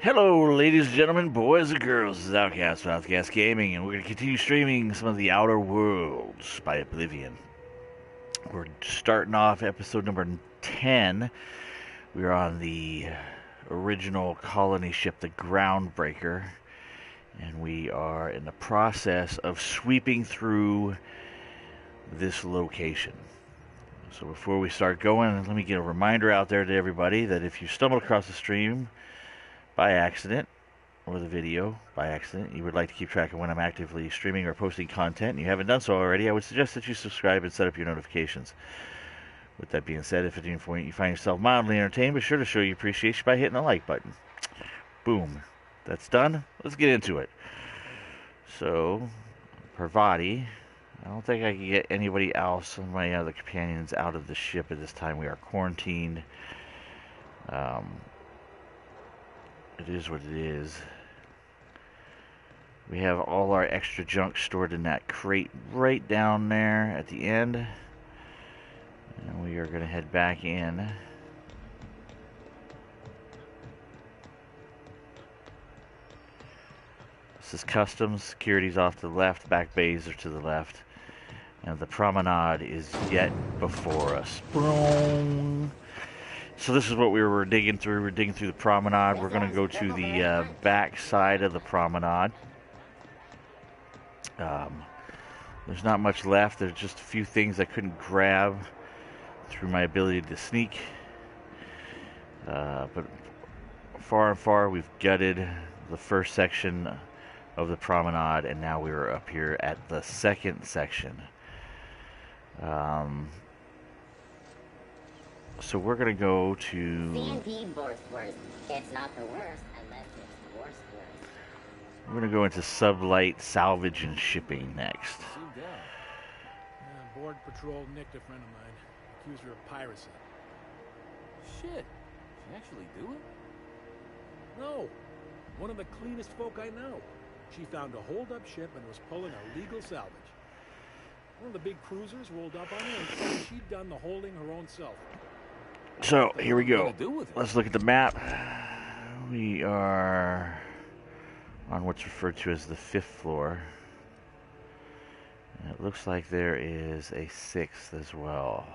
Hello, ladies and gentlemen, boys and girls. This is Outcast Gaming, and we're going to continue streaming some of the Outer Worlds by Oblivion. We're starting off episode number 10. We're on the original colony ship, the Groundbreaker, and we are in the process of sweeping through this location. So before we start going, let me get a reminder out there to everybody that if you stumbled across the stream by accident, or the video by accident, you would like to keep track of when I'm actively streaming or posting content, and you haven't done so already, I would suggest that you subscribe and set up your notifications. With that being said, if at any point you find yourself mildly entertained, be sure to show your appreciation by hitting the like button. Boom. That's done. Let's get into it. So, Parvati, I don't think I can get anybody else of my other companions out of the ship at this time. We are quarantined. It is what it is. We have all our extra junk stored in that crate right down there at the end. And we are going to head back in. This is customs. Security's off to the left. Back bays are to the left. And the promenade is yet before us. Boom. So this is what we were digging through. We're digging through the promenade. We're going to go to the back side of the promenade. There's not much left. There's just a few things I couldn't grab through my ability to sneak. But far and far, we've gutted the first section of the promenade, and now we're up here at the second section. So we're going to go to... C&P Borsworth. It's not the worst unless it's Borsworth. We're going to go into sublight salvage and shipping next. Board patrol nicked a friend of mine. Accused her of piracy. Shit. She actually do it? No. One of the cleanest folk I know. She found a hold-up ship and was pulling a legal salvage. One of the big cruisers rolled up on her and said she'd done the holding her own self. So, here we go. Let's look at the map. We are on what's referred to as the 5th floor. And it looks like there is a 6th as well.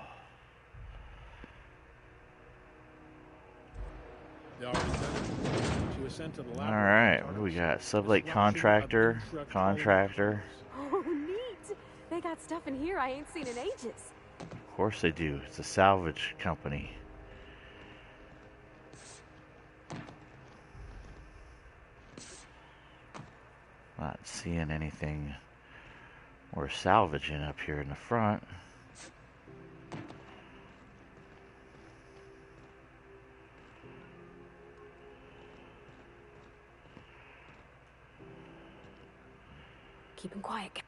Alright, what do we got? Sublight contractor. Oh, neat. They got stuff in here I ain't seen in ages. Of course they do. It's a salvage company. Not seeing anything we're salvaging up here in the front. Keep him quiet.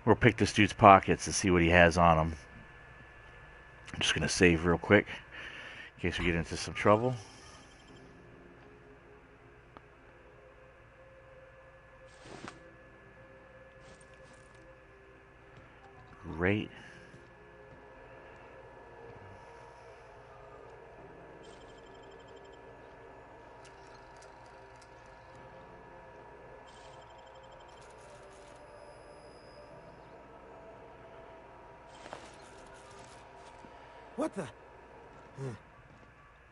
We'll pick this dude's pockets and see what he has on him. I'm just gonna save real quick in case we get into some trouble. Great. What the?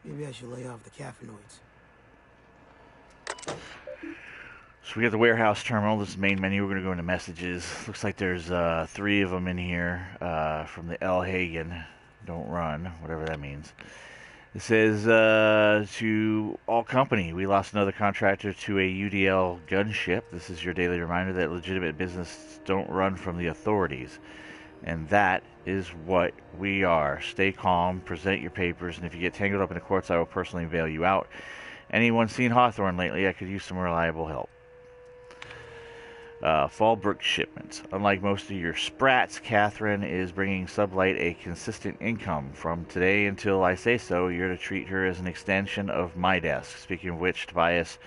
Maybe I should lay off the caffeinoids. So we got the warehouse terminal. This is the main menu. We're going to go into messages. Looks like there's 3 of them in here from the El Hagen. Don't run, whatever that means. It says, to all company, we lost another contractor to a UDL gunship. This is your daily reminder that legitimate business don't run from the authorities. And that is what we are. Stay calm, present your papers, and if you get tangled up in the courts, I will personally bail you out. Anyone seen Hawthorne lately? I could use some reliable help. Fallbrook shipments. Unlike most of your sprats, Catherine is bringing Sublight a consistent income. From today until I say so, you're to treat her as an extension of my desk. Speaking of which, Tobias,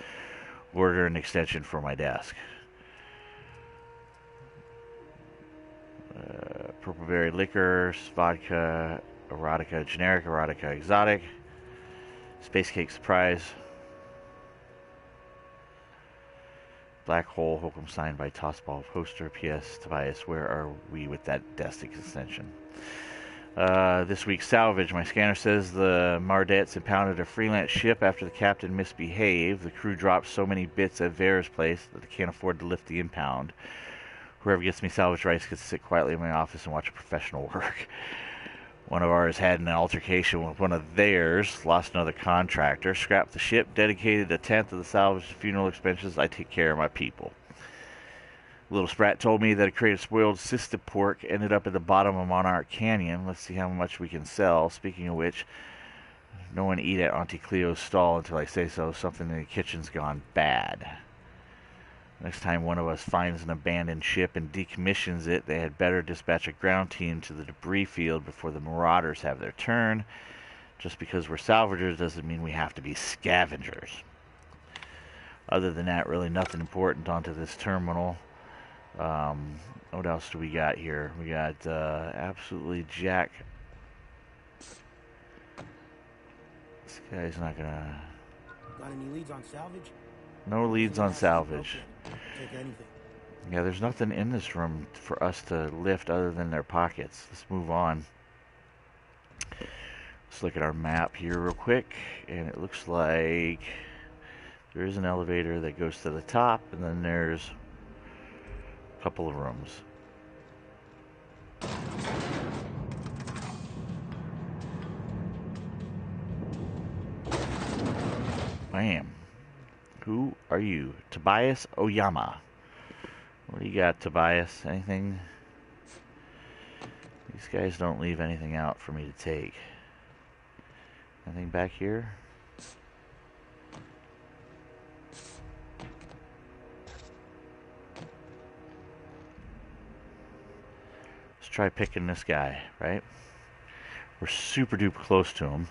order an extension for my desk. Purpleberry liquor, vodka, erotica, generic erotica, exotic, space cake surprise, Black hole, Holcomb signed by Tossball poster. P.S. Tobias, where are we with that desk extension? This week's salvage. My scanner says the Mardettes impounded a freelance ship after the captain misbehaved. The crew dropped so many bits at Vera's place that they can't afford to lift the impound. Whoever gets me salvage rights gets to sit quietly in my office and watch professional work. One of ours had an altercation with one of theirs, lost another contractor, scrapped the ship, dedicated a tenth of the salvage to funeral expenses. I take care of my people. Little Sprat told me that a crate of spoiled cystic pork ended up at the bottom of Monarch Canyon. Let's see how much we can sell. Speaking of which, no one eat at Auntie Cleo's stall until I say so. Something in the kitchen's gone bad. Next time one of us finds an abandoned ship and decommissions it, they had better dispatch a ground team to the debris field before the marauders have their turn. Just because we're salvagers doesn't mean we have to be scavengers. Other than that, really nothing important onto this terminal. What else do we got here? We got absolutely jack. This guy's not gonna... Got any leads on salvage? No leads on salvage. Take anything. Yeah, there's nothing in this room for us to lift other than their pockets. Let's move on. Let's look at our map here real quick, and it looks like there is an elevator that goes to the top, and then there's a couple of rooms. Bam. Who are you? Tobias Oyama. What do you got, Tobias? Anything? These guys don't leave anything out for me to take. Anything back here? Let's try picking this guy, right? We're super duper close to him.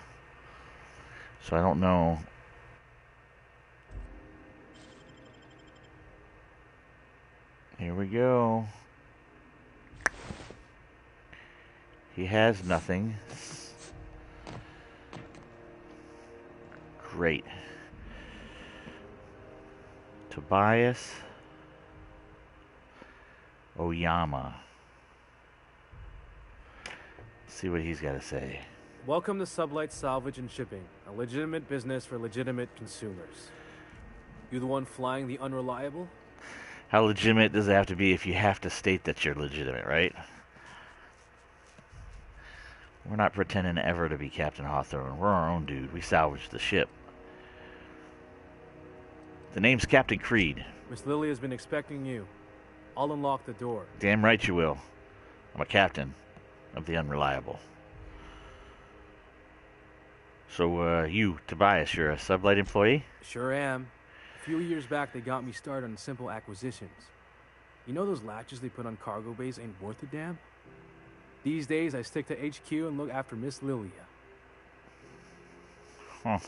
So I don't know. Here we go. He has nothing. Great. Tobias Oyama. Let's see what he's got to say. Welcome to Sublight Salvage and Shipping, a legitimate business for legitimate consumers. You the one flying the unreliable? How legitimate does it have to be if you have to state that you're legitimate, right? We're not pretending ever to be Captain Hawthorne. We're our own dude. We salvaged the ship. The name's Captain Creed. Miss Lily has been expecting you. I'll unlock the door. Damn right you will. I'm a captain of the unreliable. So, you, Tobias, you're a Sublight employee? Sure am. A few years back, they got me started on simple acquisitions. You know those latches they put on cargo bays ain't worth a damn? These days, I stick to HQ and look after Miss Lilia. Huh.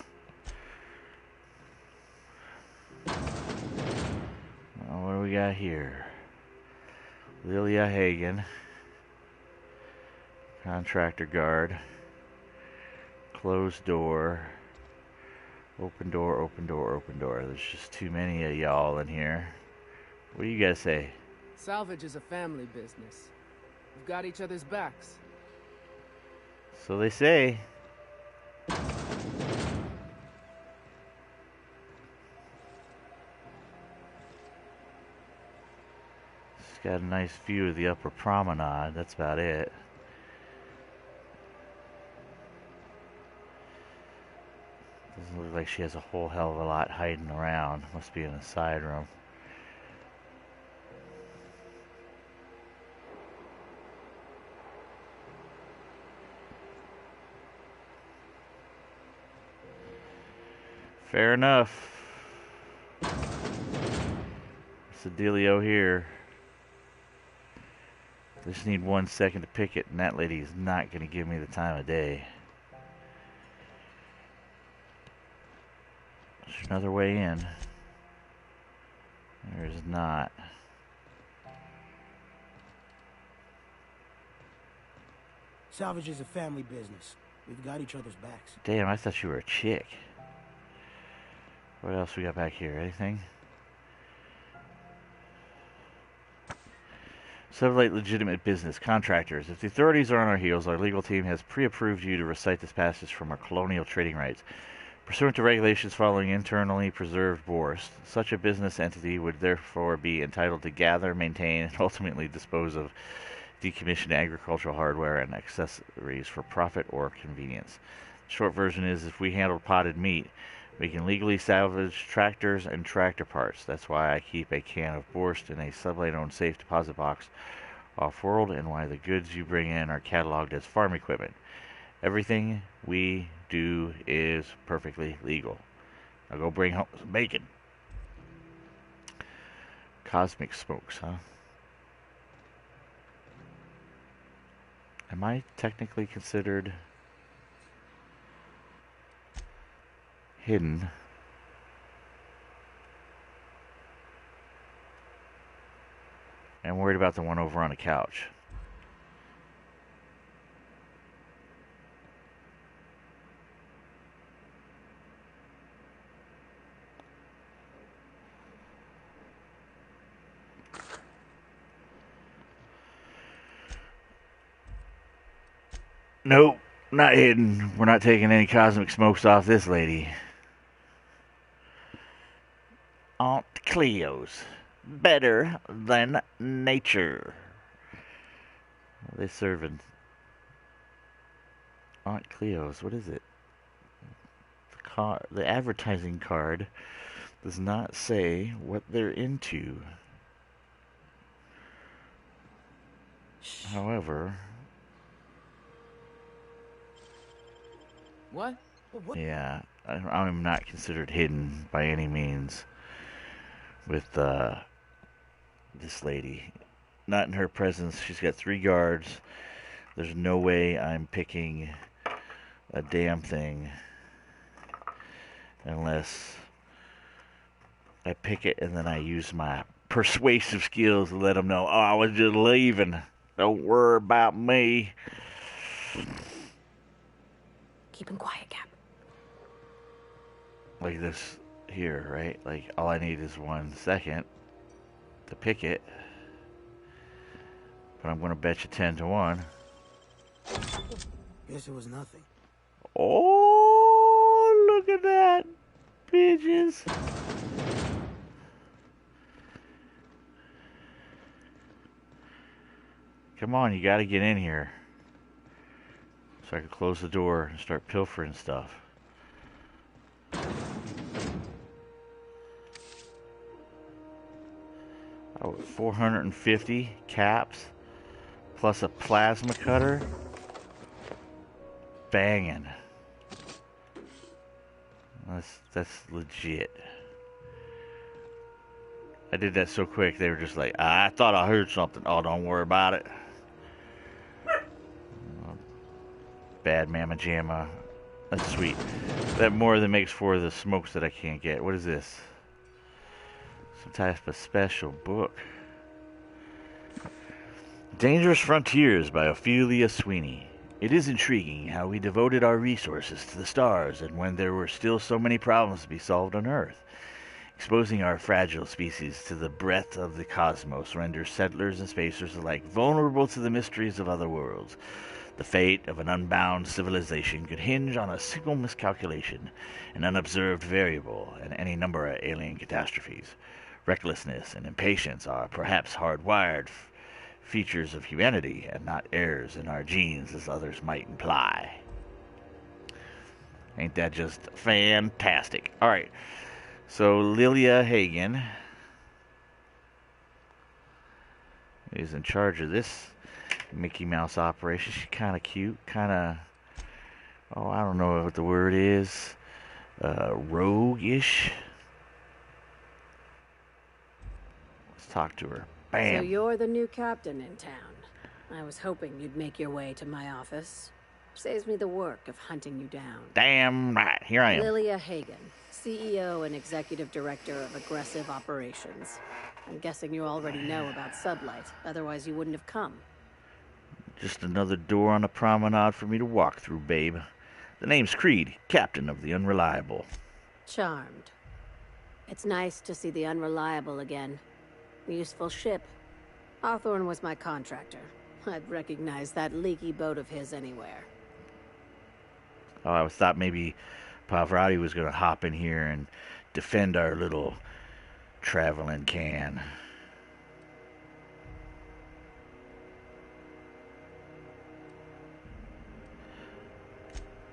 Well, what do we got here? Lilia Hagen. Contractor guard. Closed door. Open door, open door, open door. There's just too many of y'all in here. What do you guys say? Salvage is a family business. We've got each other's backs. So they say. It's got a nice view of the upper promenade. That's about it. Doesn't look like she has a whole hell of a lot hiding around. Must be in a side room. Fair enough. What's the dealio here? Just need 1 second to pick it, and that lady is not going to give me the time of day. There's another way in. There is not. Salvage is a family business. We've got each other's backs. Damn, I thought you were a chick. What else we got back here? Anything? Sublate legitimate business. Contractors. If the authorities are on our heels, our legal team has pre-approved you to recite this passage from our colonial trading rights. Pursuant to regulations following internally preserved bourse, such a business entity would therefore be entitled to gather, maintain, and ultimately dispose of decommissioned agricultural hardware and accessories for profit or convenience. The short version is, if we handle potted meat, we can legally salvage tractors and tractor parts. That's why I keep a can of borscht in a Sublate-owned safe deposit box off-world, and why the goods you bring in are cataloged as farm equipment. Everything we do is perfectly legal. Now go bring home some bacon. Cosmic smokes, huh? Am I technically considered hidden? I'm worried about the one over on the couch. Nope, not hidden. We're not taking any cosmic smokes off this lady. Aunt Cleo's. Better than nature. What are they serving? Aunt Cleo's. What is it? The advertising card does not say what they're into. However... What? Yeah, I'm not considered hidden by any means with this lady. Not in her presence. She's got 3 guards. There's no way I'm picking a damn thing unless I pick it and then I use my persuasive skills to let them know, oh, I was just leaving. Don't worry about me. Keep him quiet, Cap. Like this here, right? Like, all I need is 1 second to pick it. But I'm going to bet you 10 to 1. Guess it was nothing. Oh, look at that, bitches. Come on, you got to get in here. So I can close the door and start pilfering stuff. Oh, 450 caps plus a plasma cutter. Banging. That's legit. I did that so quick, they were just like, I thought I heard something. Oh, don't worry about it. Bad mamma jamma. That's sweet. That more than makes for the smokes that I can't get. What is this? Some type of special book. Dangerous Frontiers by Ophelia Sweeney. It is intriguing how we devoted our resources to the stars and when there were still so many problems to be solved on Earth. Exposing our fragile species to the breadth of the cosmos renders settlers and spacers alike vulnerable to the mysteries of other worlds. The fate of an unbound civilization could hinge on a single miscalculation, an unobserved variable, and any number of alien catastrophes. Recklessness and impatience are perhaps hardwired features of humanity, and not errors in our genes as others might imply. Ain't that just fantastic? Alright, so Lilia Hagen is in charge of this Mickey Mouse operation. She's kind of cute, kind of, oh, I don't know what the word is, rogue-ish. Let's talk to her. Bam. So you're the new captain in town. I was hoping you'd make your way to my office. Saves me the work of hunting you down. Damn right, here I am. Lilia Hagen, CEO and Executive Director of Aggressive Operations. I'm guessing you already know about Sublight, otherwise you wouldn't have come. Just another door on the promenade for me to walk through, babe. The name's Creed, Captain of the Unreliable. Charmed. It's nice to see the Unreliable again. A useful ship. Hawthorne was my contractor. I'd recognize that leaky boat of his anywhere. Oh, I thought maybe Pavarotti was going to hop in here and defend our little traveling can.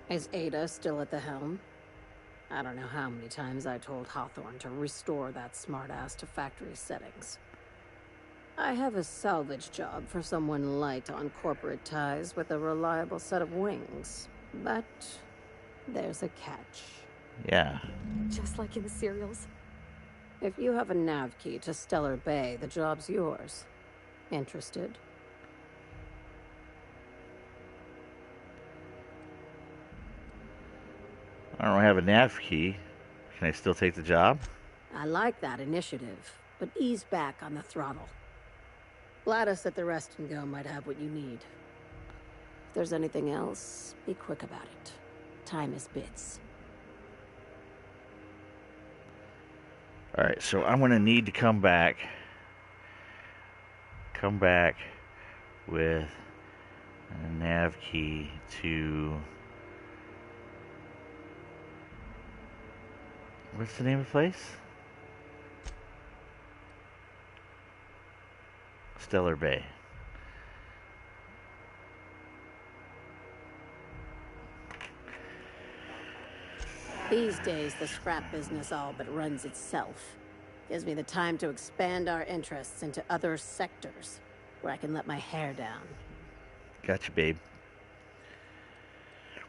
Is Ada still at the helm? I don't know how many times I told Hawthorne to restore that smartass to factory settings. I have a salvage job for someone light on corporate ties with a reliable set of wings. But there's a catch. Yeah. Just like in the serials. If you have a nav key to Stellar Bay, the job's yours. Interested? I don't have a nav key. Can I still take the job? I like that initiative, but ease back on the throttle. Gladys at the Rest and Go might have what you need. If there's anything else, be quick about it. Time is bits. Alright, so I'm going to need to come back with a nav key to... What's the name of the place? Stellar Bay. These days, the scrap business all but runs itself. Gives me the time to expand our interests into other sectors, where I can let my hair down. Gotcha, babe.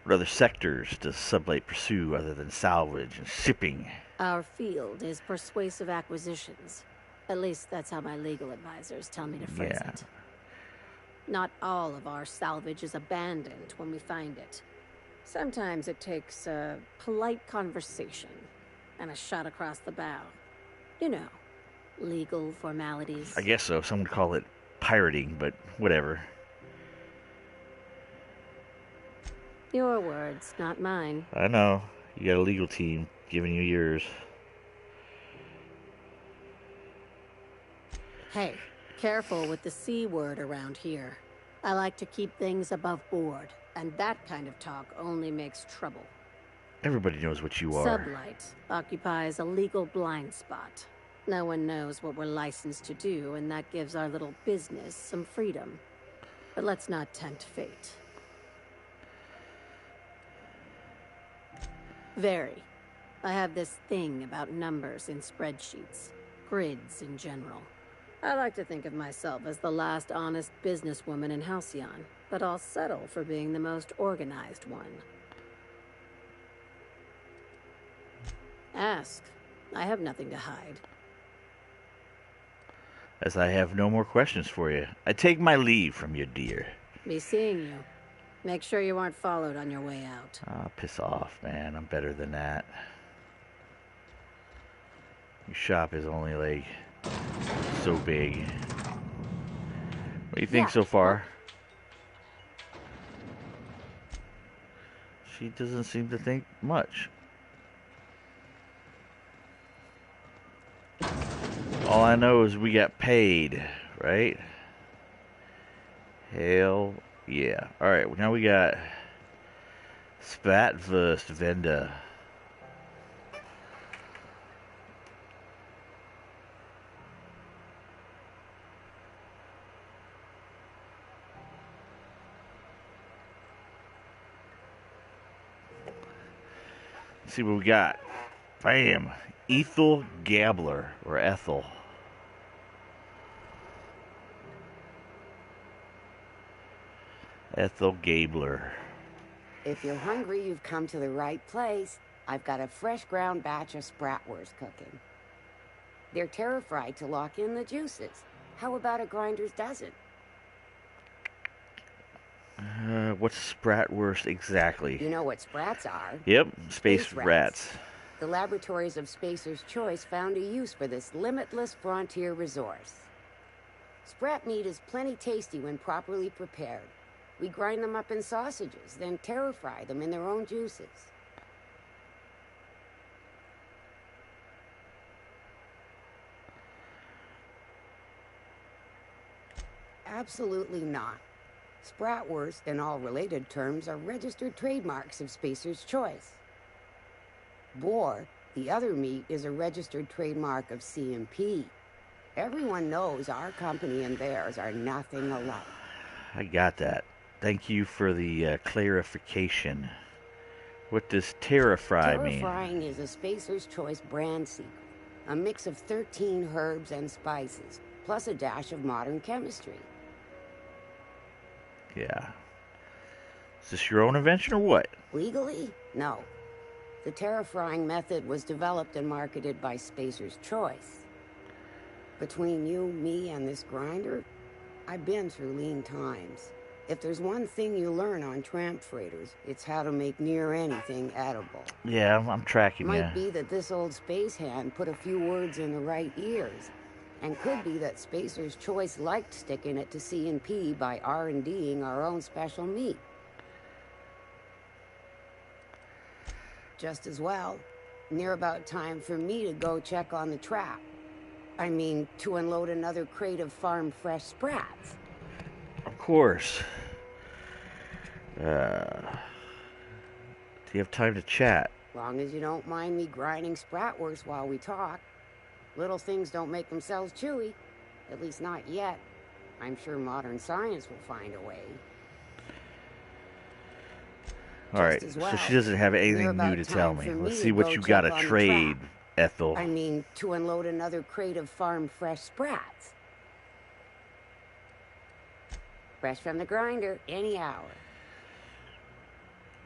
What other sectors does Sublight pursue other than salvage and shipping? Our field is persuasive acquisitions. At least that's how my legal advisors tell me to phrase it. Not all of our salvage is abandoned when we find it. Sometimes it takes a polite conversation and a shot across the bow. You know, legal formalities. I guess so. Some would call it pirating, but whatever. Your words, not mine. I know. You got a legal team giving you yours. Hey, careful with the C word around here. I like to keep things above board, and that kind of talk only makes trouble. Everybody knows what you are. Sublight occupies a legal blind spot. No one knows what we're licensed to do, and that gives our little business some freedom. But let's not tempt fate. Very. I have this thing about numbers in spreadsheets, grids in general. I like to think of myself as the last honest businesswoman in Halcyon, but I'll settle for being the most organized one. Ask. I have nothing to hide. As I have no more questions for you, I take my leave from you, dear. Be seeing you. Make sure you aren't followed on your way out. Ah, piss off, man. I'm better than that. Your shop is only, like, so big. What do you think so far? She doesn't seem to think much. All I know is we got paid, right? Hell yeah. Alright, now we got Spatvust Venda. Let's see what we got. Bam! Ethel Gabler, or Ethel. Ethel Gabler. If you're hungry, you've come to the right place. I've got a fresh ground batch of spratwurst cooking. They're terra-fried to lock in the juices. How about a grinder's dozen? What's spratwurst exactly? You know what sprats are. Yep, space rats. The laboratories of Spacer's Choice found a use for this limitless frontier resource. Sprat meat is plenty tasty when properly prepared. We grind them up in sausages, then terra-fry them in their own juices. Absolutely not. Spratwurst and all related terms are registered trademarks of Spacer's Choice. Boar, the other meat, is a registered trademark of C&P. Everyone knows our company and theirs are nothing alike. I got that. Thank you for the clarification. What does Terra Fry mean? Terra Frying is a Spacer's Choice brand secret. A mix of 13 herbs and spices, plus a dash of modern chemistry. Yeah. Is this your own invention or what? Legally? No. The Terra Frying method was developed and marketed by Spacer's Choice. Between you, me, and this grinder, I've been through lean times. If there's one thing you learn on tramp freighters, it's how to make near anything edible. Yeah, I'm tracking you. Might be that this old space hand put a few words in the right ears. And could be that Spacer's Choice liked sticking it to C&P by R&D'ing our own special meat. Just as well, near about time for me to go check on the trap. I mean, to unload another crate of farm-fresh sprats. Of course. Do you have time to chat? Long as you don't mind me grinding spratwurst while we talk. Little things don't make themselves chewy. At least not yet. I'm sure modern science will find a way. Alright, well, so she doesn't have anything new to tell me. Let's see what you got to trade, Ethel. I mean, to unload another crate of farm-fresh sprats. Fresh from the grinder, any hour.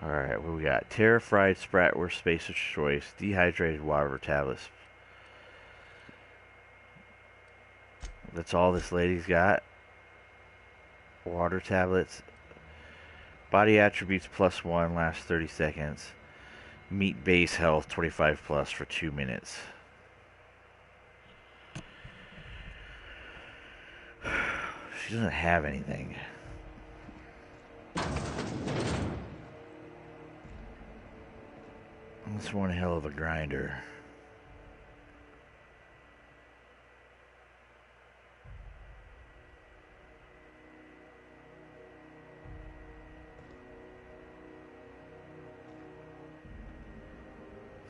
Alright, what we got? Terra Fried Spratwurst Spacer's Choice, dehydrated water tablets. That's all this lady's got. Water tablets. Body attributes +1, lasts 30 seconds. Meat base health 25 plus for 2 minutes. She doesn't have anything. That's one hell of a grinder.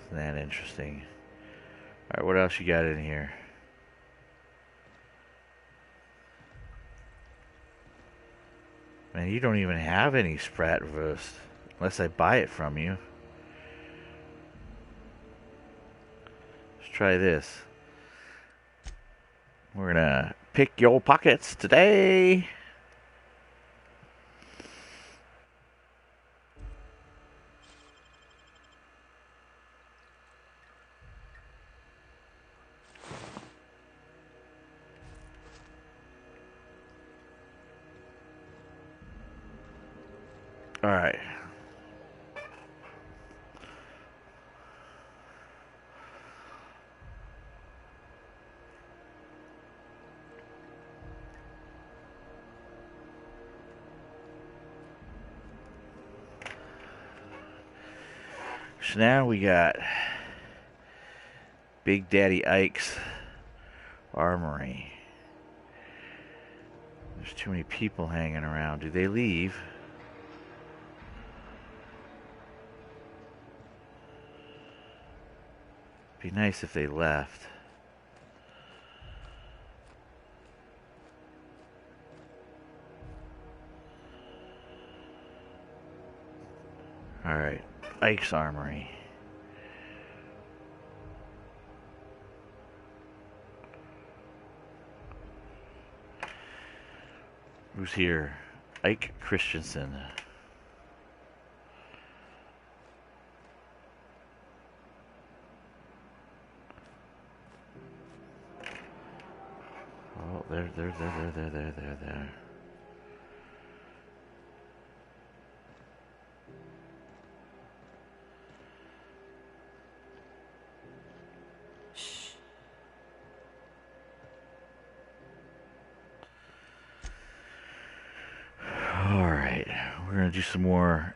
Isn't that interesting? Alright, what else you got in here? Man, you don't even have any Spratwurst. Unless I buy it from you. Let's try this. We're gonna pick your pockets today. All right. So now we got Big Daddy Ike's Armory. There's too many people hanging around. Do they leave? Be nice if they left. Alright, Ike's Armory. Who's here? Ike Christensen. Oh, there. Shh. All right, we're gonna do some more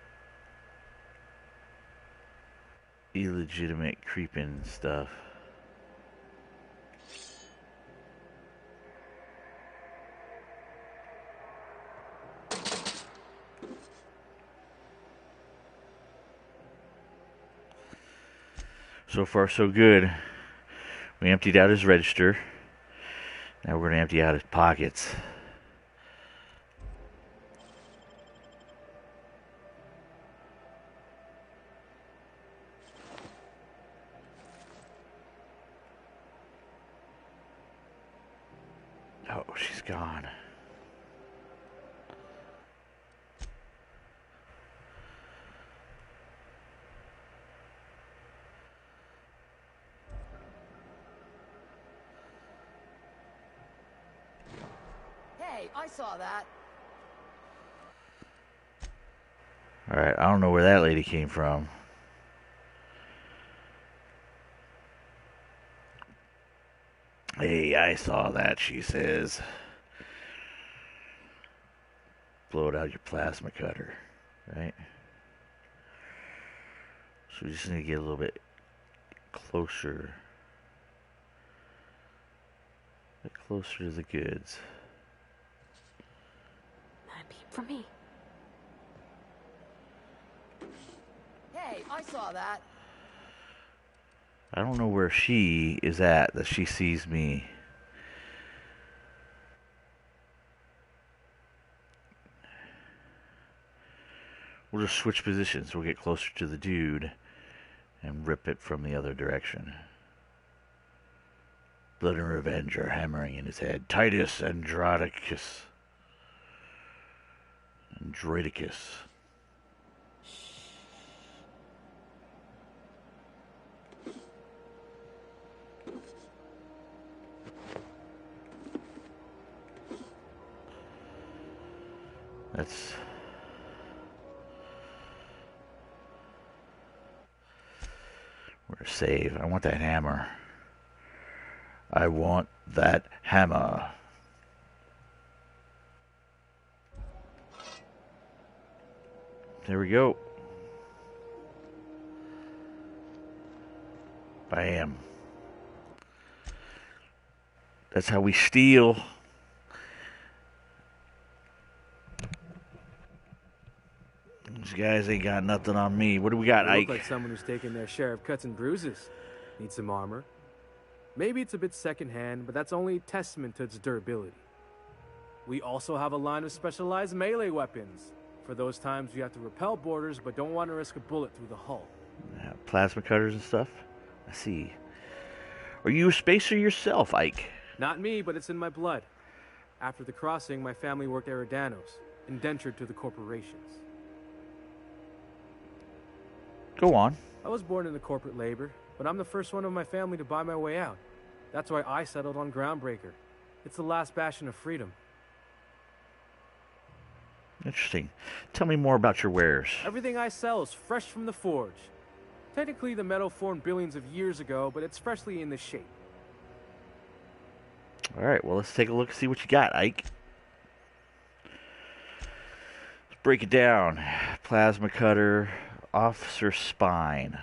illegitimate creeping stuff. So far, so good. We emptied out his register. Now we're going to empty out his pockets. Oh, she's gone. Hey, I saw that. Alright, I don't know where that lady came from. Hey, I saw that, she says. Blow it out your plasma cutter, right? So we just need to get a little bit closer. A bit closer to the goods. That'd be for me. Hey, I saw that. I don't know where she is at that she sees me. We'll just switch positions. We'll get closer to the dude and rip it from the other direction. Blood and revenge are hammering in his head. Titus Andronicus. Androidicus. That's... We're gonna save. I want that hammer. I want that hammer. There we go. Bam. That's how we steal. These guys ain't got nothing on me. What do we got, You Ike? look like someone who's taken their share of cuts and bruises. Need some armor. Maybe it's a bit secondhand, but that's only a testament to its durability. We also have a line of specialized melee weapons. For those times you have to repel boarders, but don't want to risk a bullet through the hull. Plasma cutters and stuff? I see. Are you a spacer yourself, Ike? Not me, but it's in my blood. After the crossing, my family worked Eridanos, indentured to the corporations. Go on. I was born into corporate labor, but I'm the first one of my family to buy my way out. That's why I settled on Groundbreaker. It's the last bastion of freedom. Interesting. Tell me more about your wares. Everything I sell is fresh from the forge. Technically, the metal formed billions of years ago, but it's freshly in this shape. Alright, well, let's take a look and see what you got, Ike. Let's break it down. Plasma cutter, officer spine.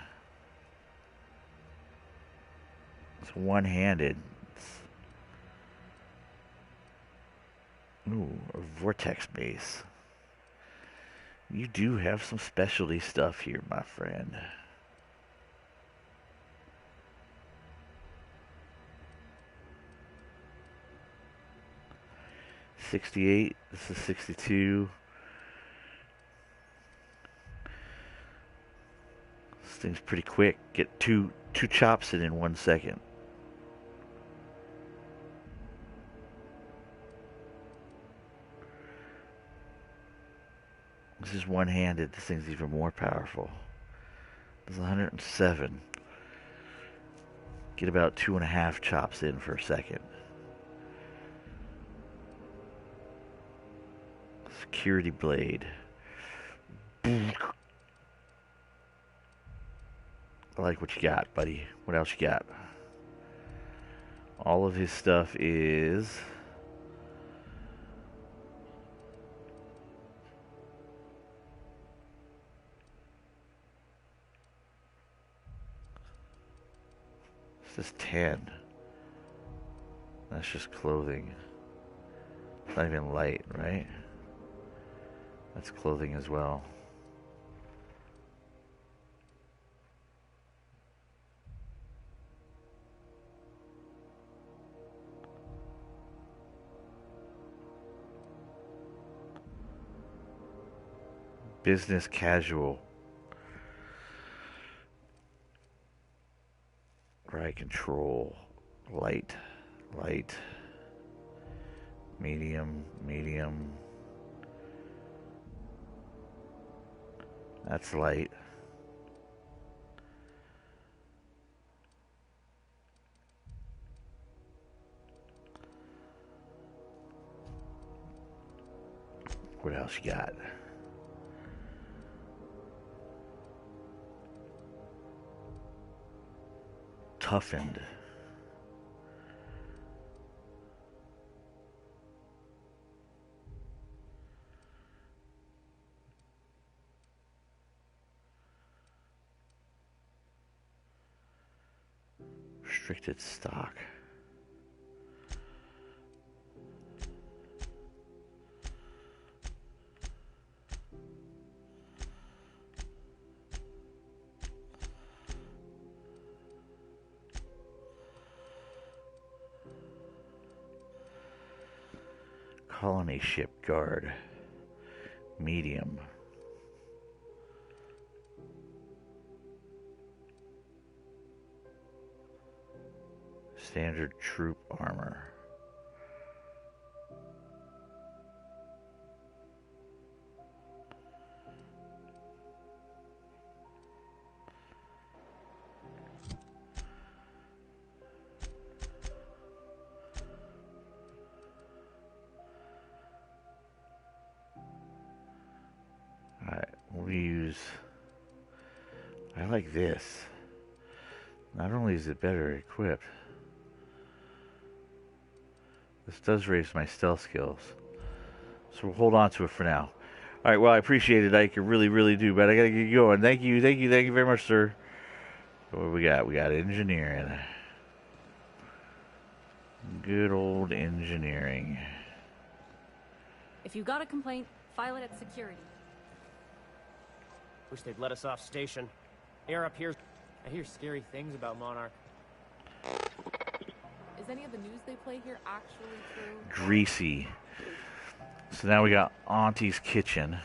It's one-handed. Ooh, a vortex base. You do have some specialty stuff here, my friend. $68. This is $62. This thing's pretty quick. Get two chops in 1 second. This is one-handed. This thing's even more powerful. This is 107. Get about 2.5 chops in for a second. Security blade. I like what you got, buddy. What else you got? All of his stuff is... This is 10. That's just clothing. It's not even light, right? That's clothing as well. Business casual. Right control. Light. Light. Medium. Medium. That's light. What else you got? Toughened. Restricted stock. Colony ship guard. Medium. Standard troop armor. Alright, we'll use... I like this. Not only is it better equipped, this does raise my stealth skills. So we'll hold on to it for now. Alright, well, I appreciate it, Ike. I really, really do. But I gotta get going. Thank you very much, sir. What do we got? We got engineering. Good old engineering. If you got a complaint, file it at security. Wish they'd let us off station. Air up here. I hear scary things about Monarch. Is any of the news they play here actually true? Greasy. So now we got Auntie's kitchen.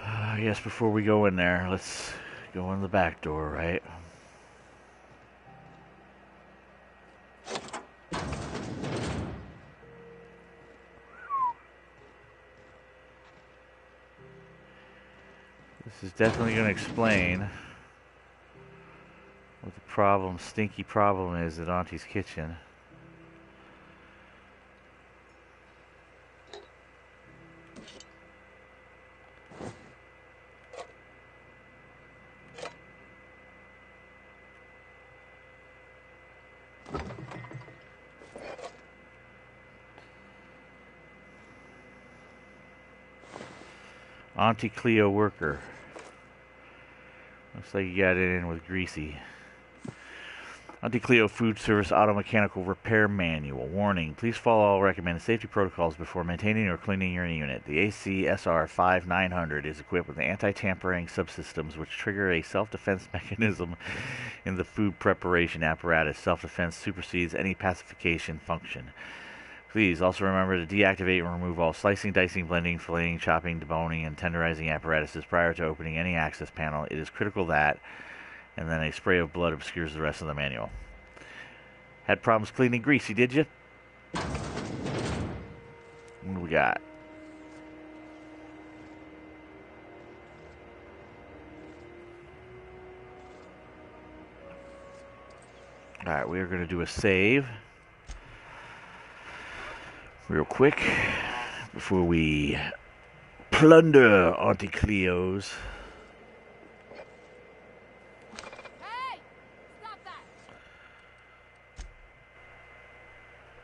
I guess before we go in there, let's go in the back door, right? This is definitely going to explain what the stinky problem is at Auntie's kitchen. Auntie Cleo worker. Looks like you got it in with Greasy. Auntie Cleo Food Service Auto Mechanical Repair Manual. Warning, please follow all recommended safety protocols before maintaining or cleaning your unit. The ACSR 5900 is equipped with anti-tampering subsystems which trigger a self-defense mechanism in the food preparation apparatus. Self-defense supersedes any pacification function. Please also remember to deactivate and remove all slicing, dicing, blending, filleting, chopping, deboning, and tenderizing apparatuses prior to opening any access panel. It is critical that, and then a spray of blood obscures the rest of the manual. Had problems cleaning Greasy, did you? What do we got? Alright, we are going to do a save real quick before we plunder Auntie Cleo's. Hey! Stop that!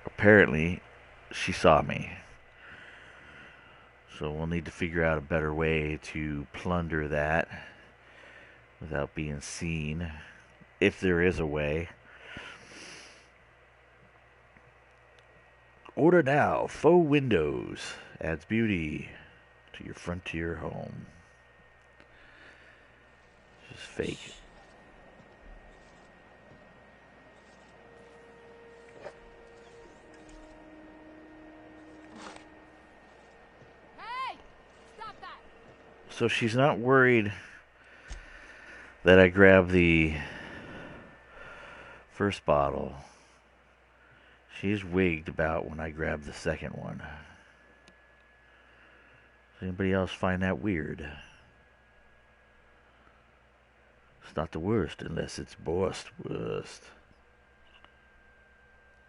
Apparently, she saw me. So we'll need to figure out a better way to plunder that without being seen, if there is a way. Order now, faux windows adds beauty to your frontier home. Just fake. Hey! Stop that! So she's not worried that I grab the first bottle. She's wigged about when I grab the second one. Does anybody else find that weird? It's not the worst unless it's worst.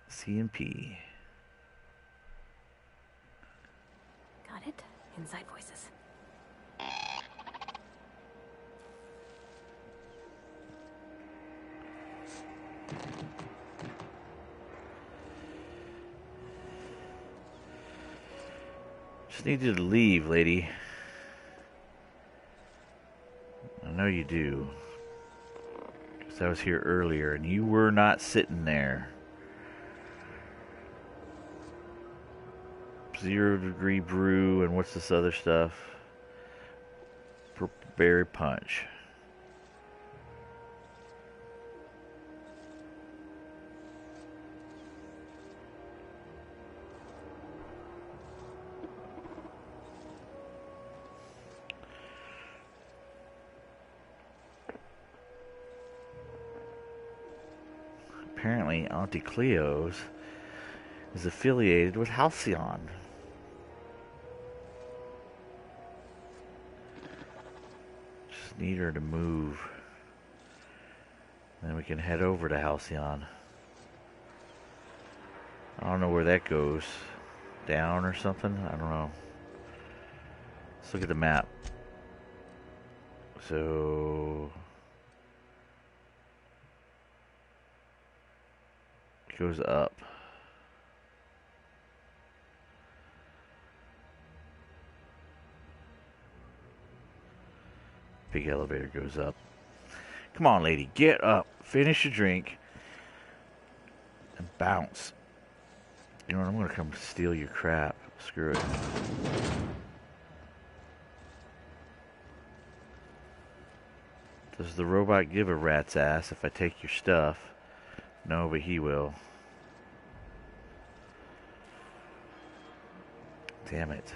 C&P. Got it? Inside voices. Just need you to leave, lady. I know you do. Because I was here earlier and you were not sitting there. 0 Degree Brew and what's this other stuff? Purple Berry Punch. Apparently, Auntie Cleo's is affiliated with Halcyon. Just need her to move. Then we can head over to Halcyon. I don't know where that goes. Down or something? I don't know. Let's look at the map. So... it goes up. Big elevator goes up. Come on, lady, get up. Finish your drink. And bounce. You know what, I'm gonna come steal your crap. Screw it. Does the robot give a rat's ass if I take your stuff? No, but he will. Damn it.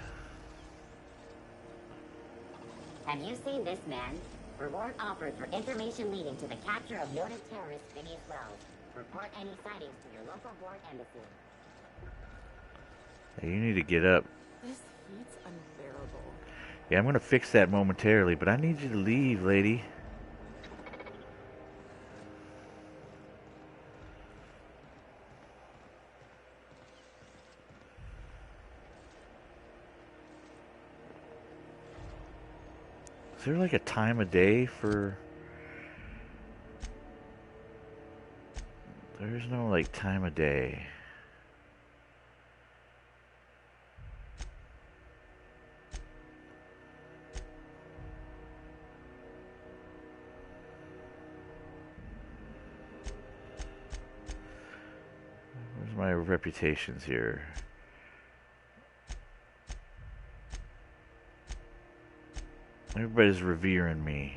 Have you seen this man? Reward offered for information leading to the capture of noted terrorist Phineas Wells. Report any sightings to your local board embassy. Hey, you need to get up. This heat's unbearable. Yeah, I'm gonna fix that momentarily, but I need you to leave, lady. Is there like a time of day for... There's no like time of day. Where's my reputations here? Everybody's revering me.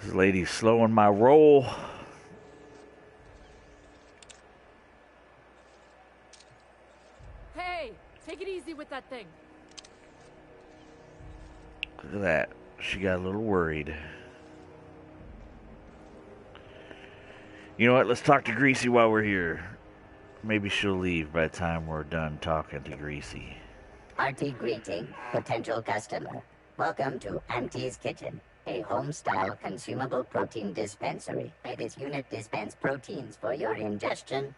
This lady's slowing my roll. Hey, take it easy with that thing. Look at that. She got a little worried. You know what? Let's talk to Greasy while we're here. Maybe she'll leave by the time we're done talking to Greasy. Hearty greeting, potential customer. Welcome to Auntie's Kitchen, a home-style consumable protein dispensary. This unit dispense proteins for your ingestion.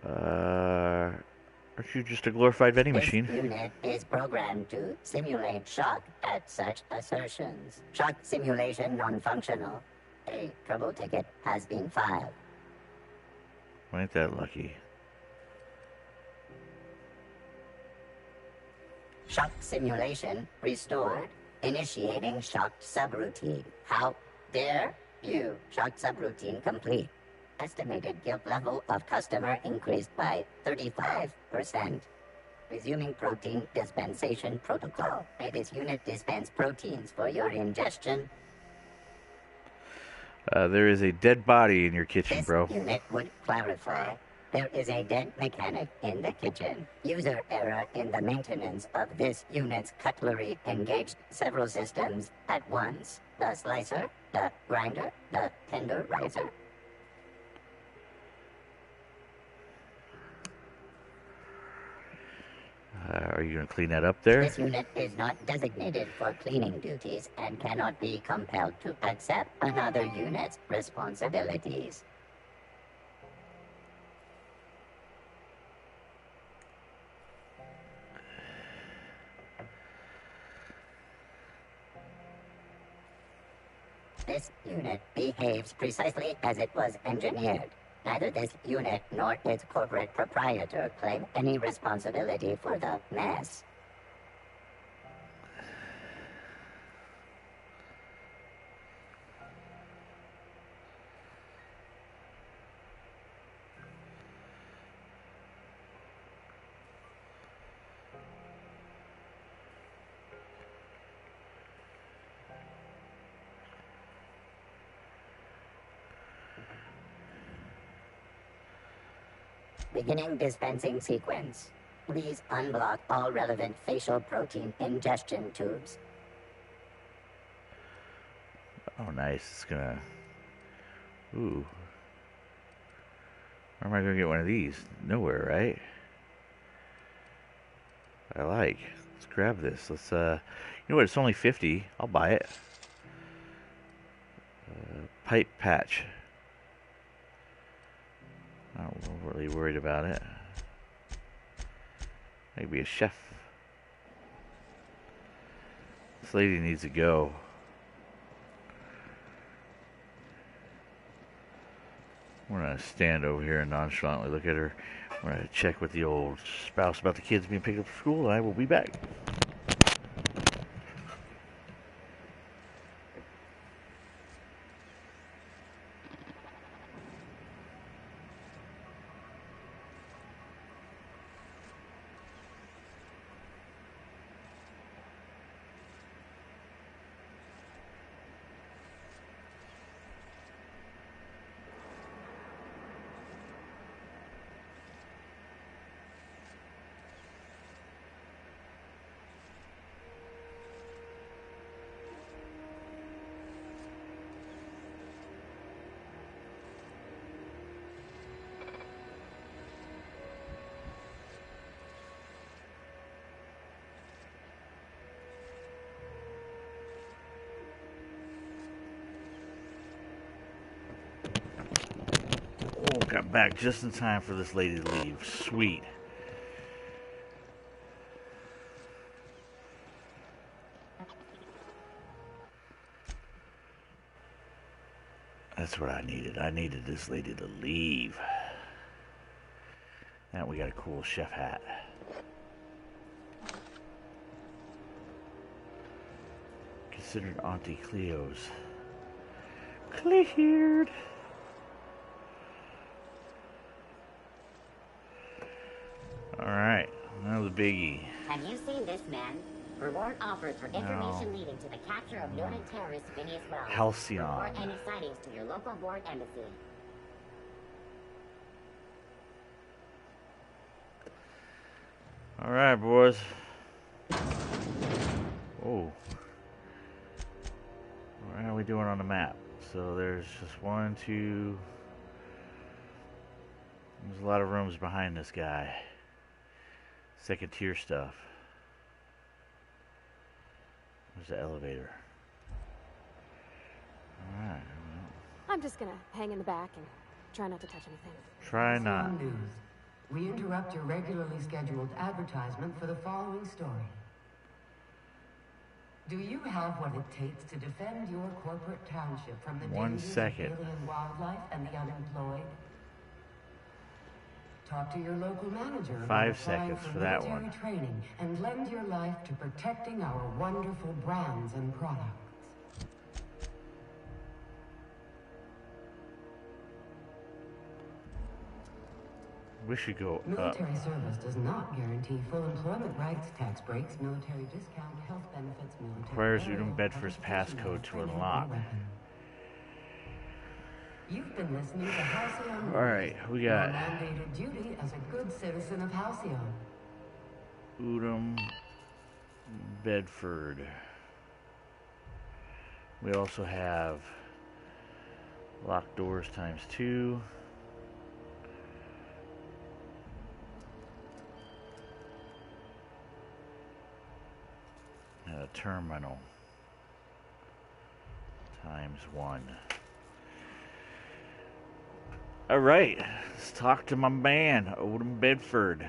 Aren't you just a glorified vending This machine? unit is programmed to simulate shock at such assertions. Shock simulation non-functional. A trouble ticket has been filed. Ain't that lucky? Shock simulation restored. Initiating shocked subroutine. How dare you? Shocked subroutine complete. Estimated guilt level of customer increased by 35%. Resuming protein dispensation protocol. May this unit dispense proteins for your ingestion. There is a dead body in your kitchen, bro. This unit would clarify. There is a dead mechanic in the kitchen. User error in the maintenance of this unit's cutlery engaged several systems at once. The slicer, the grinder, the tenderizer. Are you going to clean that up there? This unit is not designated for cleaning duties and cannot be compelled to accept another unit's responsibilities. This unit behaves precisely as it was engineered. Neither this unit nor its corporate proprietor claim any responsibility for the mess. Beginning dispensing sequence. Please unblock all relevant facial protein ingestion tubes. Oh, nice. It's gonna... Ooh. Where am I gonna get one of these? Nowhere, right? I like. Let's grab this. Let's, you know what? It's only 50. I'll buy it. Pipe patch. Not really worried about it. Maybe a chef. This lady needs to go. I'm gonna stand over here and nonchalantly look at her. I'm gonna check with the old spouse about the kids being picked up from school, and I will be back. Oh, got back just in time for this lady to leave. Sweet. That's what I needed. I needed this lady to leave. Now we got a cool chef hat. Considered Auntie Cleo's. Cleared. Alright, now the biggie. Have you seen this man? Reward offers for information leading to the capture of noted terrorist Phineas Wells. Halcyon. Report any sightings to your local board embassy. Alright, boys. Oh. How are we doing on the map? So there's just 1, 2... There's a lot of rooms behind this guy. Second tier stuff. There's the elevator. Alright. I'm just gonna hang in the back and try not to touch anything. Try not. News. We interrupt your regularly scheduled advertisement for the following story. Do you have what it takes to defend your corporate township from the 1 dangers second. of alien wildlife and the unemployed? Talk to your local manager about 5 applying seconds for that military one. training and lend your life to protecting our wonderful brands and products. We should go up. Military service does not guarantee full employment rights, tax breaks, military discount, health benefits, military Requires burial, Udom Bedford's passcode to training, unlock. and weapons. You've been listening to Halcyon. Alright, we got your mandated duty as a good citizen of Halcyon. Udom Bedford. We also have locked doors ×2. And a terminal ×1. All right, let's talk to my man, Odin Bedford.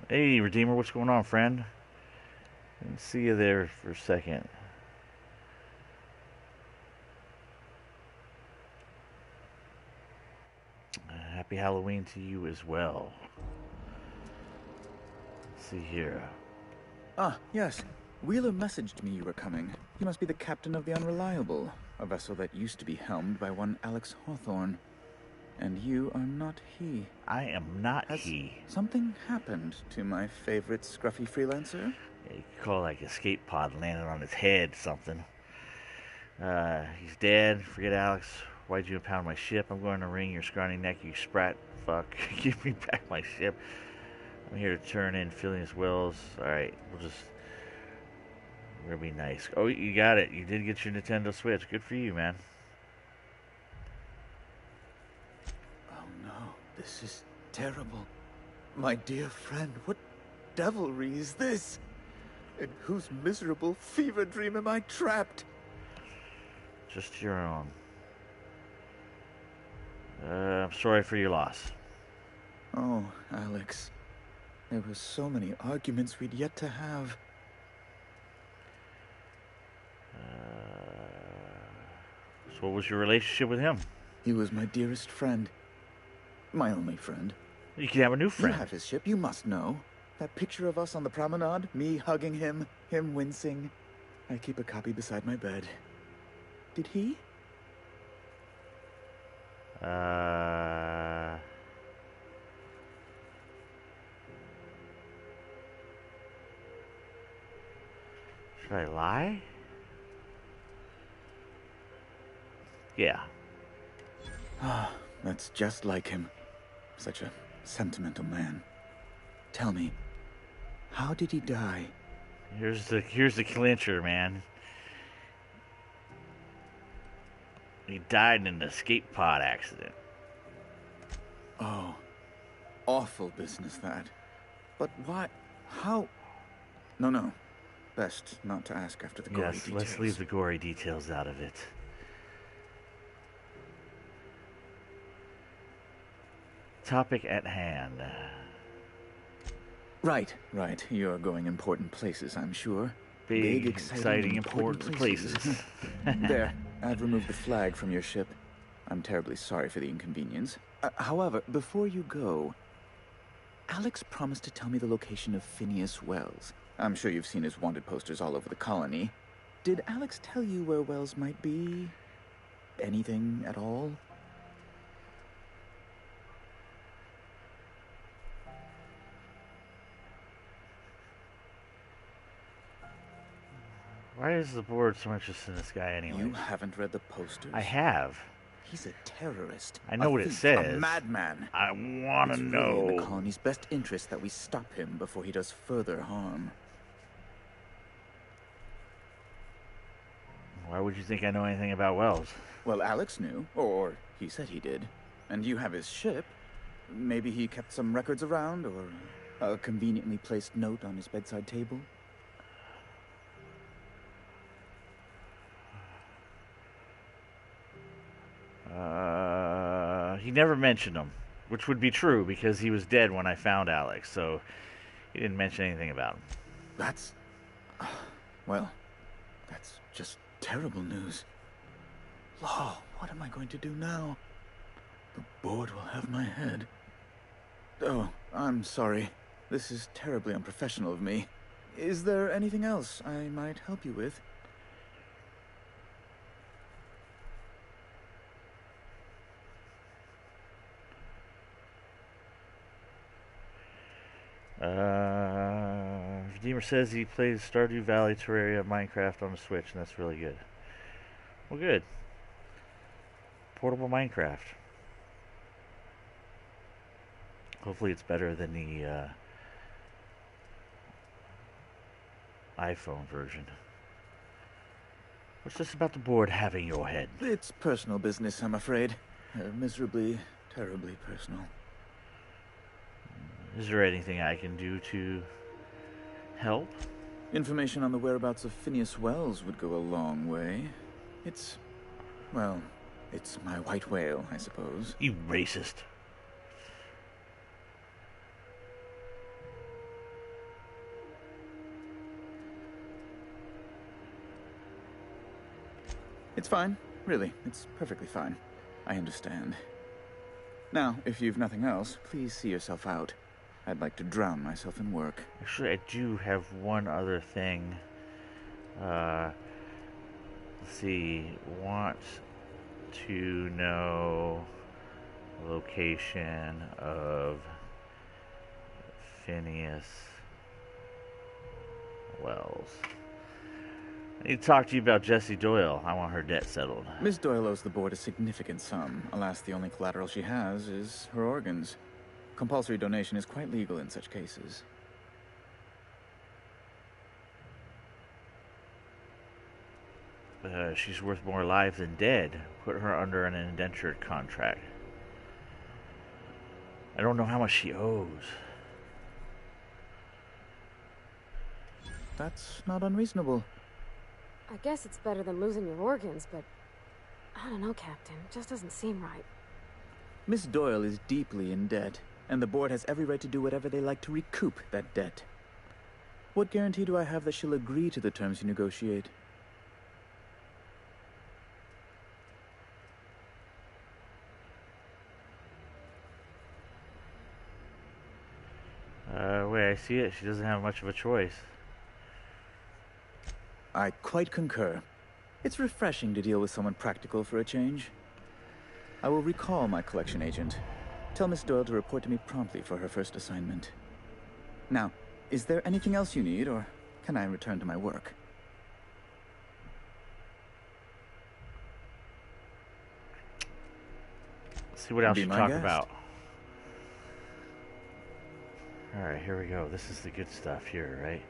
Hey, Redeemer, what's going on, friend? Didn't see you there for a second. Happy Halloween to you as well. Let's see here. Ah, yes. Wheeler messaged me you were coming. You must be the captain of the Unreliable, a vessel that used to be helmed by one Alex Hawthorne. And you are not he. I am not Has he. Something happened to my favorite scruffy freelancer? Yeah, you could call it like escape pod landed on his head, something. He's dead. Forget Alex. Why'd you impound my ship? I'm going to wring your scrawny neck, you sprat fuck. Give me back my ship. I'm here to turn in Phileas Wells. Alright, we're gonna be nice. Oh, you got it. You did get your Nintendo Switch. Good for you, man. Oh no, this is terrible. My dear friend, what devilry is this? In whose miserable fever dream am I trapped? Just your own. I'm sorry for your loss. Oh, Alex. There were so many arguments we'd yet to have. So what was your relationship with him? He was my dearest friend. My only friend. You can have a new friend. You have his ship, you must know. That picture of us on the promenade, me hugging him, him wincing. I keep a copy beside my bed. Did he? Should I lie? Yeah. Ah, that's just like him. Such a sentimental man. Tell me, how did he die? Here's the clincher, man. He died in an escape pod accident. Oh, awful business that. But why? How? No. Best not to ask after the gory details. Let's leave the gory details out of it. Topic at hand. Right. You're going important places, I'm sure. Big exciting, important places. There, I've removed the flag from your ship. I'm terribly sorry for the inconvenience. However, before you go, Alex promised to tell me the location of Phineas Wells. I'm sure you've seen his wanted posters all over the colony. Did Alex tell you where Wells might be? Anything at all? Why is the board so interested in this guy anyway? You haven't read the posters? I have. He's a terrorist. I know what it says. A madman. I want to know. It's really in the colony's best interest that we stop him before he does further harm. Why would you think I know anything about Wells? Well, Alex knew, or he said he did. And you have his ship. Maybe he kept some records around, or a conveniently placed note on his bedside table. He never mentioned him, which would be true because he was dead when I found Alex, so he didn't mention anything about him. That's... well, that's just terrible news. Law, what am I going to do now? The board will have my head. Oh, I'm sorry. This is terribly unprofessional of me. Is there anything else I might help you with? Redeemer says he plays Stardew Valley, Terraria, Minecraft on the Switch, and that's really good. Well, good. Portable Minecraft. Hopefully it's better than the iPhone version. What's this about the board having your head? It's personal business, I'm afraid. Miserably, terribly personal. Is there anything I can do to help? Information on the whereabouts of Phineas Wells would go a long way. It's my white whale, I suppose. You racist. It's fine. Really, it's perfectly fine. I understand. Now, if you've nothing else, please see yourself out. I'd like to drown myself in work. Actually, I do have one other thing. Let's see. Want to know location of Phineas Wells. I need to talk to you about Jessie Doyle. I want her debt settled. Miss Doyle owes the board a significant sum. Alas, the only collateral she has is her organs. Compulsory donation is quite legal in such cases. She's worth more alive than dead. Put her under an indentured contract. I don't know how much she owes. That's not unreasonable. I guess it's better than losing your organs, but I don't know, Captain. It just doesn't seem right. Miss Doyle is deeply in debt, and the board has every right to do whatever they like to recoup that debt. What guarantee do I have that she'll agree to the terms you negotiate? Way I see it, she doesn't have much of a choice. I quite concur. It's refreshing to deal with someone practical for a change. I will recall my collection agent. Tell Miss Doyle to report to me promptly for her first assignment. Now, is there anything else you need, or can I return to my work? Let's see what else Be you my talk guest. about. Alright, here we go. This is the good stuff here, right?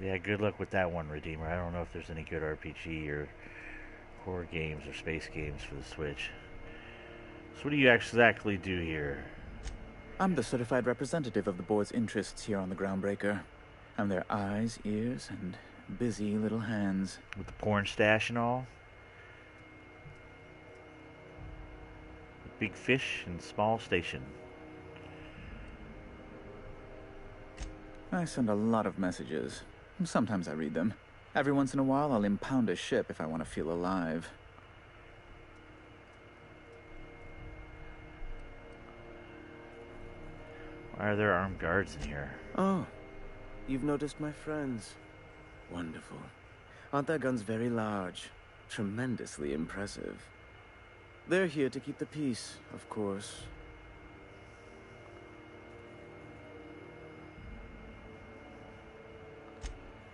Yeah, good luck with that one, Redeemer. I don't know if there's any good RPG or horror games or space games for the Switch. So what do you exactly do here? I'm the certified representative of the board's interests here on the Groundbreaker. I'm their eyes, ears, and busy little hands. With the porn stash and all? Big fish and small station. I send a lot of messages. Sometimes I read them. Every once in a while, I'll impound a ship if I want to feel alive. Why are there armed guards in here? Oh, you've noticed my friends. Wonderful. Aren't their guns very large? Tremendously impressive. They're here to keep the peace, of course.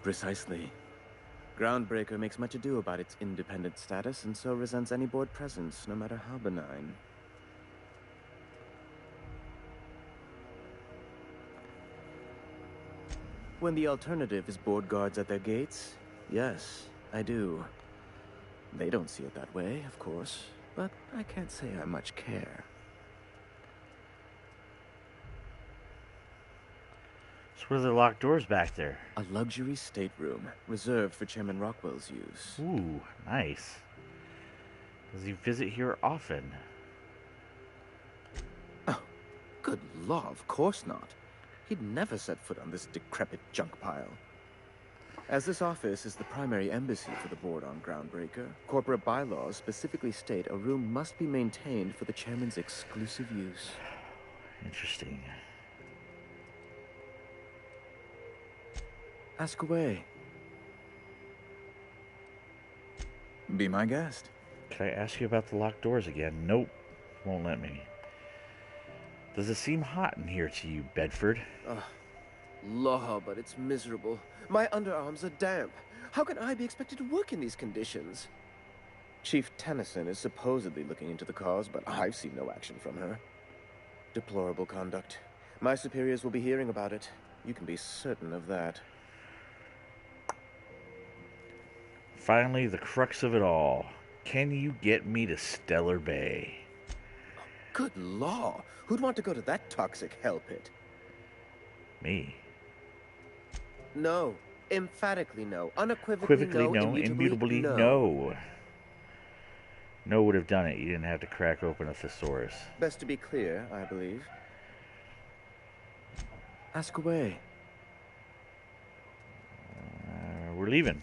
Precisely. Groundbreaker makes much ado about its independent status and so resents any board presence, no matter how benign. When the alternative is board guards at their gates, yes, I do. They don't see it that way, of course, but I can't say I much care. So what are the locked doors back there? A luxury stateroom, reserved for Chairman Rockwell's use. Ooh, nice. Does he visit here often? Oh, good law, of course not. He'd never set foot on this decrepit junk pile. As this office is the primary embassy for the board on Groundbreaker, corporate bylaws specifically state a room must be maintained for the chairman's exclusive use. Interesting. Ask away. Be my guest. Can I ask you about the locked doors again? Nope. Won't let me. Does it seem hot in here to you, Bedford? Law, but it's miserable. My underarms are damp. How can I be expected to work in these conditions? Chief Tennyson is supposedly looking into the cause, but I've seen no action from her. Deplorable conduct. My superiors will be hearing about it. You can be certain of that. Finally, the crux of it all. Can you get me to Stellar Bay? Good law. Who'd want to go to that toxic hell pit? Me. No. Emphatically no. Unequivocally no. Immutably no. No would have done it. You didn't have to crack open a thesaurus. Best to be clear, I believe. Ask away. We're leaving.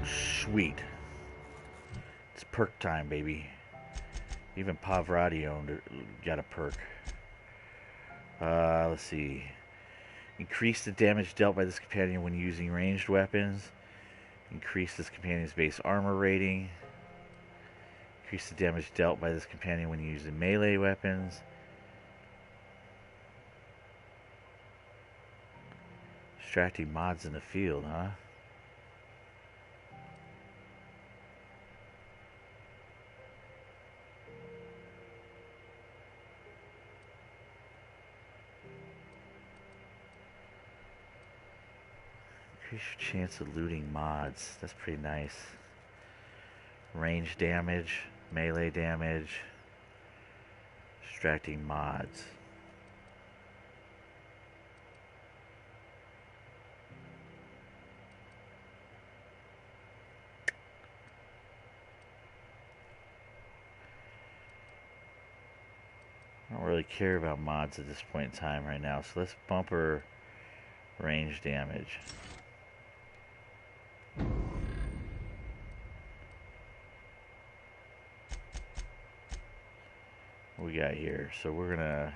Sweet. It's perk time, baby. Even Pavarotti got a perk. Let's see. Increase the damage dealt by this companion when using ranged weapons. Increase this companion's base armor rating. Increase the damage dealt by this companion when using melee weapons. Extracting mods in the field, huh? Increase your chance of looting mods. That's pretty nice. Range damage, melee damage, extracting mods. I don't really care about mods at this point in time right now, so let's bump her range damage. What we got here? So we're gonna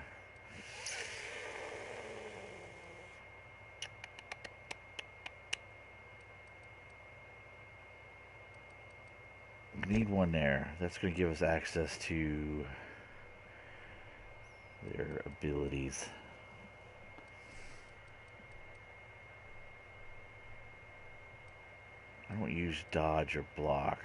need one there. That's gonna give us access to their abilities. I don't use dodge or block.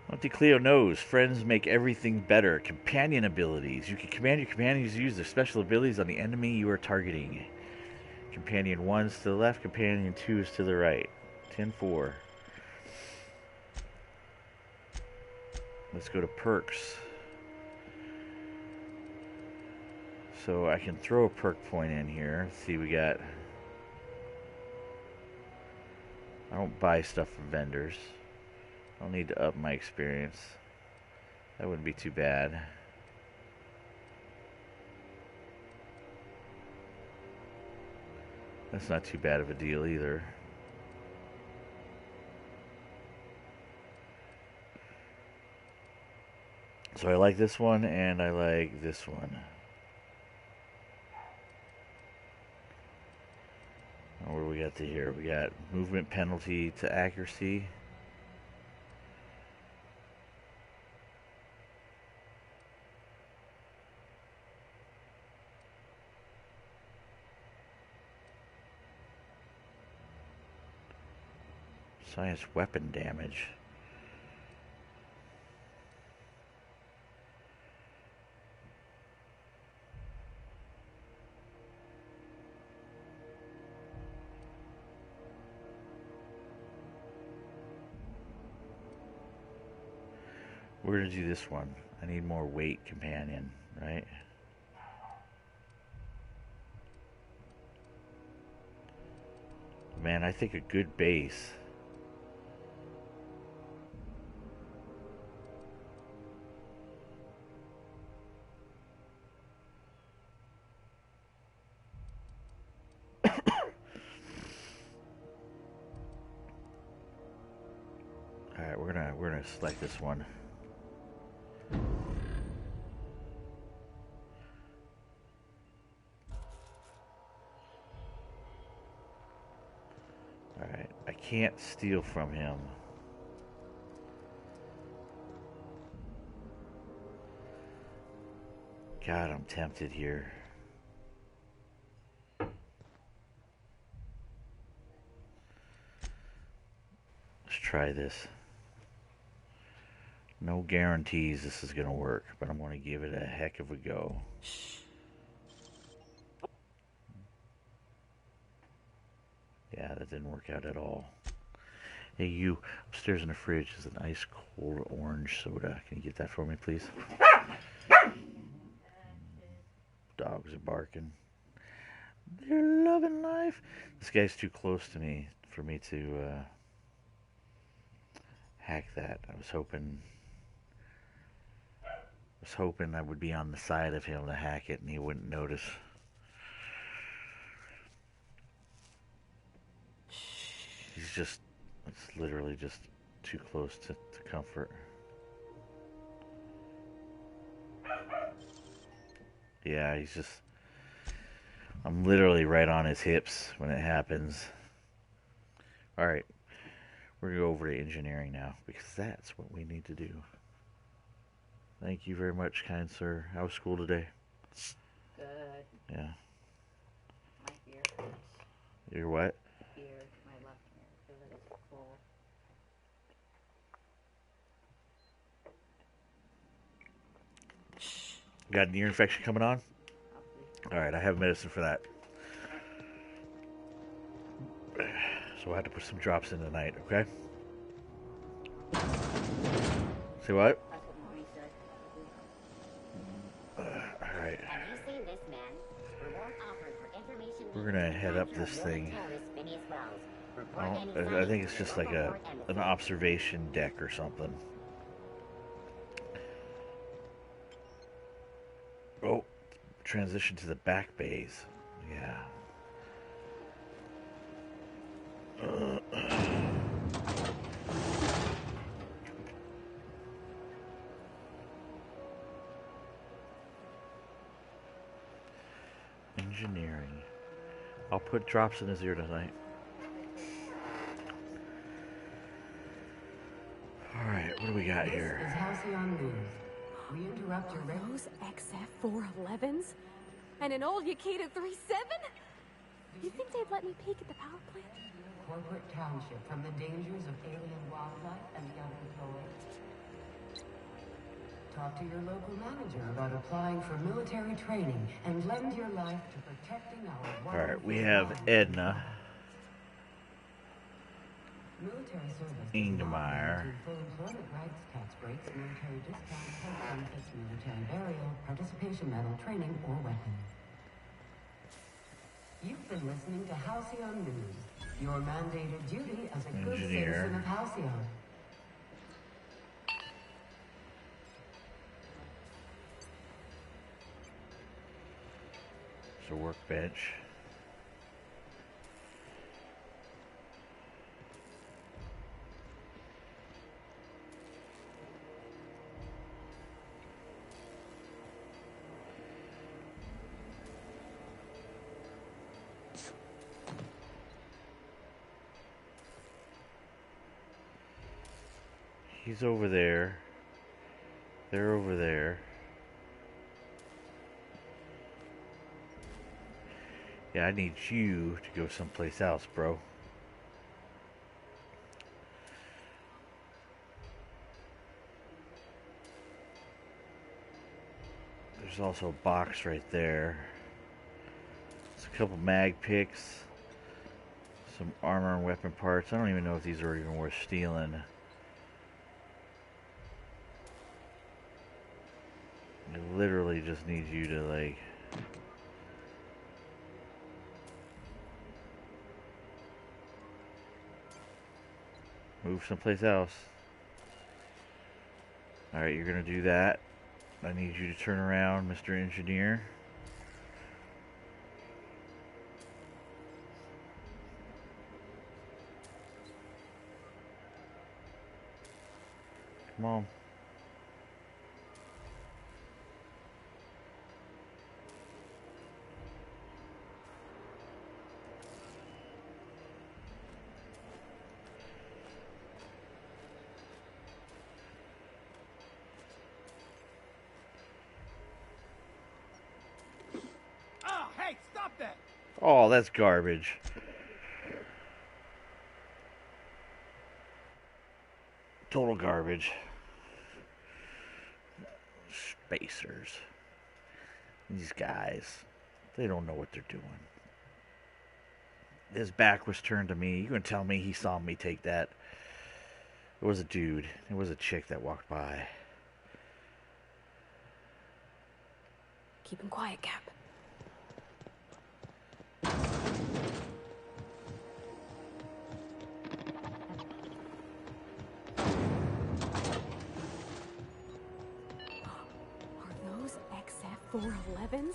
Monte Cleo knows friends make everything better. Companion abilities. You can command your companions to use their special abilities on the enemy you are targeting. Companion 1 is to the left, companion 2 is to the right. 10-4. Let's go to perks. So I can throw a perk point in here. Let's see, we got... I don't buy stuff from vendors. I don't need to up my experience. That wouldn't be too bad. That's not too bad of a deal either. So I like this one and I like this one. What do we got to here? We got movement penalty to accuracy. Science weapon damage. We're gonna do this one. I need more weight companion, right? Man, I think a good base. Alright, we're gonna select this one. Alright, I can't steal from him. God, I'm tempted here. Let's try this. No guarantees this is going to work, but I'm going to give it a heck of a go. Yeah, that didn't work out at all. Hey, you, upstairs in the fridge is an ice cold orange soda. Can you get that for me, please? Dogs are barking. They're loving life. This guy's too close to me for me to hack that. I was hoping I would be on the side of him to hack it and he wouldn't notice. He's just, it's literally just too close to comfort. Yeah, he's just, I'm literally right on his hips when it happens. Alright, we're going to go over to engineering now, because that's what we need to do. Thank you very much, kind sir. How was school today? Good. Yeah. My ear hurts. Your what? Ear, my left ear. I feel like it's full. Got an ear infection coming on? Alright, I have medicine for that. So I had to put some drops in tonight, okay? Say what? Alright. We're gonna head up this thing. I think it's just like an observation deck or something. Oh, transition to the back bays. Yeah. Engineering. I'll put drops in his ear tonight. Alright, what do we got here? This is Halcyon News. We interrupt your Those XF411s? And an old Yakita 37? You think they'd let me peek at the power plant? Corporate township from the dangers of alien wildlife and the unemployed. Talk to your local manager about applying for military training and lend your life to protecting our Alright, we have Edna. military service. Ingmar. Full employment rights, tax breaks, military discounts, health benefits, military burial, participation medal, training, or weapon. You've been listening to Halcyon News. Your mandated duty as a good citizen of Halcyon. It's a workbench. He's over there. They're over there. Yeah, I need you to go someplace else, bro. There's also a box right there. There's a couple mag picks. Some armor and weapon parts. I don't even know if these are even worth stealing. literally just need you to, like... move someplace else. Alright, you're gonna do that. I need you to turn around, Mr. Engineer. Come on. Oh, hey, stop that! Oh, that's garbage. Total garbage. Spacers. These guys, they don't know what they're doing. His back was turned to me. You can tell me he saw me take that. It was a dude. It was a chick that walked by. Keep him quiet, Cap. Are those XF411s?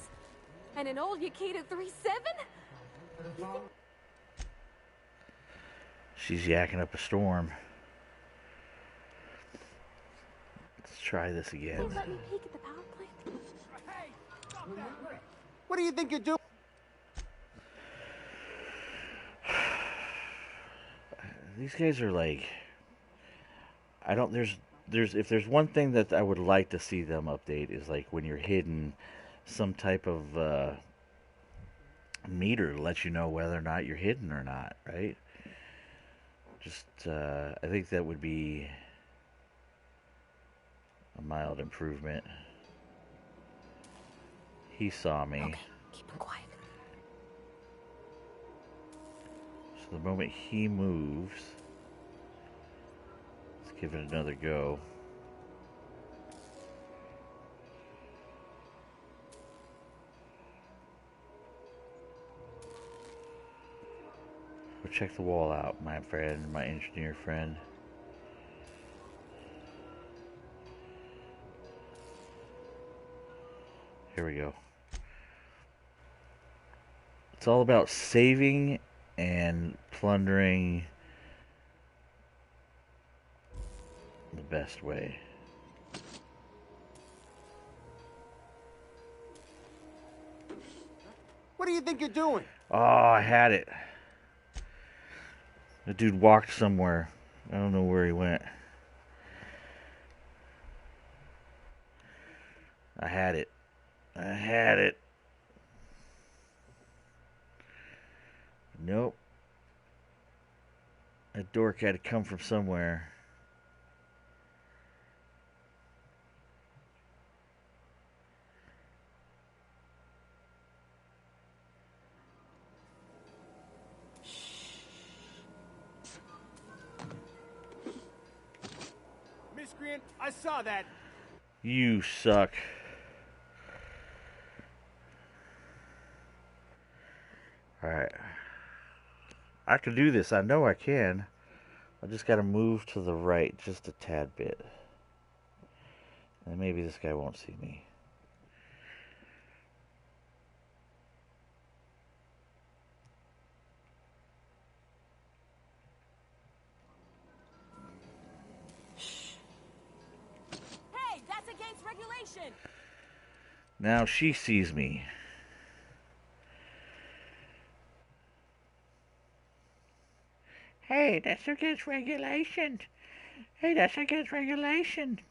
And an old Yakita 37? She's yakking up a storm. Let's try this again. They let me peek at the power plant. What do you think you're doing? These guys are like, I don't, if there's one thing that I would like to see them update is like when you're hidden, some type of meter to let you know whether or not you're hidden or not, right? Just, I think that would be a mild improvement. He saw me. Okay, keep him quiet. So the moment he moves, let's give it another go. Go check the wall out, my friend, my engineer friend. Here we go. It's all about saving and plundering the best way. What do you think you're doing? Oh, I had it. The dude walked somewhere. I don't know where he went. I had it. I had it. Nope. That dork had to come from somewhere. Miscreant, I saw that. You suck. Alright. I can do this. I know I can. I just gotta move to the right just a tad bit. And maybe this guy won't see me. Hey, that's against regulation! Now she sees me. Hey, that's against regulation. Hey, that's against regulation.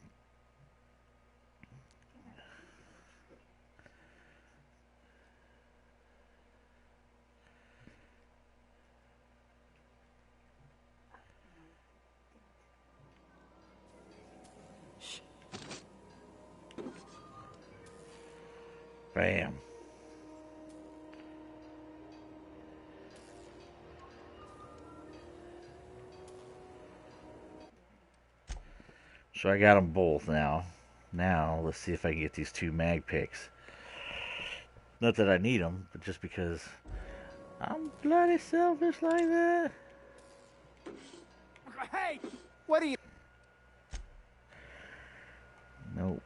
Bam. So I got them both now. Now, let's see if I can get these 2 mag picks. Not that I need them, but just because I'm bloody selfish like that. Hey, what are you... Nope.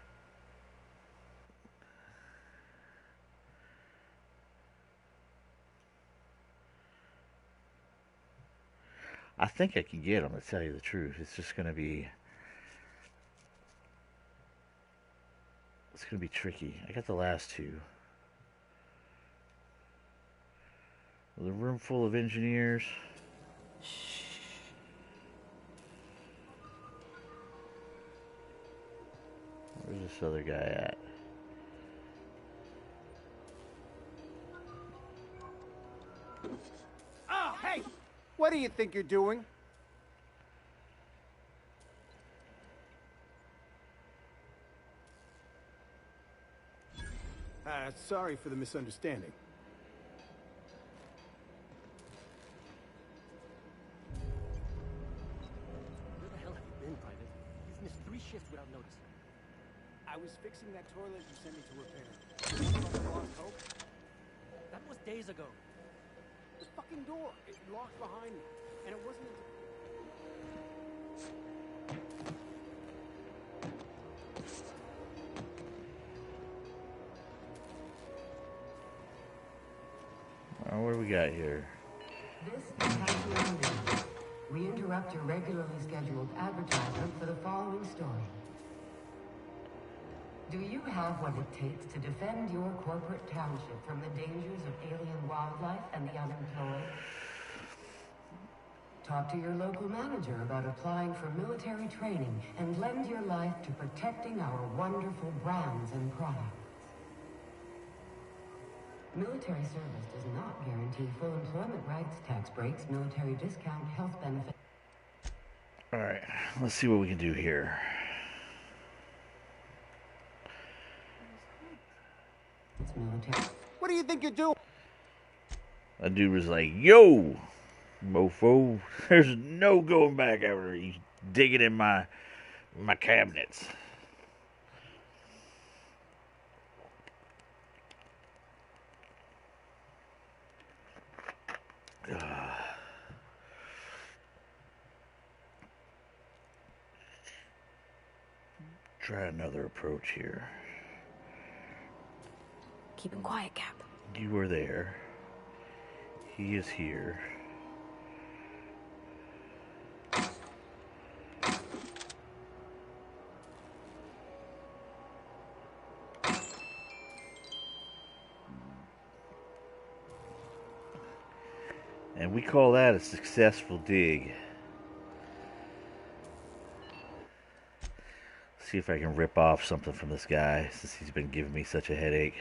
I think I can get them, to tell you the truth. It's just going to be... It's going to be tricky. I got the last 2. The room full of engineers. Where's this other guy at? Oh, hey! What do you think you're doing? Sorry for the misunderstanding. Where the hell have you been, Private? You've missed 3 shifts without notice. I was fixing that toilet you sent me to repair. Lost hope? That was days ago. The fucking door. It locked behind me. And it wasn't until... What do we got here? This is Outcast Gaming. We interrupt your regularly scheduled advertisement for the following story. Do you have what it takes to defend your corporate township from the dangers of alien wildlife and the unemployed? Talk to your local manager about applying for military training and lend your life to protecting our wonderful brands and products. Military service does not guarantee full employment rights, tax breaks, military discount, health benefits. Alright, let's see what we can do here. It's military. What do you think you're doing? That dude was like, yo, mofo, there's no going back after he's digging in my cabinets. Try another approach here. Keep him quiet, Cap. You are there. He is here. And we call that a successful dig. See if I can rip off something from this guy, since he's been giving me such a headache.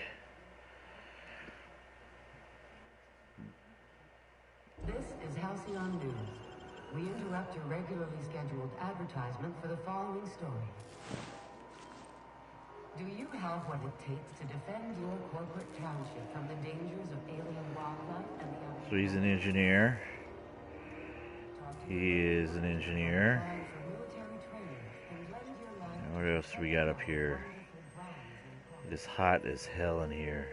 This is Halcyon News. We interrupt your regularly scheduled advertisement for the following story. Do you have what it takes to defend your corporate township from the dangers of alien wildlife and the unemployed? So he's an engineer. He is an engineer. And what else do we got up here? It is hot as hell in here.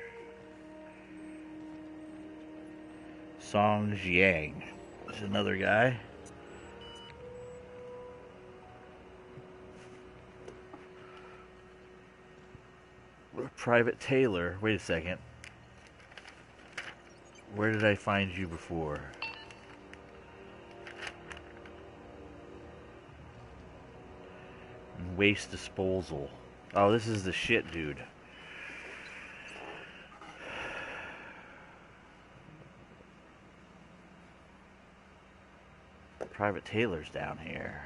Song Jiang is another guy. Private Taylor. Wait a second. Where did I find you before? Waste disposal. Oh, this is the shit, dude. Private Taylor's down here.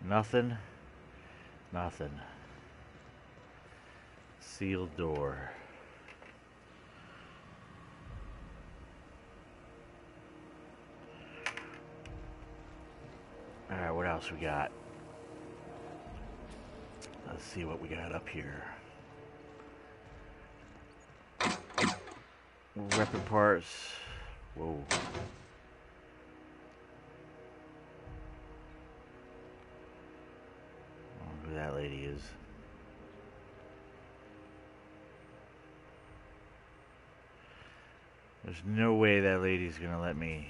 Nothing. Nothing. Sealed door. Alright, what else we got? Let's see what we got up here. Weapon parts. Whoa. Who that lady is. There's no way that lady's gonna let me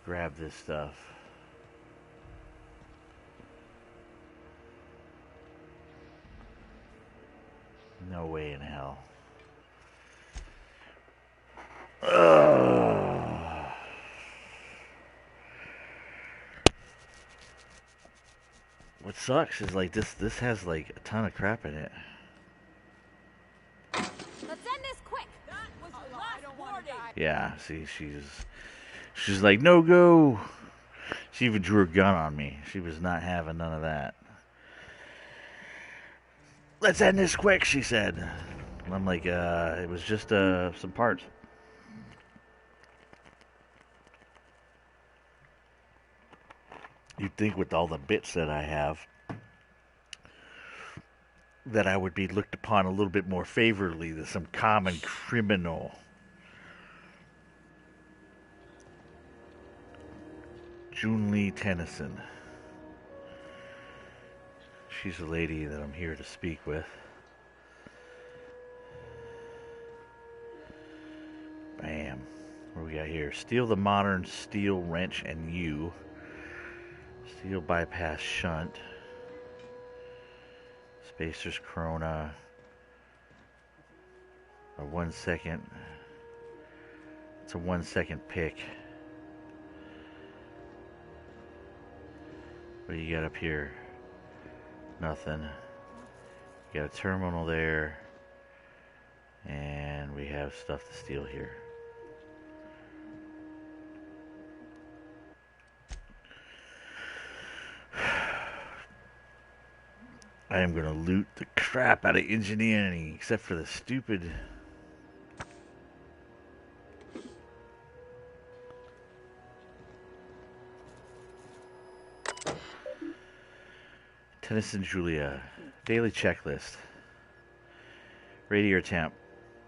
grab this stuff. No way in hell. Ugh. What sucks is like this has like a ton of crap in it. Let's end this quick. That was the last warning. Yeah, see, she's like, no go. She even drew a gun on me. She was not having none of that. Let's end this quick, she said. And I'm like, it was just some parts. You'd think with all the bits that I have that I would be looked upon a little bit more favorably than some common criminal. June Lee Tennyson. She's the lady that I'm here to speak with. Bam. What do we got here? Steal the modern steel wrench and you. Steel bypass shunt. Spacers Corona. A 1 second. It's a 1 second pick. What do you got up here? Nothing. You got a terminal there. And we have stuff to steal here. I am going to loot the crap out of engineering, except for the stupid... Tennyson Julia. Daily checklist. Radiator temp.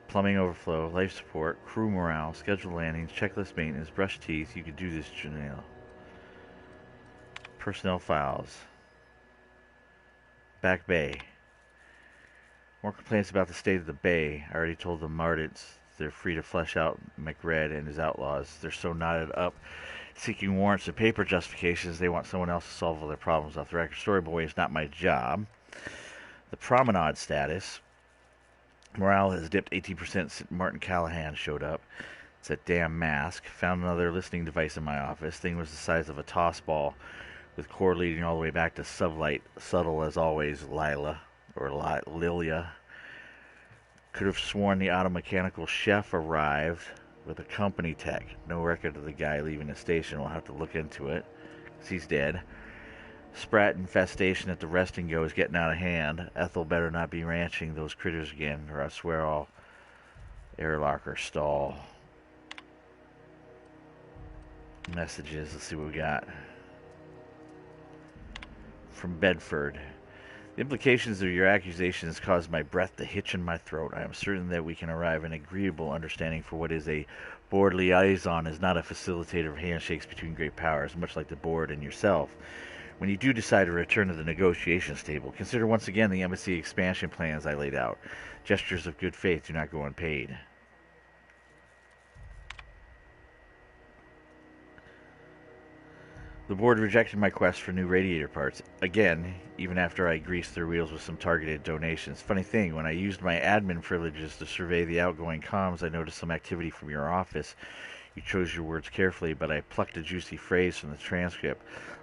Plumbing overflow. Life support. Crew morale. Scheduled landings. Checklist maintenance. Brush teeth. You could do this, Janelle. Personnel files. Back Bay. More complaints about the state of the Bay. I already told the Mardits they're free to flesh out McRed and his outlaws. They're so knotted up, seeking warrants and paper justifications, they want someone else to solve all their problems off the record. Story boy is not my job. The promenade status. Morale has dipped 18% since Martin Callahan showed up. It's that damn mask. Found another listening device in my office. Thing was the size of a toss ball, with cord leading all the way back to sublight. Subtle as always, Lila, or Lilia. Could have sworn the auto mechanical chef arrived with a company tech. No record of the guy leaving the station. We'll have to look into it, 'cause he's dead. Sprat infestation at the resting go is getting out of hand. Ethel better not be ranching those critters again, or I swear I'll airlock or stall. Messages. Let's see what we got. From Bedford. The implications of your accusations caused my breath to hitch in my throat. I am certain that we can arrive at an agreeable understanding for what is a board liaison is not a facilitator of handshakes between great powers, much like the board and yourself. When you do decide to return to the negotiations table, consider once again the embassy expansion plans I laid out. Gestures of good faith do not go unpaid. The board rejected my quest for new radiator parts. Again, even after I greased their wheels with some targeted donations. Funny thing, when I used my admin privileges to survey the outgoing comms, I noticed some activity from your office. You chose your words carefully, but I plucked a juicy phrase from the transcript.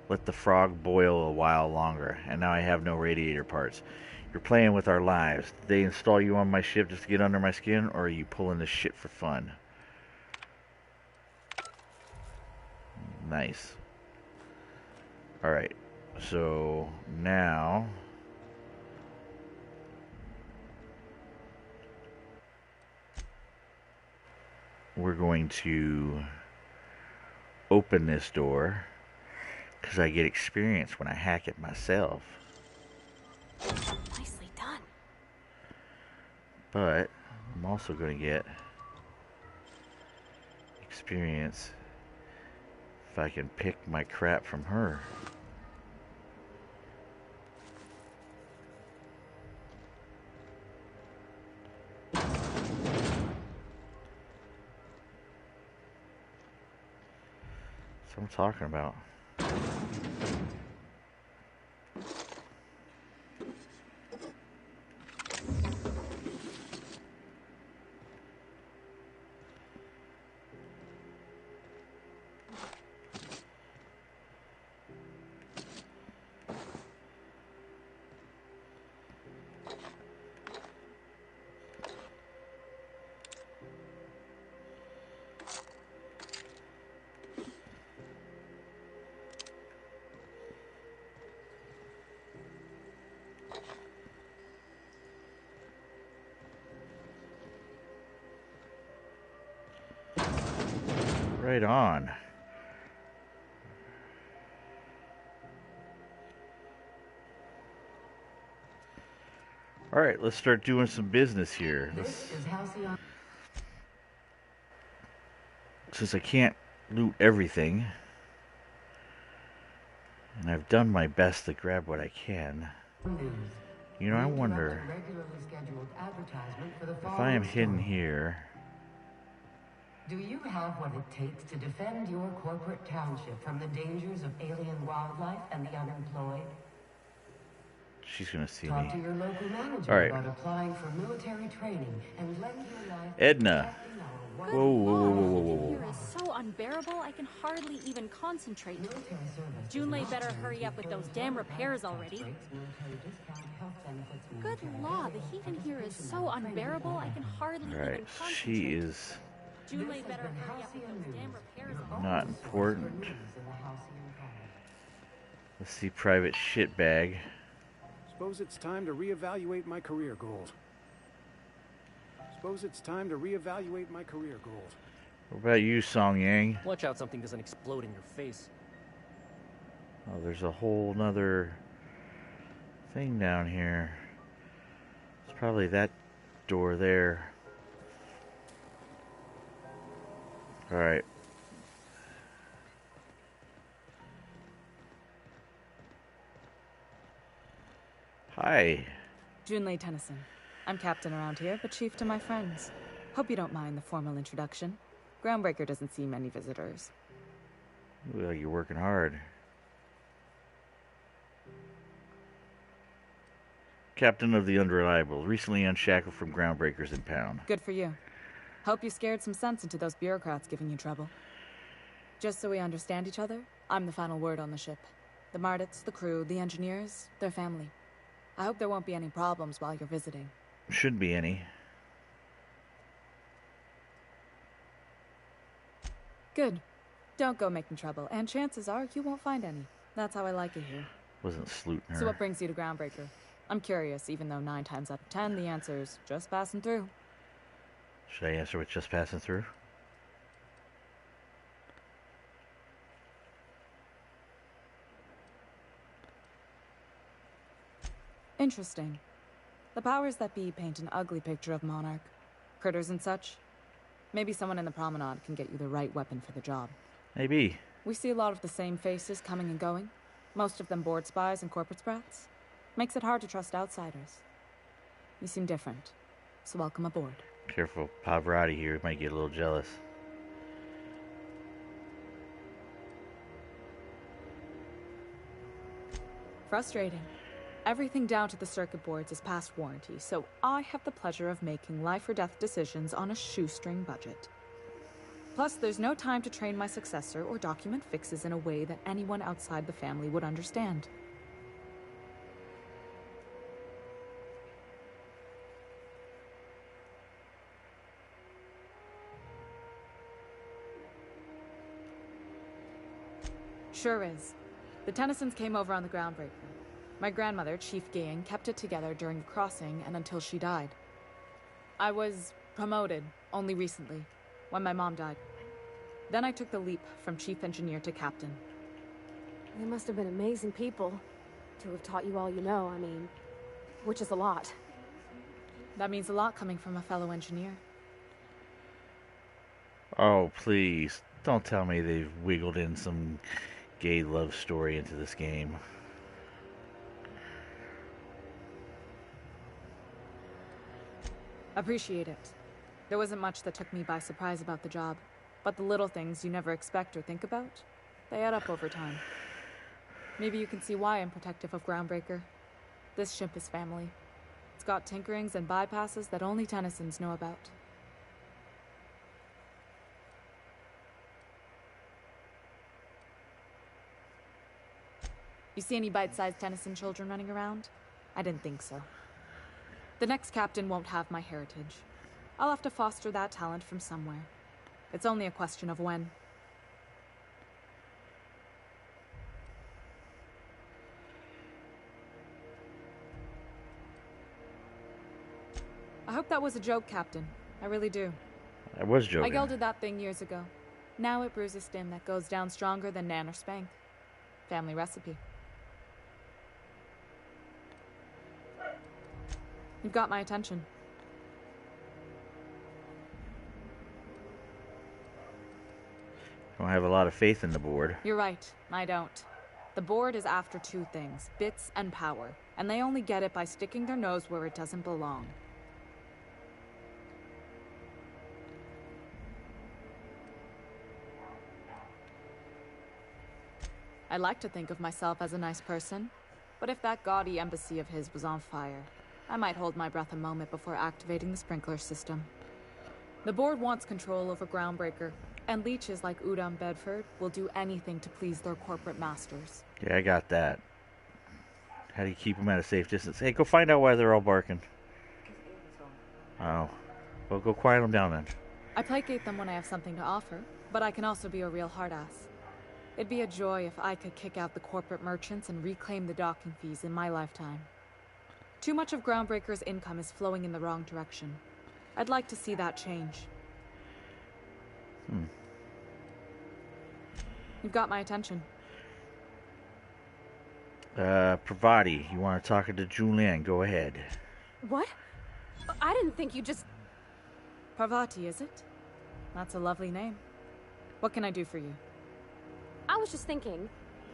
Let the frog boil a while longer, and now I have no radiator parts. You're playing with our lives. Did they install you on my ship just to get under my skin, or are you pulling this shit for fun? Nice. Alright, so now we're going to open this door because I get experience when I hack it myself. But I'm also going to get experience if I can pick my crap from her. That's what I'm talking about. Right on. All right, let's start doing some business here. Since I can't loot everything, and I've done my best to grab what I can. You know, I wonder if I am hidden here. Do you have what it takes to defend your corporate township from the dangers of alien wildlife and the unemployed? She's gonna see Talk me. to your local manager All right. about applying for military training and lend your life. Edna. Good Whoa, whoa, whoa, Lord, whoa, whoa, the heat whoa. here is so unbearable, I can hardly even concentrate. Junlei better hurry up with those damn repairs already. Good Lord, the heat in here is so unbearable, I can hardly All right, even concentrate. she is Junlei better hurry up with those damn repairs already. not important. Let's see, private shitbag. Suppose it's time to reevaluate my career goals. Suppose it's time to reevaluate my career goals. What about you, Song Yang? Watch out something doesn't explode in your face. Oh, there's a whole nother thing down here. It's probably that door there. All right. Hi. Junlei Tennyson. I'm captain around here, but chief to my friends. Hope you don't mind the formal introduction. Groundbreaker doesn't see many visitors. Look like you're working hard. Captain of the Unreliable, recently unshackled from groundbreakers in pound. Good for you. Hope you scared some sense into those bureaucrats giving you trouble. Just so we understand each other, I'm the final word on the ship. The Mardits, the crew, the engineers, their family. I hope there won't be any problems while you're visiting. Shouldn't be any. Good. Don't go making trouble, and chances are you won't find any. That's how I like it here. Wasn't sleuting her. So what brings you to Groundbreaker? I'm curious, even though 9 times out of 10 the answer's just passing through. Should I answer with just passing through? Interesting. The powers that be paint an ugly picture of Monarch. Critters and such. Maybe someone in the promenade can get you the right weapon for the job. Maybe. We see a lot of the same faces coming and going. Most of them board spies and corporate sprats. Makes it hard to trust outsiders. You seem different, so welcome aboard. Careful, Pavarotti here might get a little jealous. Frustrating. Everything down to the circuit boards is past warranty, so I have the pleasure of making life or death decisions on a shoestring budget. Plus, there's no time to train my successor or document fixes in a way that anyone outside the family would understand. Sure is. The Tennysons came over on the Groundbreaker. My grandmother, Chief Gang, kept it together during the crossing and until she died. I was promoted only recently, when my mom died. Then I took the leap from chief engineer to captain. They must have been amazing people to have taught you all you know, I mean, which is a lot. That means a lot coming from a fellow engineer. Oh, please. Don't tell me they've wiggled in some gay love story into this game. Appreciate it. There wasn't much that took me by surprise about the job, but the little things you never expect or think about, they add up over time. Maybe you can see why I'm protective of Groundbreaker. This ship is family. It's got tinkerings and bypasses that only Tennysons know about. You see any bite-sized Tennyson children running around? I didn't think so. The next captain won't have my heritage. I'll have to foster that talent from somewhere. It's only a question of when. I hope that was a joke, Captain. I really do. I was joking. I gelded that thing years ago. Now it brews a stim that goes down stronger than Nan or Spank. Family recipe. You've got my attention. Don't have a lot of faith in the board. You're right. I don't. The board is after two things, bits and power. And they only get it by sticking their nose where it doesn't belong. I like to think of myself as a nice person, but if that gaudy embassy of his was on fire, I might hold my breath a moment before activating the sprinkler system. The board wants control over Groundbreaker, and leeches like Udom Bedford will do anything to please their corporate masters. Yeah, I got that. How do you keep them at a safe distance? Hey, go find out why they're all barking. Oh. Well, go quiet them down then. I placate them when I have something to offer, but I can also be a real hard-ass. It'd be a joy if I could kick out the corporate merchants and reclaim the docking fees in my lifetime. Too much of Groundbreaker's income is flowing in the wrong direction. I'd like to see that change. You've got my attention. Pravati, you want to talk to Julian? Go ahead. What? I didn't think you just... Parvati, is it? That's a lovely name. What can I do for you? I was just thinking,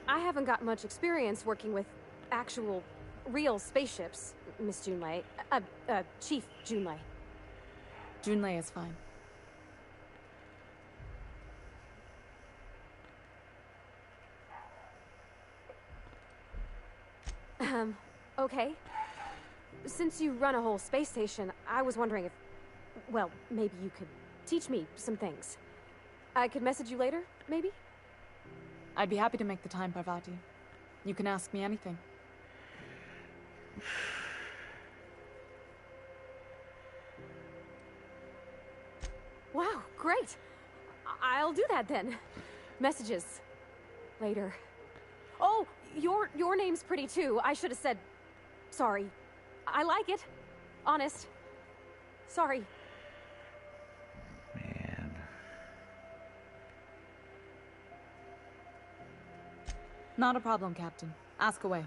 I haven't got much experience working with actual, real spaceships, Miss Junlei. Chief Junlei. Junlei is fine. Okay. Since you run a whole space station, I was wondering if, well, maybe you could teach me some things. I could message you later, maybe? I'd be happy to make the time, Parvati. You can ask me anything. Wow, great. I'll do that then. Messages. Later. Oh, your name's pretty too. I should have said sorry. I like it. Honest. Sorry. Man. Not a problem, Captain. Ask away.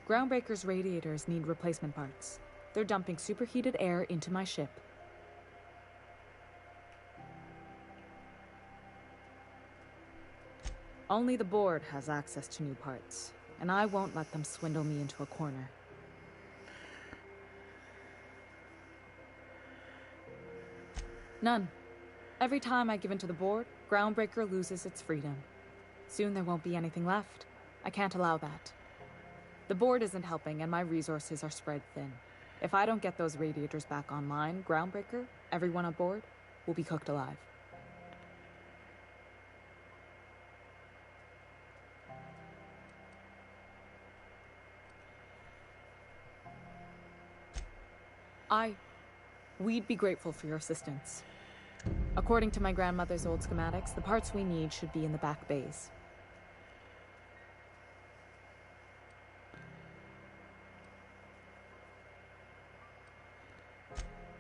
Groundbreaker's radiators need replacement parts. They're dumping superheated air into my ship. Only the board has access to new parts, and I won't let them swindle me into a corner. None. Every time I give in to the board, Groundbreaker loses its freedom. Soon there won't be anything left. I can't allow that. The board isn't helping, and my resources are spread thin. If I don't get those radiators back online, Groundbreaker, everyone on board, will be cooked alive. We'd be grateful for your assistance. According to my grandmother's old schematics, the parts we need should be in the back bays.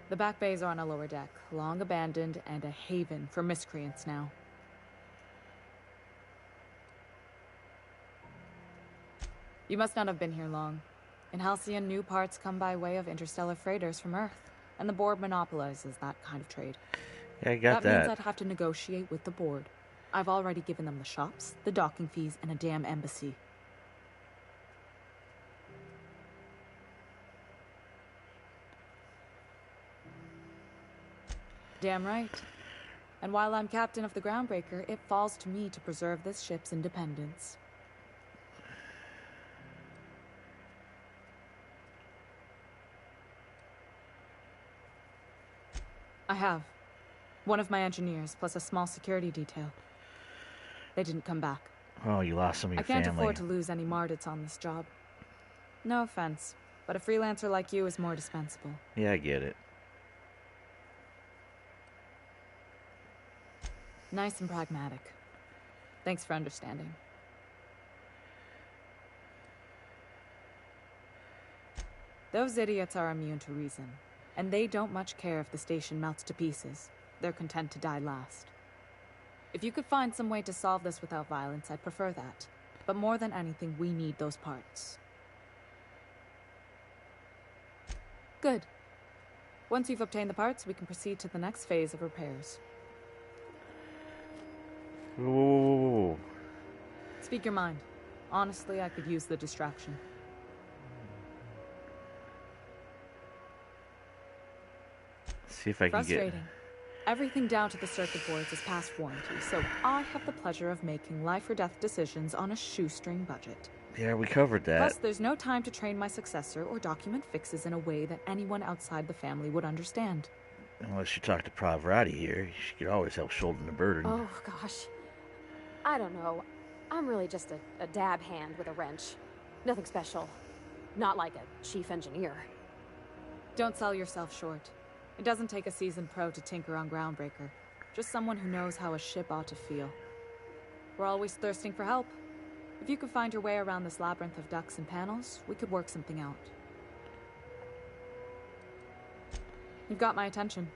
The back bays are on a lower deck, long abandoned and a haven for miscreants now. You must not have been here long. In Halcyon, new parts come by way of interstellar freighters from Earth, and the board monopolizes that kind of trade. Yeah, I got That means that. I'd have to negotiate with the board. I've already given them the shops, the docking fees, and a damn embassy. Damn right. And while I'm captain of the Groundbreaker, it falls to me to preserve this ship's independence. I have. One of my engineers, plus a small security detail. They didn't come back. Oh, you lost some of your I can't family. afford to lose any Mardits on this job. No offense, but a freelancer like you is more dispensable. Yeah, I get it. Nice and pragmatic. Thanks for understanding. Those idiots are immune to reason, and they don't much care if the station melts to pieces. They're content to die last. If you could find some way to solve this without violence, I'd prefer that. But more than anything, we need those parts. Good. Once you've obtained the parts, we can proceed to the next phase of repairs. Whoa. Speak your mind. Honestly, I could use the distraction. See if I can get... Frustrating. Everything down to the circuit boards is past warranty, so I have the pleasure of making life or death decisions on a shoestring budget. Yeah, we covered that. Plus, there's no time to train my successor or document fixes in a way that anyone outside the family would understand. Unless you talk to Pavarotti here, she could always help shoulder the burden. Oh, gosh. I don't know. I'm really just a dab hand with a wrench. Nothing special. Not like a chief engineer. Don't sell yourself short. It doesn't take a seasoned pro to tinker on Groundbreaker. Just someone who knows how a ship ought to feel. We're always thirsting for help. If you could find your way around this labyrinth of ducts and panels, we could work something out. You've got my attention.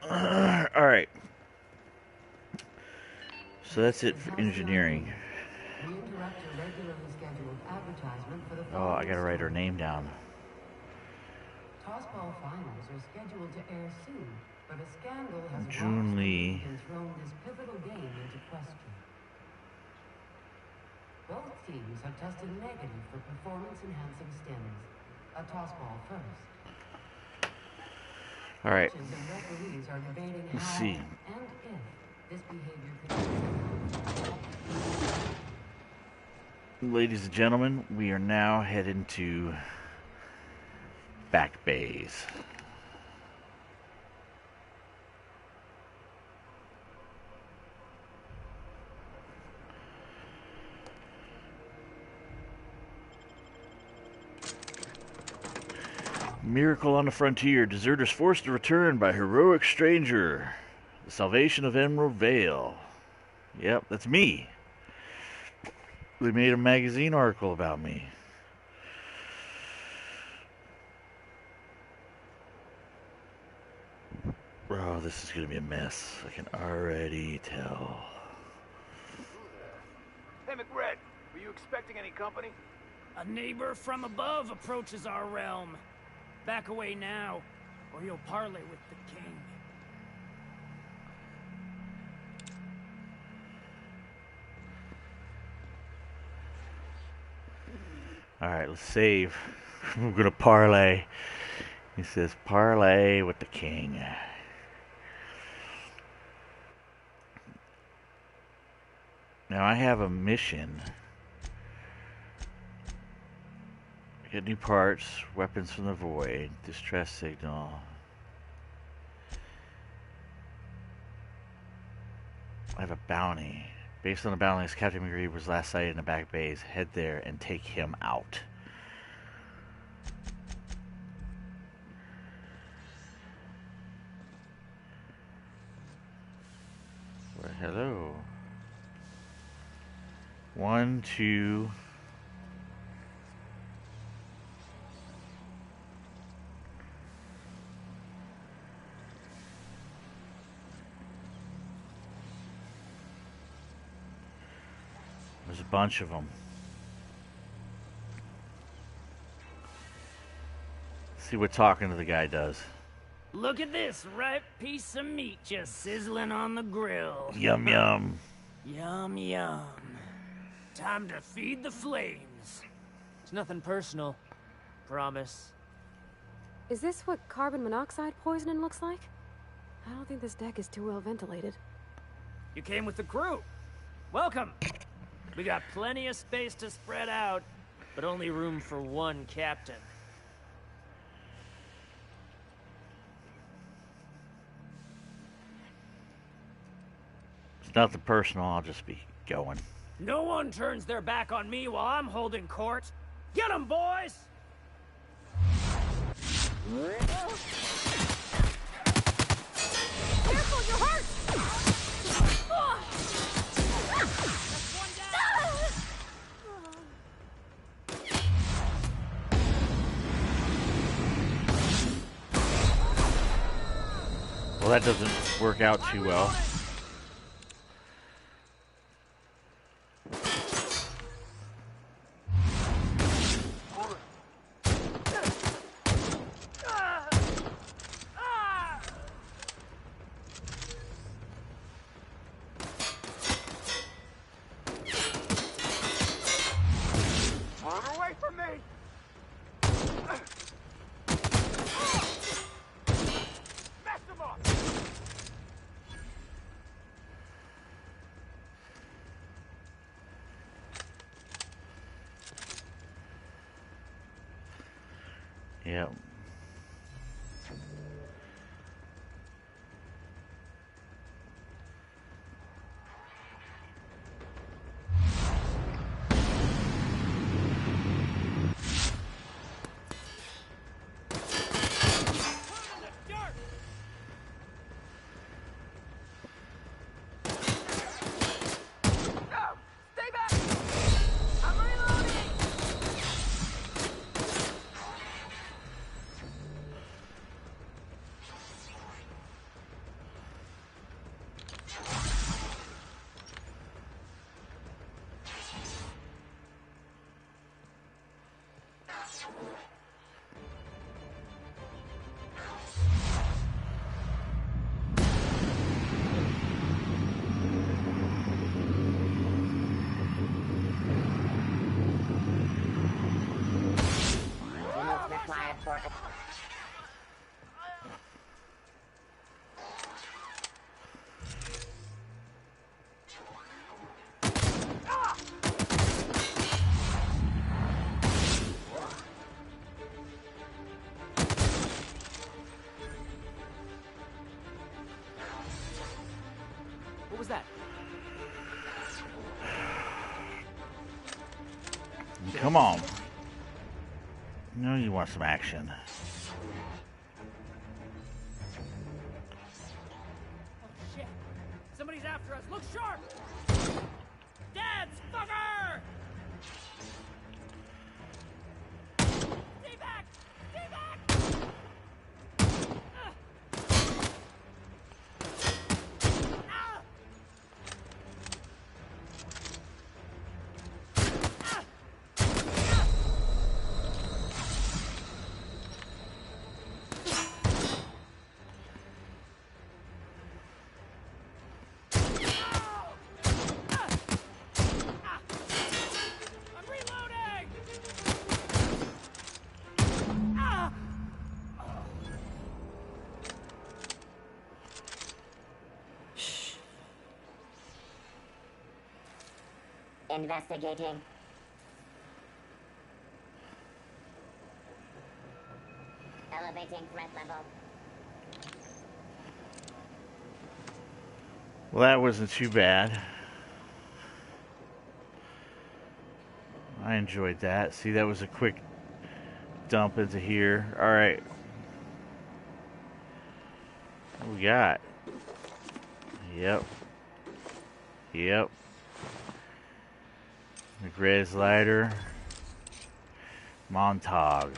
Alright. So that's it for engineering. Oh, I gotta write her name down. Tossball finals are scheduled to air soon, but a scandal has June Lee. thrown this pivotal game into question. Both teams have tested negative for performance-enhancing stims. A tossball first. All right. Coaches and referees are debating Let's how see. and if this behavior could Ladies and gentlemen, we are now heading to back bays. Miracle on the frontier. Deserters forced to return by heroic stranger. The salvation of Emerald Vale. Yep, that's me. They made a magazine article about me. Bro, this is gonna be a mess. I can already tell. Hey, McRed, were you expecting any company? A neighbor from above approaches our realm. Back away now, or you'll parley with the king. Alright, let's save. We're gonna parlay. He says, parlay with the king. Now I have a mission. Get new parts, weapons from the void, distress signal. I have a bounty. Based on the bounty, Captain McGree was last sighted in the back bays. Head there and take him out. Well, hello. 1, 2. There's a a bunch of them. See what talking to the guy does. Look at this ripe piece of meat just sizzling on the grill. Yum, yum. Yum, yum. Time to feed the flames. It's nothing personal. Promise. Is this what carbon monoxide poisoning looks like? I don't think this deck is too well ventilated. You came with the crew. Welcome. We got plenty of space to spread out, But only room for one captain. It's nothing personal, I'll just be going. no one turns their back on me while I'm holding court. Get 'em, boys! Careful, you're hurt! Well, that doesn't work out too well. Away from me! Mess them up! Yep. Stay back! I'm reloading! Units required for... What was that? Come on. No, you want some action. Shit! Somebody's after us! Look sharp! Dad's fucker! Stay back! Stay back! Ah! I'm reloading! Ah! Investigating. Elevating threat level. Well, that wasn't too bad. I enjoyed that. See, that was a quick dump into here. All right. What we got? Yep. Yep. The Grizz Lighter. Montag.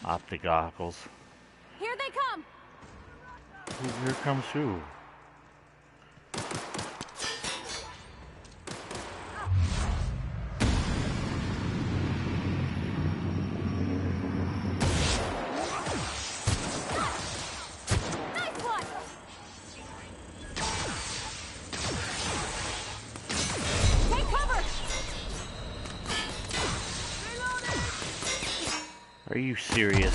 Optic goggles. Here they come! Here comes who? Are you serious?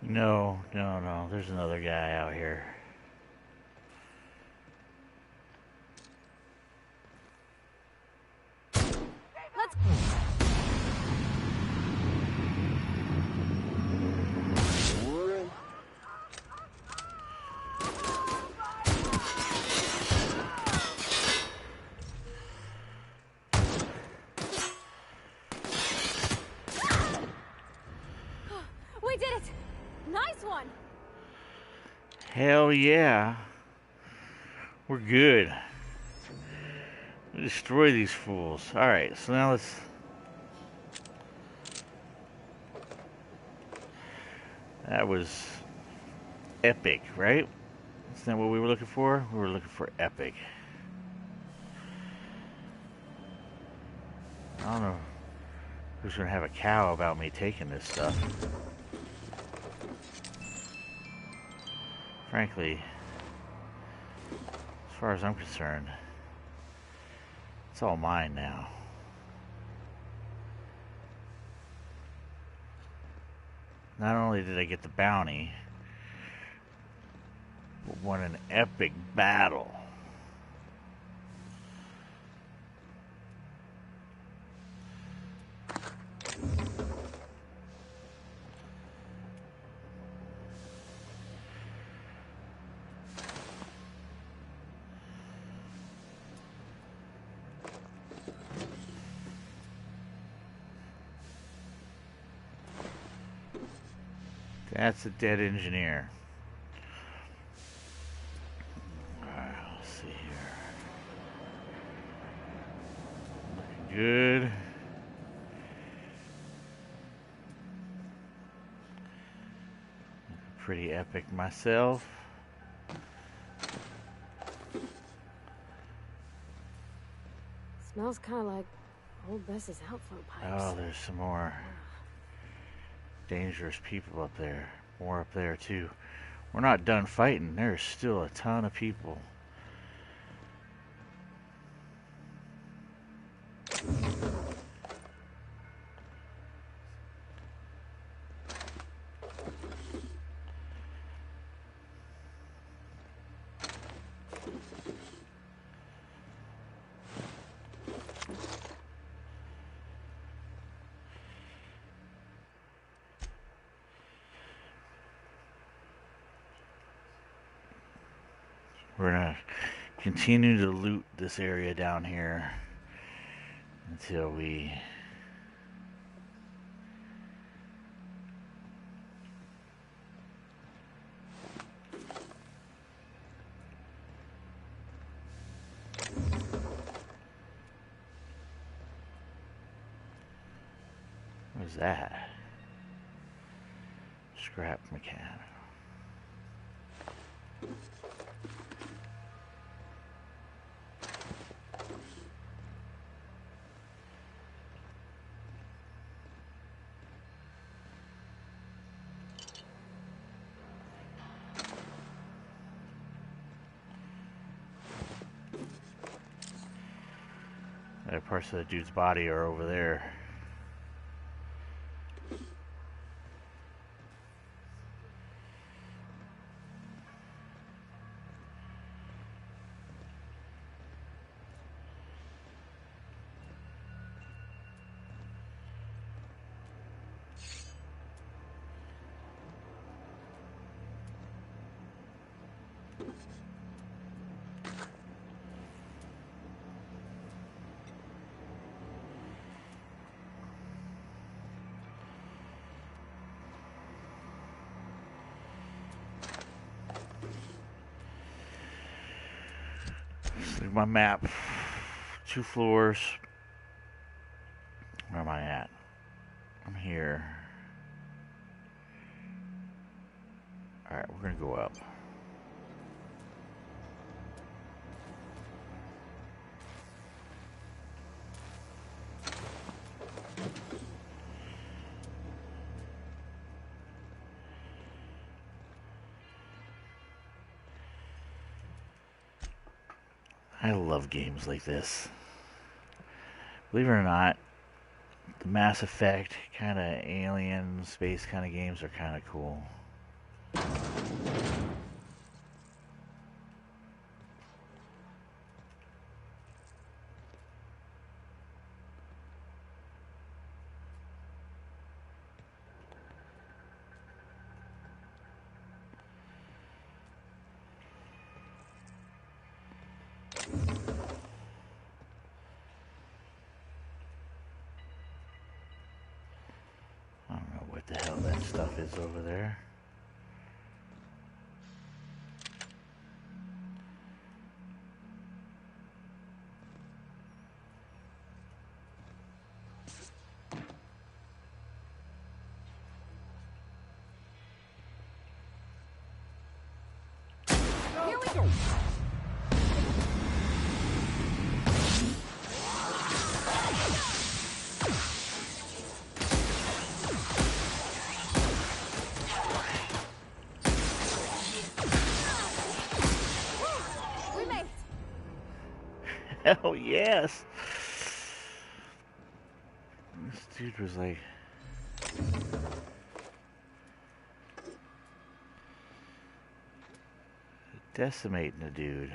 No, no, no. There's another guy out here. Let's... We did it! Nice one! Hell yeah. We're good. Destroy these fools. Alright, so now let's... That was epic, right? Isn't that what we were looking for? We were looking for epic. I don't know who's gonna have a cow about me taking this stuff. Frankly, as far as I'm concerned, it's all mine now. Not only did I get the bounty, but won an epic battle. That's a dead engineer. Alright, let's see here. Looking good. Pretty epic myself. Smells kind of like old Bess's outflow pipes. Oh, there's some more dangerous people up there. More up there too. We're not done fighting. There's still a ton of people. We're gonna continue to loot this area down here until we what is that? Scrap mechanic. parts of the dude's body are over there. My map, 2 floors. Where am I at? I'm here. Alright, we're gonna go up. I love games like this. Believe it or not, the Mass Effect kind of alien space kind of games are kind of cool. I don't know what the hell that stuff is over there. Here we go. We made it. Hell yes! This dude was like... decimating the dude.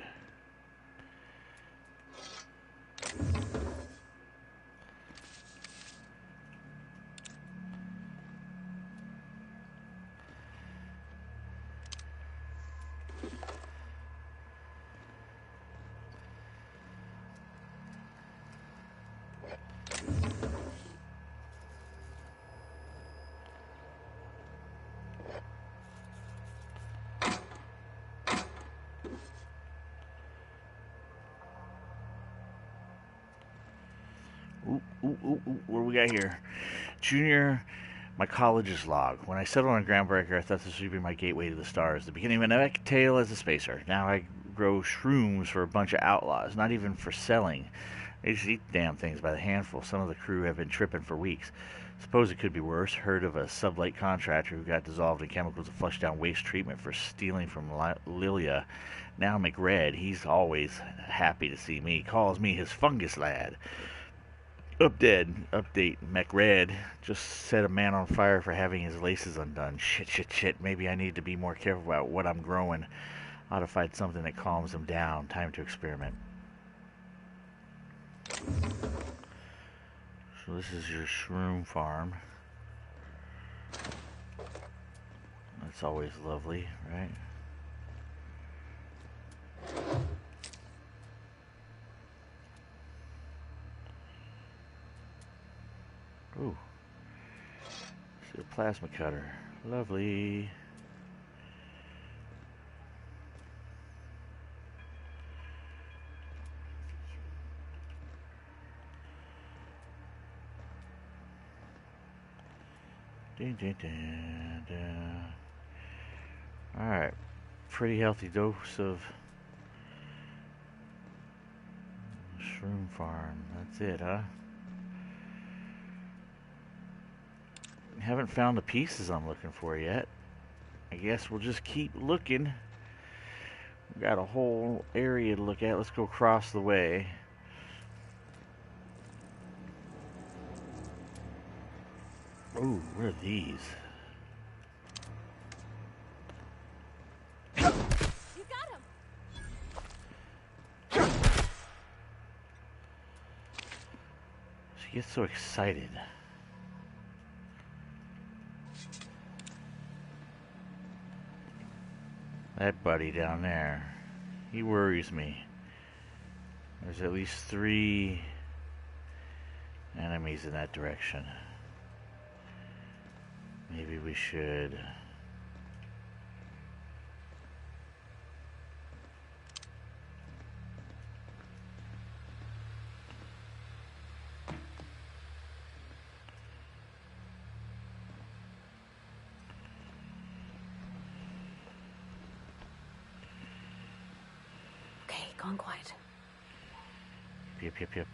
What do we got here? Junior, my college's log. When I settled on Groundbreaker, I thought this would be my gateway to the stars. The beginning of an epic tale as a spacer. Now I grow shrooms for a bunch of outlaws, not even for selling. They just eat damn things by the handful. Some of the crew have been tripping for weeks. Suppose it could be worse. Heard of a sublight contractor who got dissolved in chemicals to flush down waste treatment for stealing from Lilia. Now McRed, he's always happy to see me. Calls me his fungus lad. Update. McRed just set a man on fire for having his laces undone. Shit. Maybe I need to be more careful about what I'm growing. Ought to find something that calms him down. Time to experiment. So this is your shroom farm. That's always lovely, right? Ooh. See a plasma cutter. Lovely. Alright. Pretty healthy dose of shroom farm. That's it, huh? Haven't found the pieces I'm looking for yet. I guess we'll just keep looking. We've got a whole area to look at. Let's go across the way. Ooh, what are these? You got him. She gets so excited. That buddy down there, he worries me. There's at least 3 enemies in that direction. Maybe we should... Okay, gone quiet. Yep.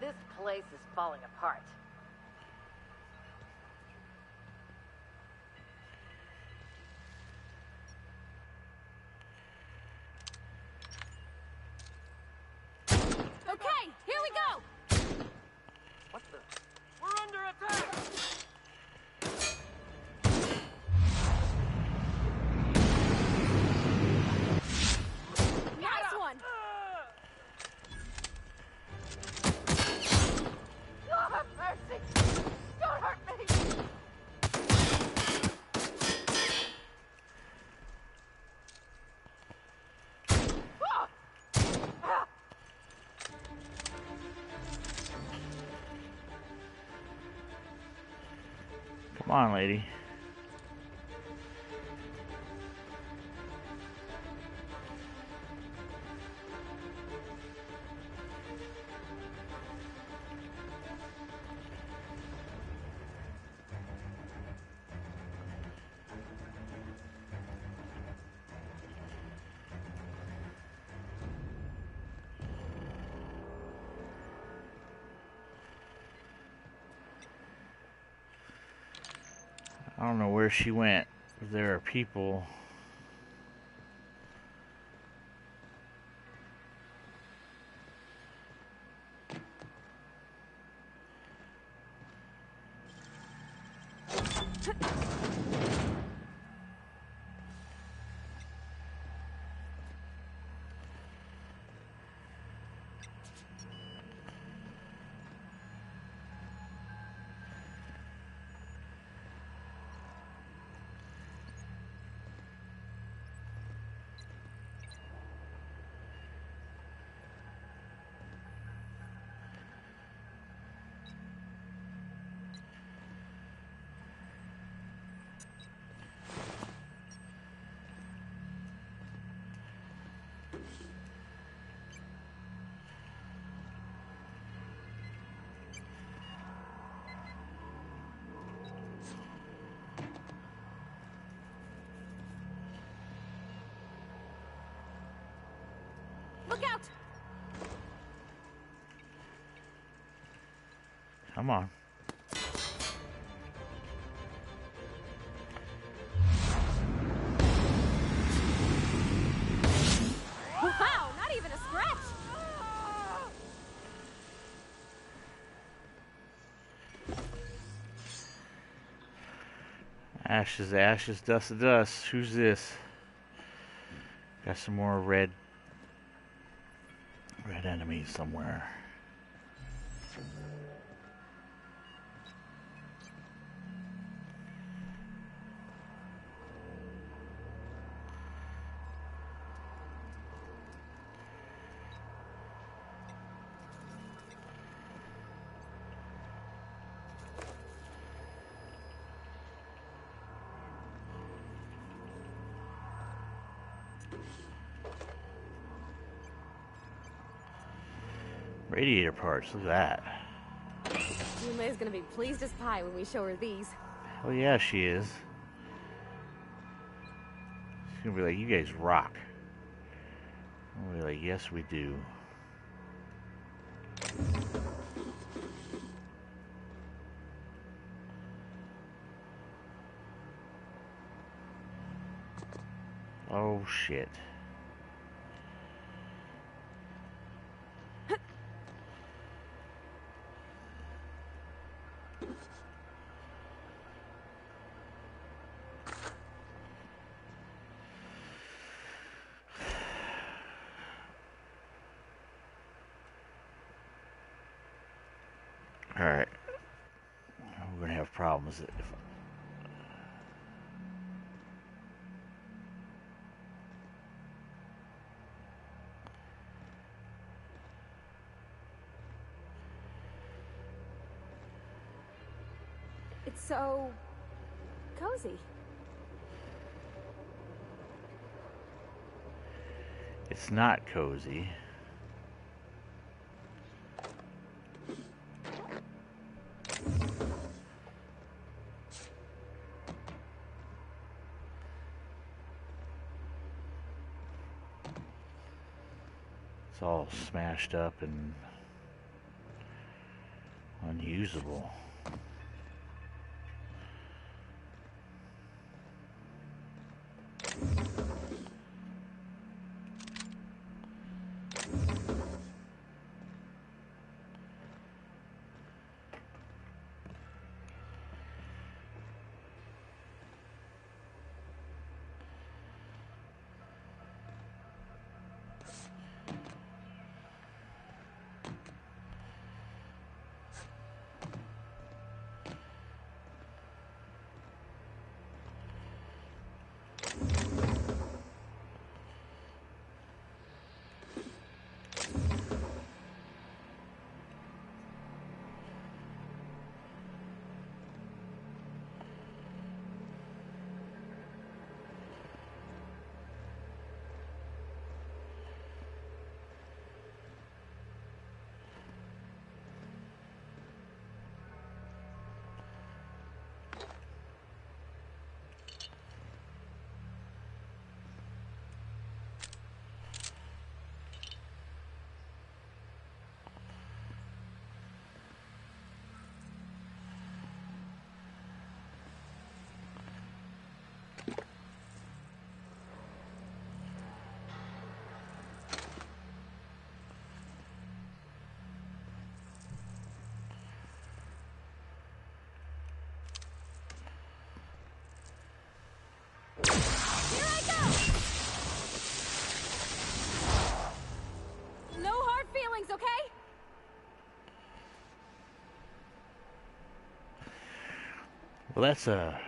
This place is falling apart. Okay, here we go. What the? We're under attack! Nice one. God have mercy! Don't hurt me! Come on, lady. I don't know where she went. There are people. Look out! Come on. Wow, not even a scratch. Ashes, ashes, dust to dust. Who's this? Got some more red enemies somewhere. Radiator parts, look at that. Yume's gonna be pleased as pie when we show her these. Hell yeah, she is. She's gonna be like, you guys rock. I'm gonna be like, yes, we do. Oh shit. Alright. We're gonna have problems if It's so cozy. it's not cozy. It's all smashed up and unusable. No hard feelings, okay? Well, that's a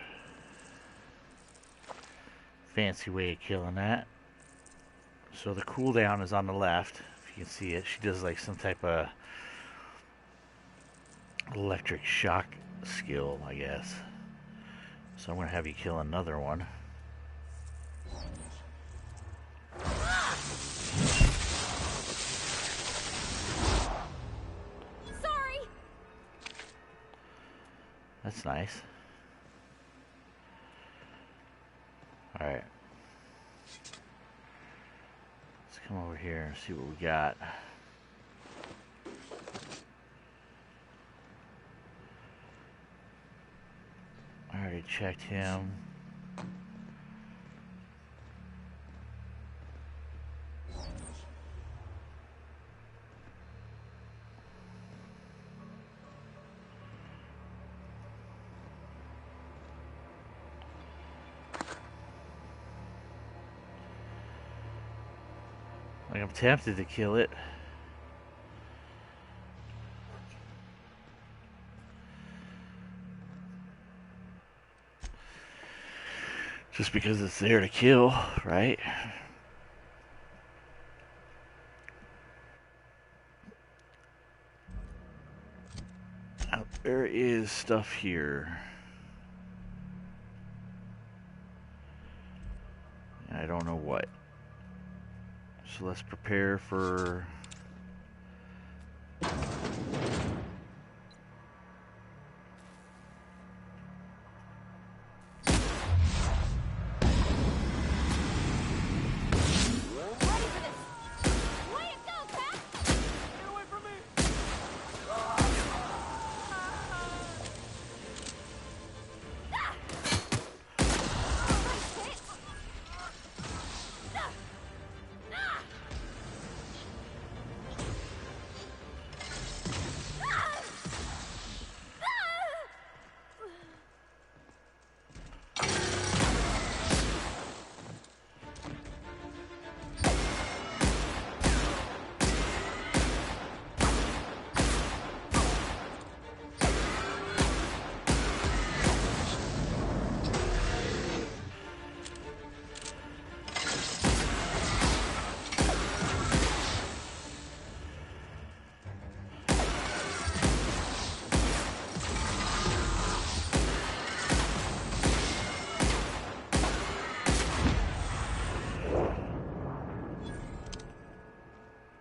fancy way of killing that. So the cooldown is on the left. If you can see it, she does like some type of electric shock skill, I guess. So I'm going to have you kill another one. Sorry. That's nice. Alright. Let's come over here and see what we got. I already checked him. Like, I'm tempted to kill it. Just because it's there to kill, right? There is stuff here. I don't know what. So let's prepare for...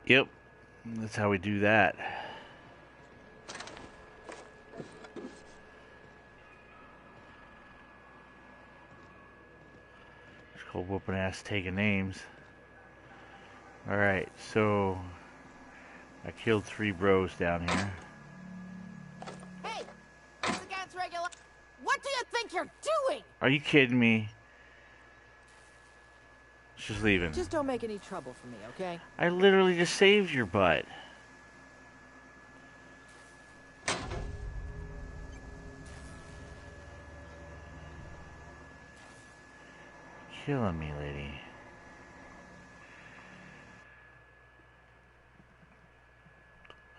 Yep, that's how we do that. It's called whooping ass taking names. Alright, so I killed 3 bros down here. Hey, it's against regular. What do you think you're doing? Are you kidding me? She's leaving. Just don't make any trouble for me, okay? I literally just saved your butt. Killing me, lady.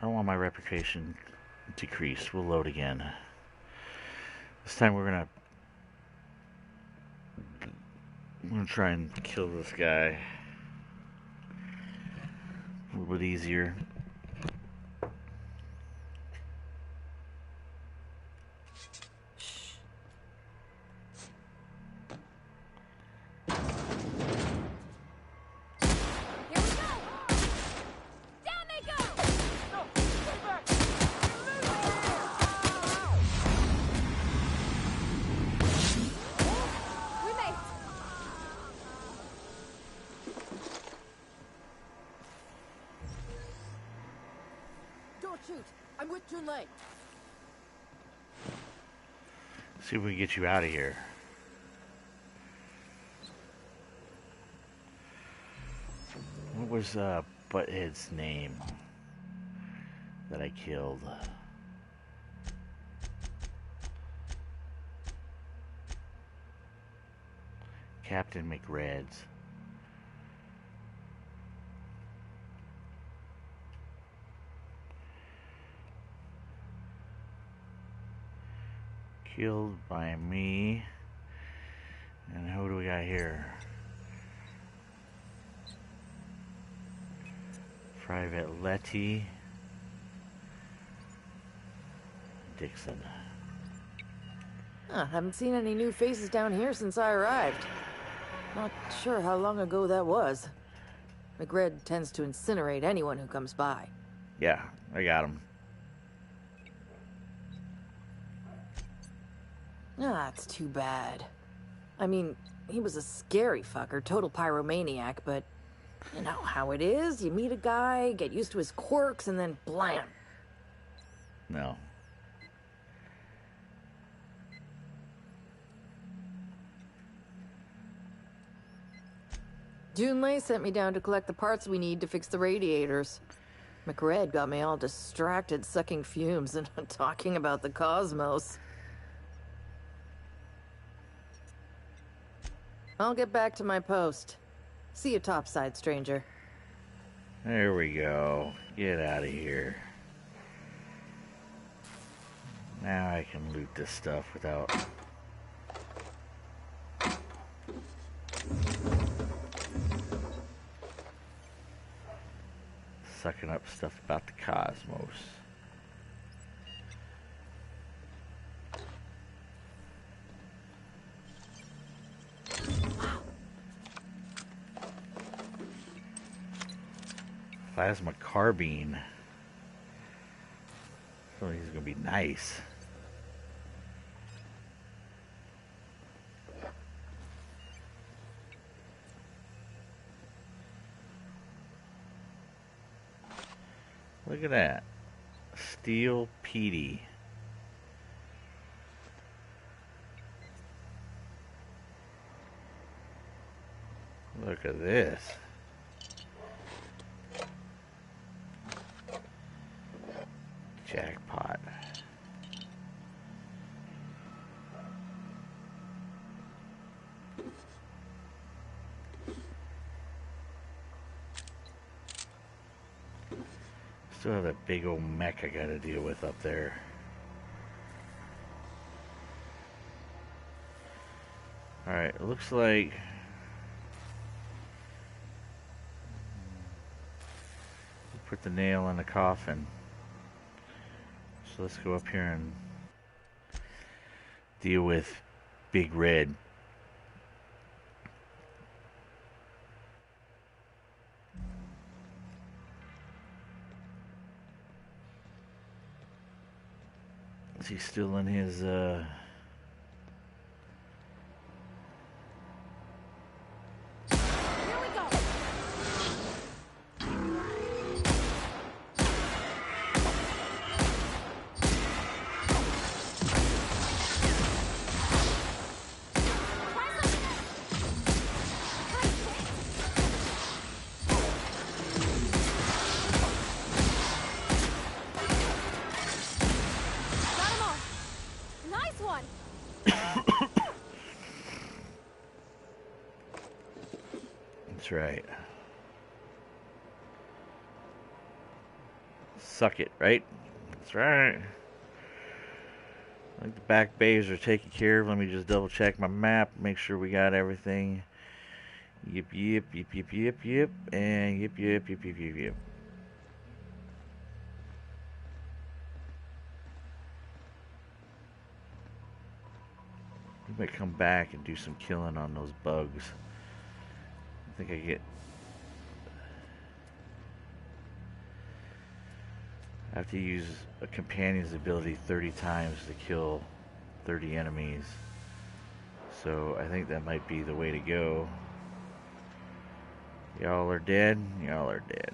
I don't want my reputation decreased. We'll load again. This time we're gonna try and kill this guy a little bit easier. Don't shoot. I'm with Junlei. See if we can get you out of here. What was Butthead's name that I killed? Captain McReds. Killed by me. And who do we got here? Private Letty Dixon. Haven't seen any new faces down here since I arrived. Not sure how long ago that was. McRed tends to incinerate anyone who comes by. Yeah, I got him. It's too bad. I mean, he was a scary fucker, total pyromaniac, but you know how it is. You meet a guy, get used to his quirks, and then blam. No. Junlei sent me down to collect the parts we need to fix the radiators. McRed got me all distracted, sucking fumes and talking about the cosmos. I'll get back to my post. See you topside, stranger. There we go. Get out of here. Now I can loot this stuff without... sucking up stuff about the cosmos. Plasma carbine. So he's gonna be nice. Look at that. Steel Petey. Look at this. Jackpot. Still have that big old mech I gotta deal with up there. Alright, it looks like we'll put the nail in the coffin. So let's go up here and deal with Big Red. he's still in his That's right. Suck it, right? That's right. I think the back bays are taken care of. Let me just double check my map, make sure we got everything. Yip, yip, yip, yip, yip, yip, and yip, yip, yip, yip, yip, yip. We might come back and do some killing on those bugs. I think I have to use a companion's ability 30 times to kill 30 enemies. So I think that might be the way to go. Y'all are dead. Y'all are dead.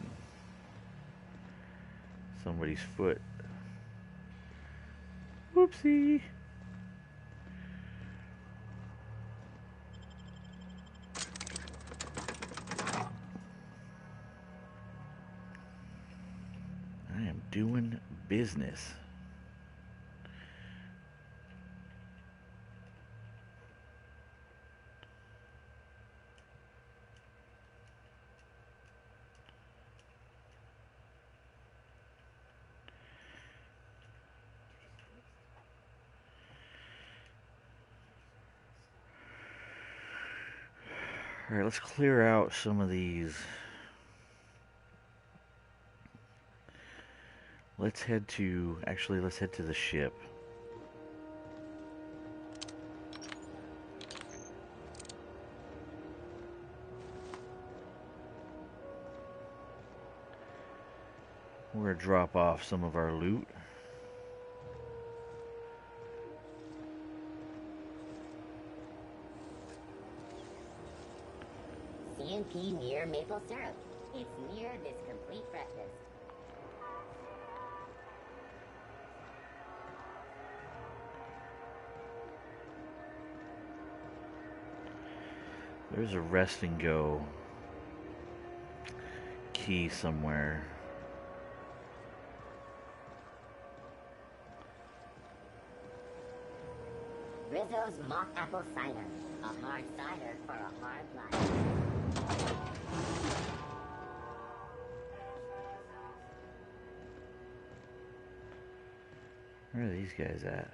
Somebody's foot. Whoopsie. I am doing business. All right, let's clear out some of these. Let's head to the ship. We're going to drop off some of our loot. CMP near maple syrup. It's near this complete freshness. There's a rest and go key somewhere. Rizzo's mock apple cider. A hard cider for a hard life. Where are these guys at?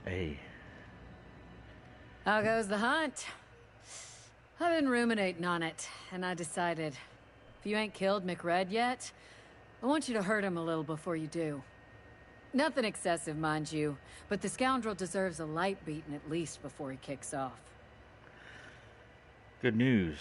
Hey. How goes the hunt? I've been ruminating on it, and I decided, if you ain't killed McRed yet, I want you to hurt him a little before you do. Nothing excessive, mind you, but the scoundrel deserves a light beating at least before he kicks off. Good news.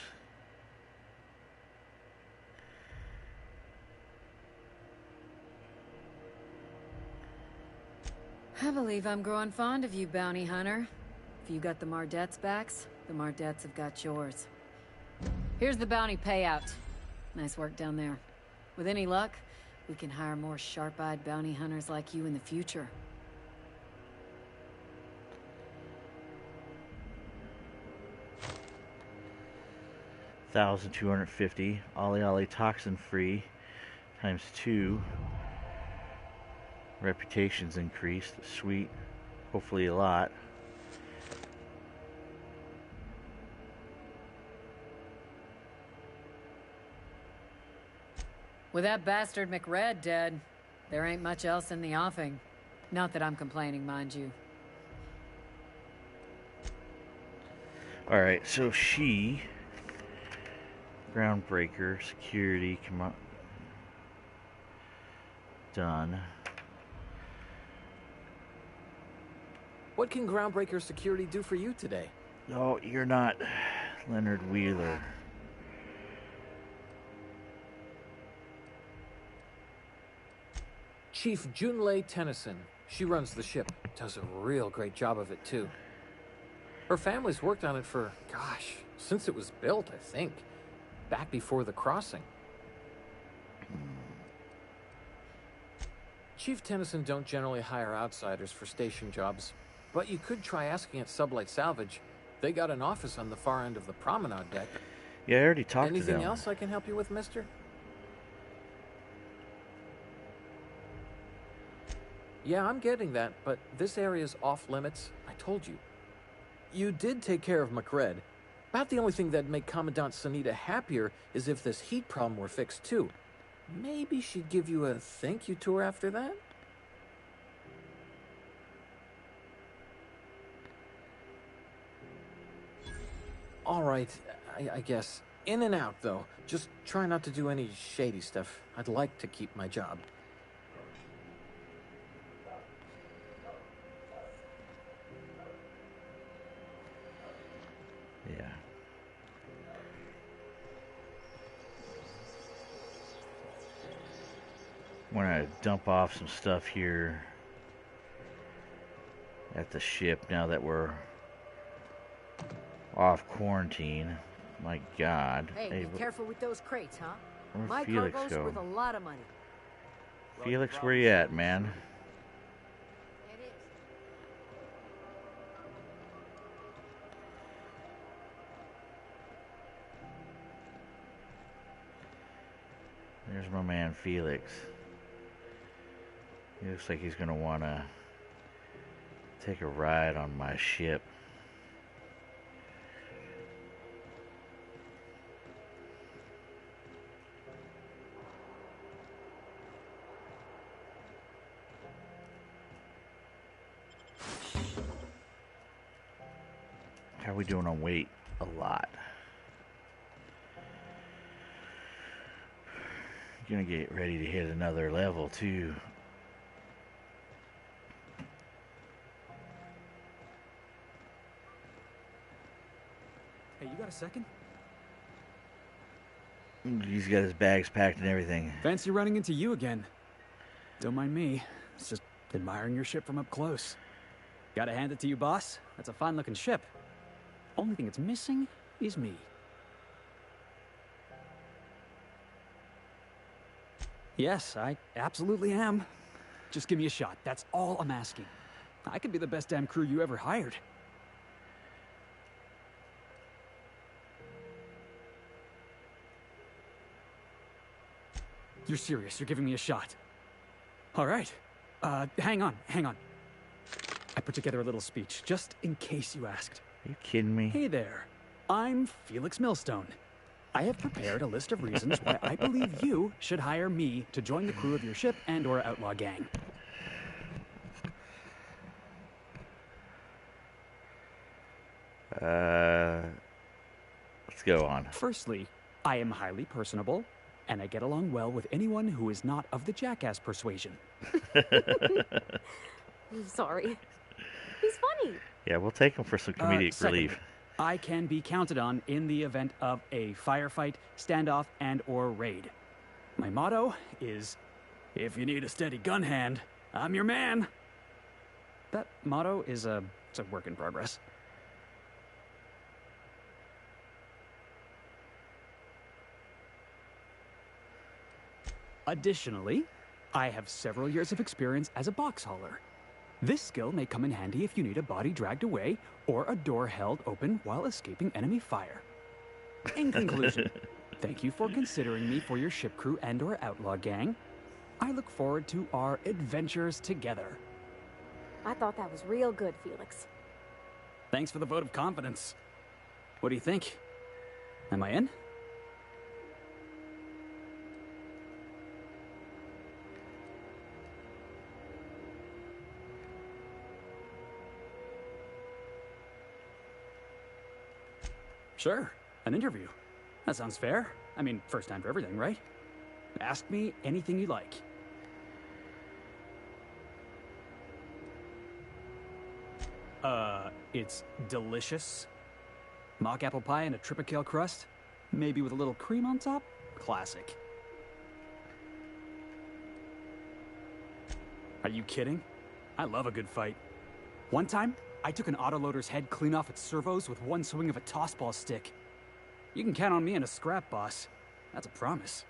I believe I'm growing fond of you, bounty hunter. If you got the Mardets' backs, the Mardets have got yours. Here's the bounty payout. Nice work down there. With any luck, we can hire more sharp-eyed bounty hunters like you in the future. $1,250. Ollie Ollie toxin free times 2. Reputation's increased. Sweet. Hopefully a lot. With that bastard McRed dead, there ain't much else in the offing. Not that I'm complaining, mind you. Alright, so she... Groundbreaker, security, come on. Done. What can Groundbreaker Security do for you today? No, you're not Leonard Wheeler. Chief Junlei Tennyson. She runs the ship. Does a real great job of it, too. Her family's worked on it for, gosh, since it was built, I think. Back before the crossing. Chief Tennyson don't generally hire outsiders for station jobs, but you could try asking at Sublight Salvage. They got an office on the far end of the promenade deck. Yeah, I already talked to them. Anything else I can help you with, mister? Yeah, I'm getting that, but this area's off limits. I told you. You did take care of McRed. About the only thing that'd make Commandant Sanita happier is if this heat problem were fixed too. Maybe she'd give you a thank you tour after that? Alright, I guess. In and out, though. Just try not to do any shady stuff. I'd like to keep my job. Yeah. I'm gonna dump off some stuff here at the ship now that we're off quarantine. My God. Hey, be careful with those crates, huh? Where'd My Felix cargo's go? worth a lot of money. Felix, where you at, man? There's my man Felix. He looks like he's gonna wanna take a ride on my ship. How are we doing on weight? A lot. Gonna get ready to hit another level too. Hey, you got a second? He's got his bags packed and everything. Fancy running into you again. Don't mind me. It's just admiring your ship from up close. Gotta hand it to you, boss. That's a fine-looking ship. Only thing it's missing is me. Yes, I absolutely am. Just give me a shot. That's all I'm asking. I could be the best damn crew you ever hired. You're serious. You're giving me a shot. All right. Hang on. I put together a little speech, just in case you asked. Are you kidding me? Hey there. I'm Felix Millstone. I have prepared a list of reasons why I believe you should hire me to join the crew of your ship and/or outlaw gang. Let's go on. Firstly, I am highly personable, and I get along well with anyone who is not of the jackass persuasion. I'm sorry. He's funny. Yeah, we'll take him for some comedic relief. I can be counted on in the event of a firefight, standoff, and/or raid. My motto is, if you need a steady gun hand, I'm your man. That motto is it's a work in progress. Additionally, I have several years of experience as a box hauler. This skill may come in handy if you need a body dragged away or a door held open while escaping enemy fire. In conclusion, thank you for considering me for your ship crew and/or outlaw gang. I look forward to our adventures together. I thought that was real good, Felix. Thanks for the vote of confidence. What do you think? Am I in? Sure, an interview. That sounds fair. I mean, first time for everything, right? Ask me anything you like. It's delicious. Mock apple pie and a tripicale crust. Maybe with a little cream on top? Classic. Are you kidding? I love a good fight. One time, I took an autoloader's head clean off its servos with one swing of a tossball stick. You can count on me in a scrap, boss. That's a promise.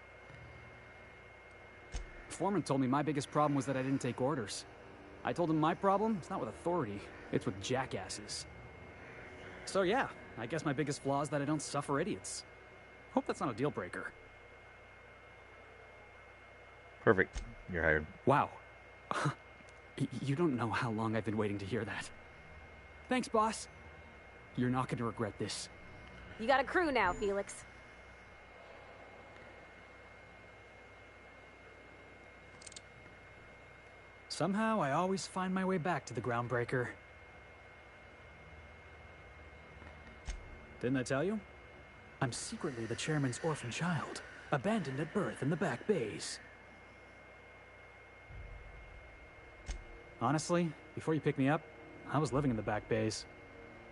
Foreman told me my biggest problem was that I didn't take orders. I told him my problem is not with authority, it's with jackasses. So yeah, I guess my biggest flaw is that I don't suffer idiots. Hope that's not a deal breaker. Perfect. You're hired. Wow. You don't know how long I've been waiting to hear that. Thanks, boss. You're not going to regret this. You got a crew now, Felix. Somehow, I always find my way back to the Groundbreaker. Didn't I tell you? I'm secretly the chairman's orphan child, abandoned at birth in the back bays. Honestly, before you picked me up, I was living in the back bays.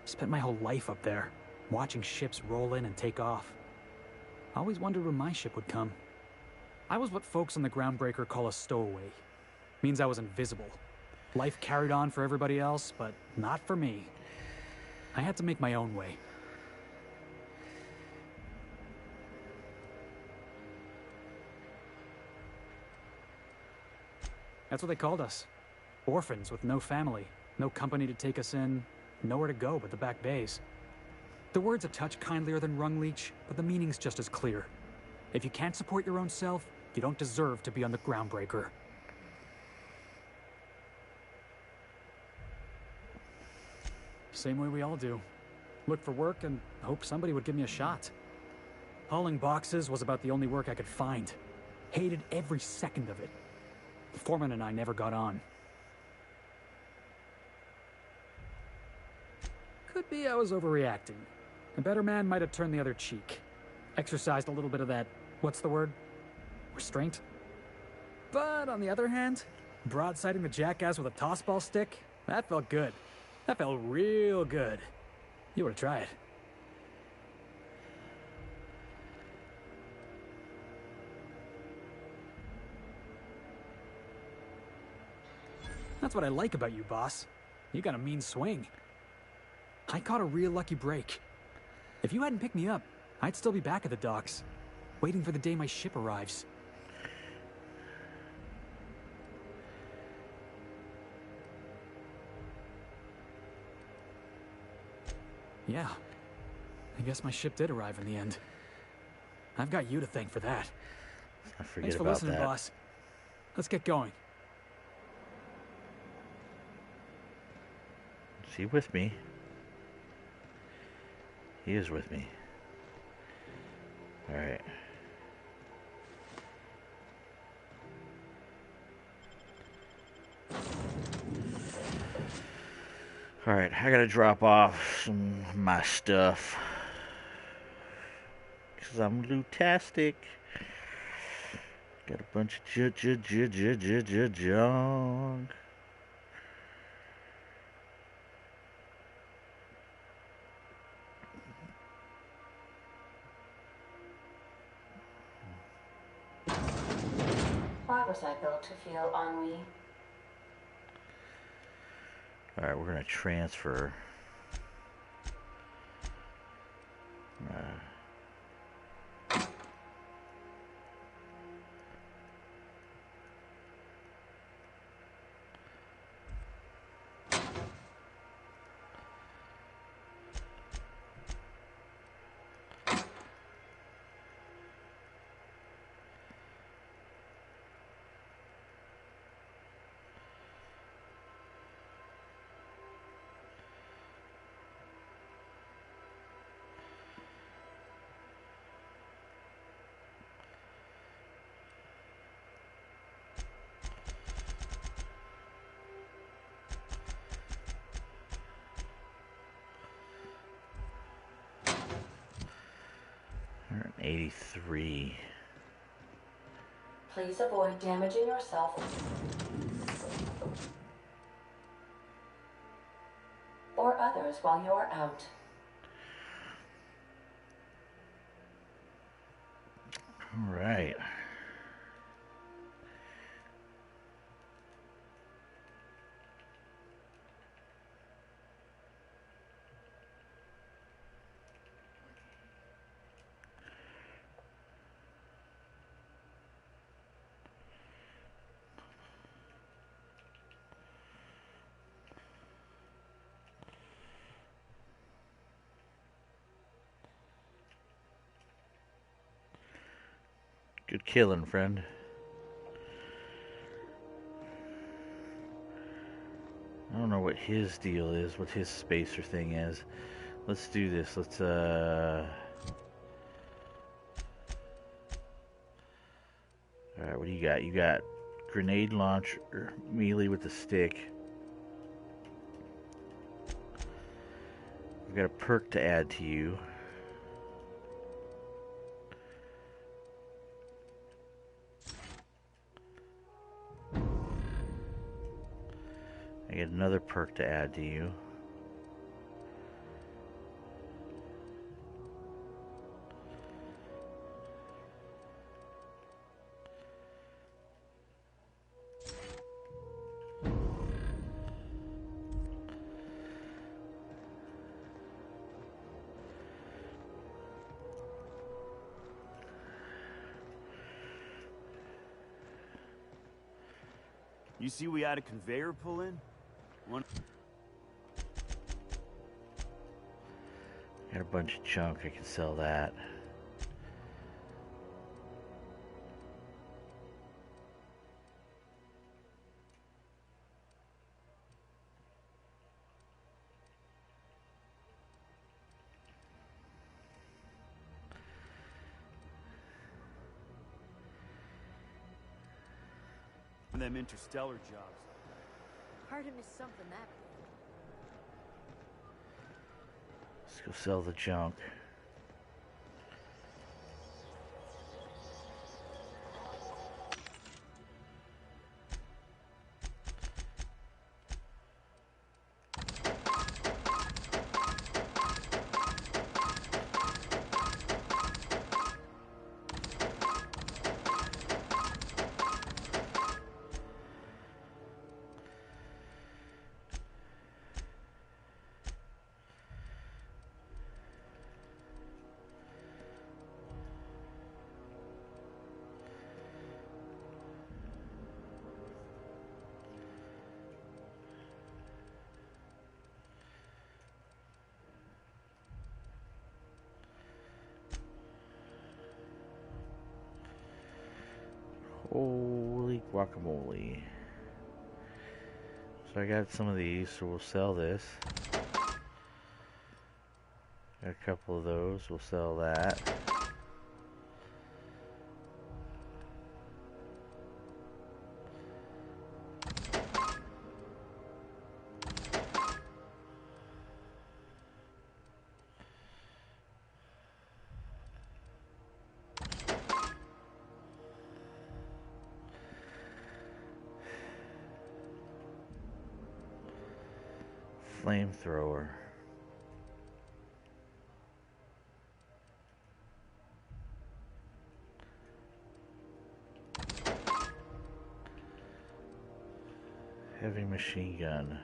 Spent my whole life up there, watching ships roll in and take off. Always wondered when my ship would come. I was what folks on the Groundbreaker call a stowaway. Means I was invisible. Life carried on for everybody else, but not for me. I had to make my own way. That's what they called us. Orphans with no family, no company to take us in, nowhere to go but the back bays. The word's a touch kindlier than rung leech, but the meaning's just as clear. If you can't support your own self, you don't deserve to be on the Groundbreaker. Same way we all do. Look for work and hope somebody would give me a shot. Hauling boxes was about the only work I could find. Hated every second of it. Foreman and I never got on. Could be I was overreacting. A better man might have turned the other cheek. Exercised a little bit of that, what's the word? Restraint? But on the other hand, broadsiding the jackass with a tossball stick, that felt good. That felt real good. You ought to try it. That's what I like about you, boss. You got a mean swing. I caught a real lucky break. If you hadn't picked me up, I'd still be back at the docks, waiting for the day my ship arrives. Yeah, I guess my ship did arrive in the end. I've got you to thank for that. I forget Thanks for about listening, that. boss. Let's get going. Is he with me? He is with me. Alright. Alright, I gotta drop off some of my stuff. Because I'm lootastic. Got a bunch of junk. Why was I built to feel ennui? Alright, we're gonna transfer. 183. Please avoid damaging yourself or others while you're out. All right. Good killing, friend. I don't know what his deal is, what his spacer thing is. Let's do this. Let's, Alright, what do you got? You got grenade launcher, melee with the stick. We've got a perk to add to you. I get another perk to add to you. You see we had a conveyor pull in? Got a bunch of junk, I can sell that. Them interstellar jobs. Hard to miss something that Let's go sell the junk. Holy guacamole. So I got some of these, so we'll sell this. Got a couple of those, we'll sell that. Flamethrower. Heavy machine gun.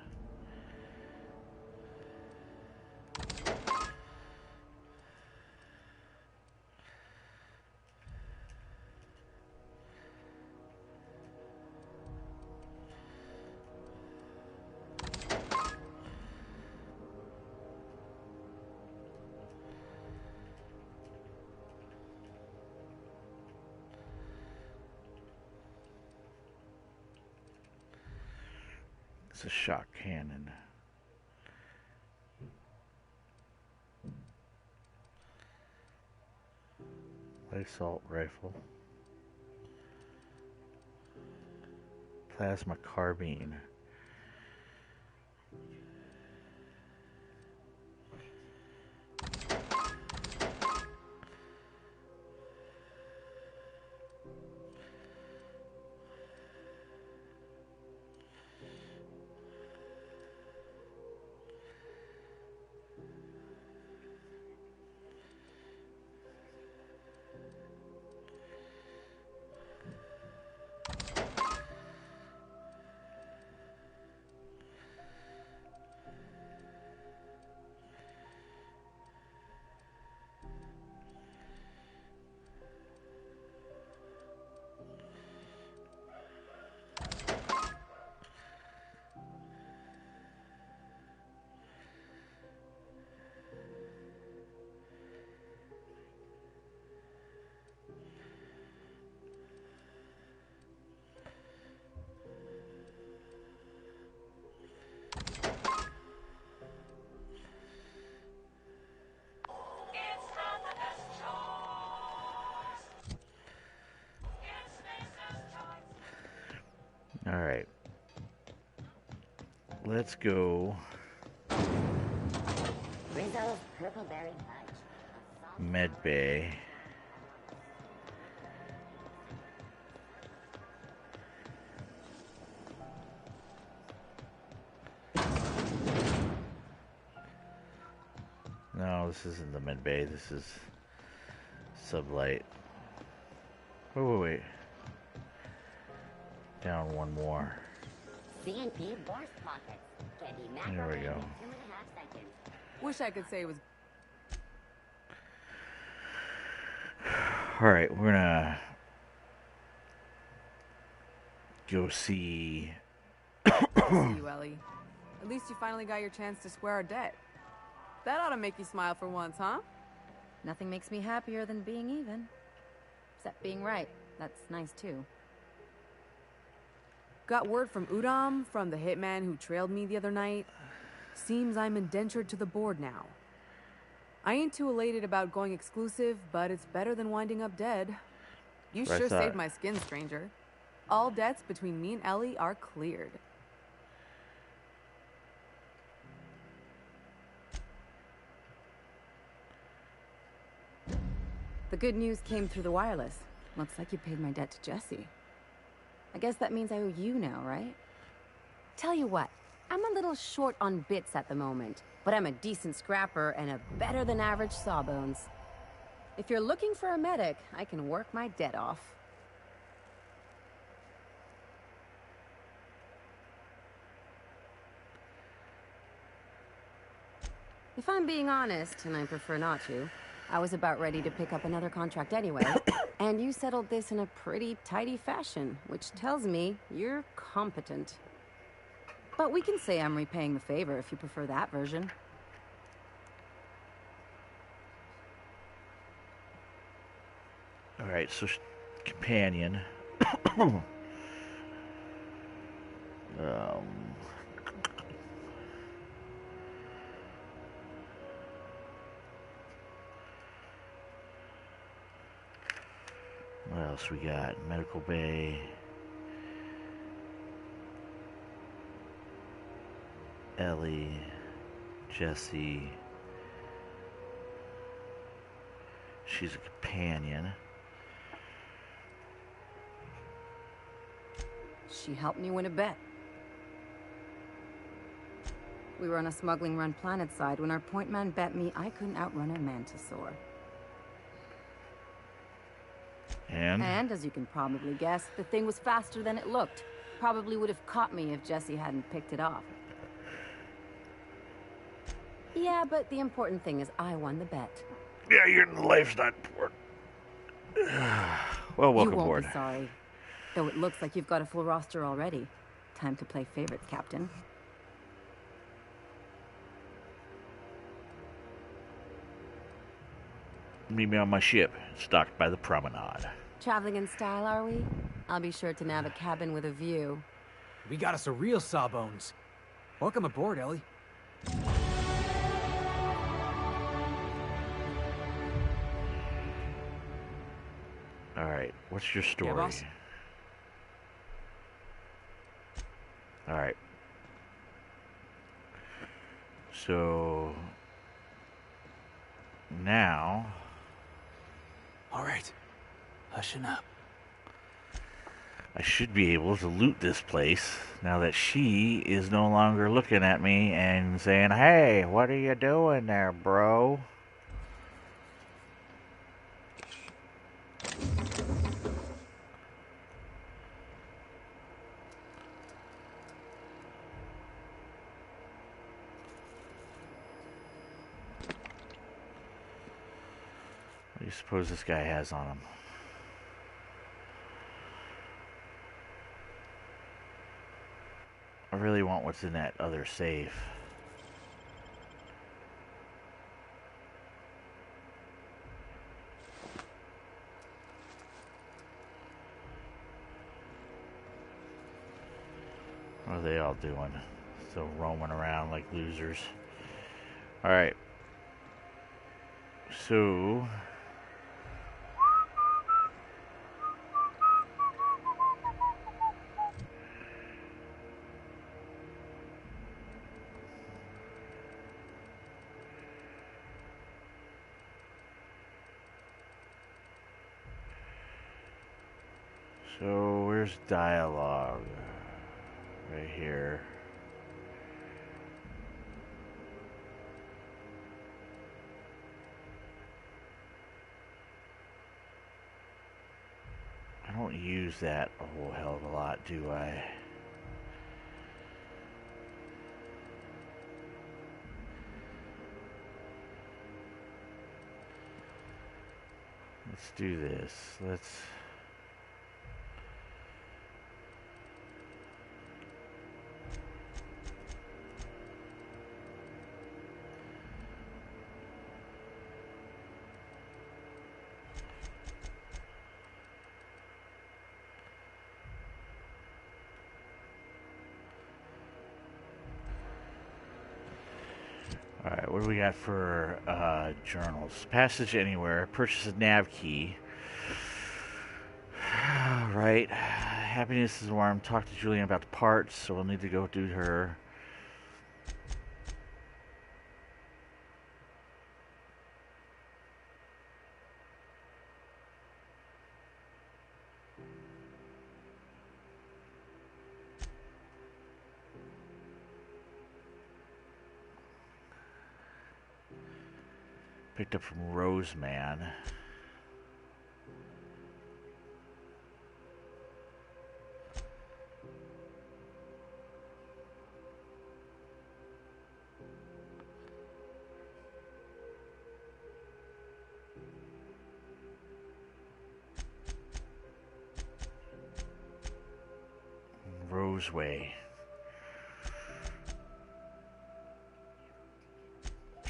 It's a shot cannon. Light assault rifle. Plasma carbine. let's go Rizzo's Purpleberry Fudge. Med Bay. No, this isn't the Med Bay. This is Sublight. Wait. Down one more. CNP Borscht Pockets. Can be There we macromaned go. in 2.5 seconds. Wish I could say it was. Alright, we're gonna go see. See you, Ellie. At least you finally got your chance to square our debt. That ought to make you smile for once, huh? Nothing makes me happier than being even. Except being right. That's nice, too. Got word from Udom, from the hitman who trailed me the other night. Seems I'm indentured to the board now. I ain't too elated about going exclusive, but it's better than winding up dead. You Right sure side. saved my skin, stranger. All debts between me and Ellie are cleared. The good news came through the wireless. Looks like you paid my debt to Jesse. I guess that means I owe you now, right? Tell you what, I'm a little short on bits at the moment, but I'm a decent scrapper and a better than average sawbones. If you're looking for a medic, I can work my debt off. If I'm being honest, and I prefer not to, I was about ready to pick up another contract anyway, and you settled this in a pretty tidy fashion, which tells me you're competent. But we can say I'm repaying the favor if you prefer that version. Alright, so companion. What else we got? Medical Bay. Ellie. Jesse. She's a companion. She helped me win a bet. We were on a smuggling run planet side when our point man bet me I couldn't outrun a mantisaur. And as you can probably guess, the thing was faster than it looked. Probably would have caught me if Jesse hadn't picked it off. Yeah, but the important thing is I won the bet. Yeah, your life's not important. Well, welcome you won't aboard. Be sorry. Though it looks like you've got a full roster already. Time to play favorites, Captain. Meet me on my ship, stocked by the promenade. Traveling in style, are we? I'll be sure to nab a cabin with a view. We got us a real sawbones. Welcome aboard, Ellie. Alright, what's your story? Yeah, boss? Alright. So now Alright. Hushing up. I should be able to loot this place now that she is no longer looking at me and saying, "Hey, what are you doing there, bro?" What do you suppose this guy has on him? I really want what's in that other safe. What are they all doing? Still roaming around like losers. Alright. So So where's dialogue? Right here. I don't use that a whole hell of a lot, do I? Let's do this. Let's... Alright, what do we got for journals? Passage anywhere. Purchase a nav key. Right. Happiness is warm. Talk to Julian about the parts, so we'll need to go do her. Picked up from Roseman. Roseway.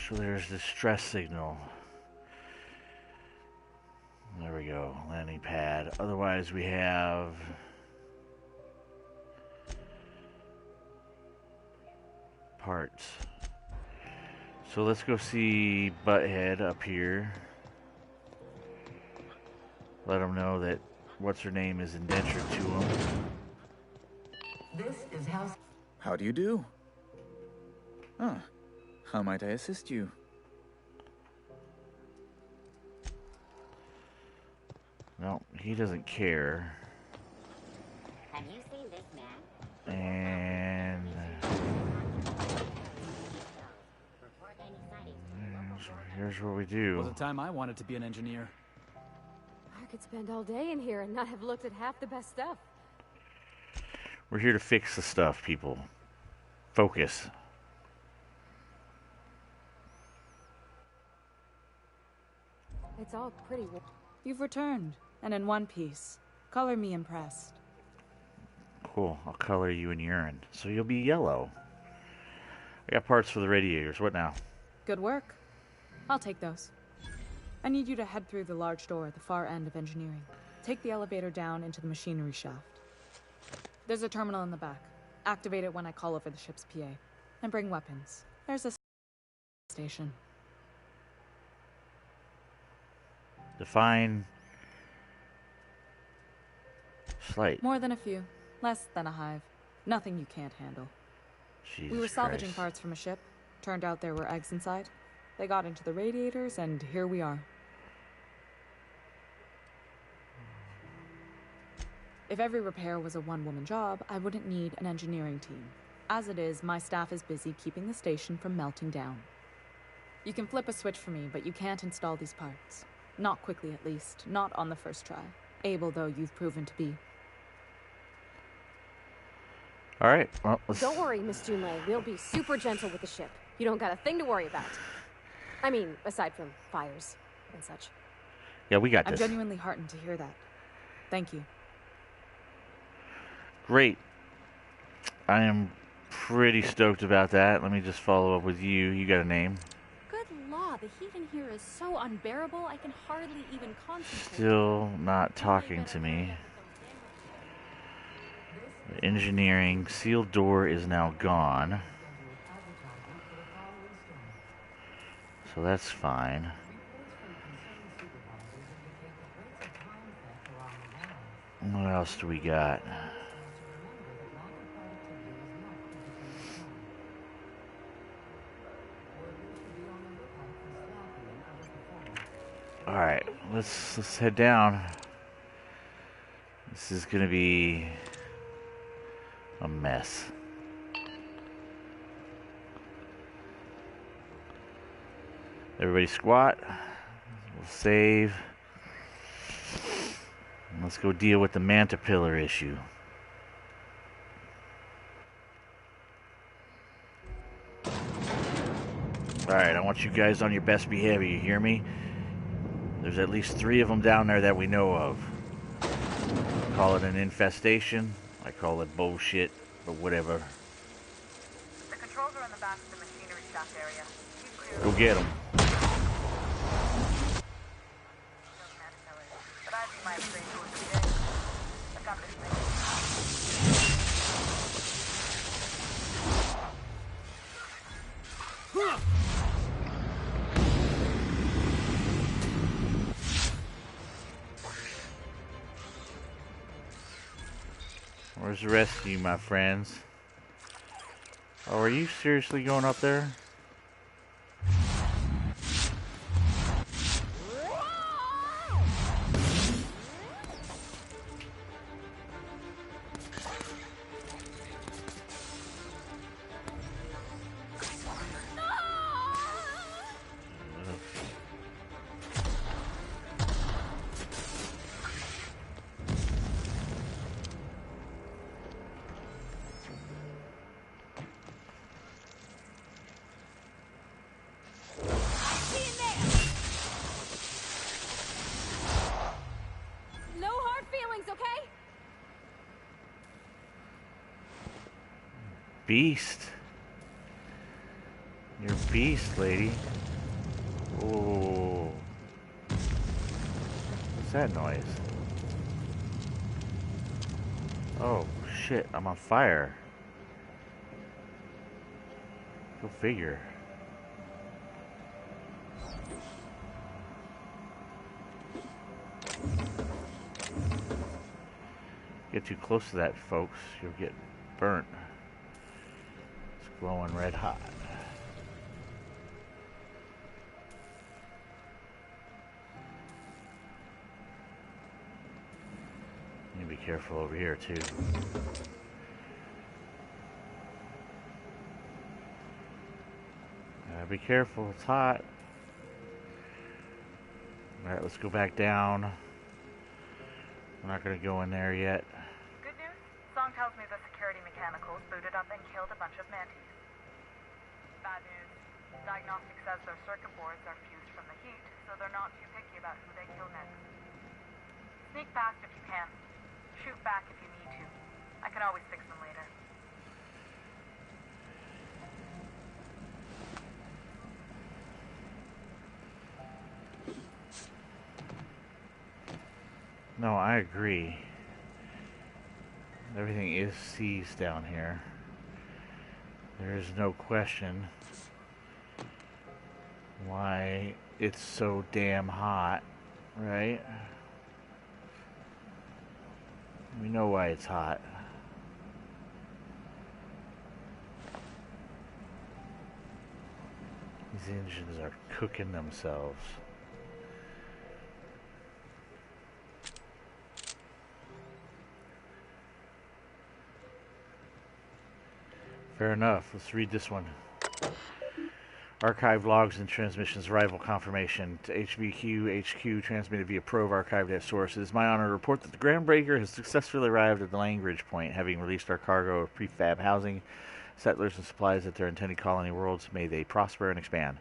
So there's the stress signal. There we go, landing pad. Otherwise we have parts. So let's go see Butthead up here. Let him know that what's her name is indentured to him. This is house. How do you do? Ah, how might I assist you? No, he doesn't care. Have you seen this man? And here's what we do. Was a time I wanted to be an engineer. I could spend all day in here and not have looked at half the best stuff. We're here to fix the stuff, people. Focus. It's all pretty. You've returned, and in one piece. Color me impressed. Cool. I'll color you in urine, so you'll be yellow. I got parts for the radiators. What now? Good work. I'll take those. I need you to head through the large door at the far end of engineering. Take the elevator down into the machinery shaft. There's a terminal in the back. Activate it when I call over the ship's PA. And bring weapons. There's a station. Define slight. More than a few. Less than a hive. Nothing you can't handle. Jesus we were salvaging Christ. parts from a ship. Turned out there were eggs inside. They got into the radiators, and here we are. If every repair was a one-woman job, I wouldn't need an engineering team. As it is, my staff is busy keeping the station from melting down. You can flip a switch for me, but you can't install these parts. Not quickly, at least. Not on the first try. Able, though, you've proven to be. All right. Well, let's... Don't worry, Miss Junlei. We'll be super gentle with the ship. You don't got a thing to worry about. I mean, aside from fires and such. Yeah, we got this. I'm genuinely heartened to hear that. Thank you. Great. I am pretty stoked about that. Let me just follow up with you. You got a name? Good law, the heat in here is so unbearable I can hardly even concentrate. Still not talking to me. The engineering sealed door is now gone. So that's fine. What else do we got? All right, let's head down. This is gonna be a mess. Everybody squat. We'll save. Let's go deal with the manta pillar issue. Alright, I want you guys on your best behavior, you hear me? There's at least 3 of them down there that we know of. I call it an infestation. I call it bullshit, but whatever. The controls are in the back of the machinery shaft area. Keep clear. Go get them. But I'd be my appraisal of the day. I've got this thing. Where's the rest of you, my friends? Oh, are you seriously going up there? No hard feelings, okay? Beast. You're a beast, lady. Oh. What's that noise? Oh, shit. I'm on fire. Go figure. Get too close to that, folks. You'll get burnt. It's glowing red hot. You need to be careful over here, too. Be careful, it's hot. Alright, let's go back down. I'm not going to go in there yet. Good news? Song tells me the security mechanicals booted up and killed a bunch of mantis. Bad news. Diagnostic says their circuit boards are fused from the heat, so they're not too picky about who they kill next. Sneak past if you can. Shoot back if you need to. I can always fix them later. No, I agree. Everything is seized down here. There is no question why it's so damn hot, right? We know why it's hot. These engines are cooking themselves. Fair enough. Let's read this one. Archive logs and transmissions arrival confirmation to HBQ HQ transmitted via probe archived at source. It is my honor to report that the Groundbreaker has successfully arrived at the Langridge point, having released our cargo of prefab housing, settlers, and supplies at their intended colony worlds. May they prosper and expand.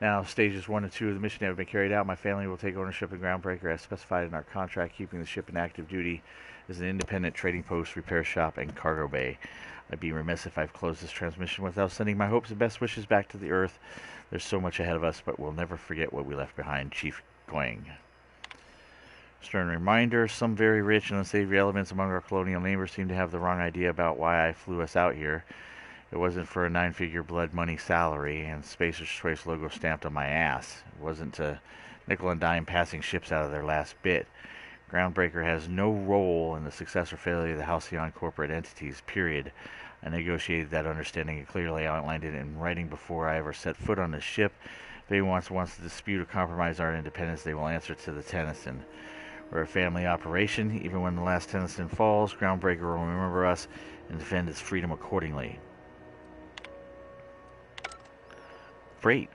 Now, stages 1 and 2 of the mission have been carried out. My family will take ownership of Groundbreaker as specified in our contract, keeping the ship in active duty as an independent trading post, repair shop, and cargo bay. I'd be remiss if I've closed this transmission without sending my hopes and best wishes back to the Earth. There's so much ahead of us, but we'll never forget what we left behind, Chief Going. Stern reminder, some very rich and unsavory elements among our colonial neighbors seem to have the wrong idea about why I flew us out here. It wasn't for a 9-figure blood money salary and Spacer's Choice logo stamped on my ass. It wasn't to nickel and dime passing ships out of their last bit. Groundbreaker has no role in the success or failure of the Halcyon corporate entities, period. I negotiated that understanding and clearly outlined it in writing before I ever set foot on the ship. If anyone wants to dispute or compromise our independence, they will answer to the Tennyson. We're a family operation. Even when the last Tennyson falls, Groundbreaker will remember us and defend its freedom accordingly. Great.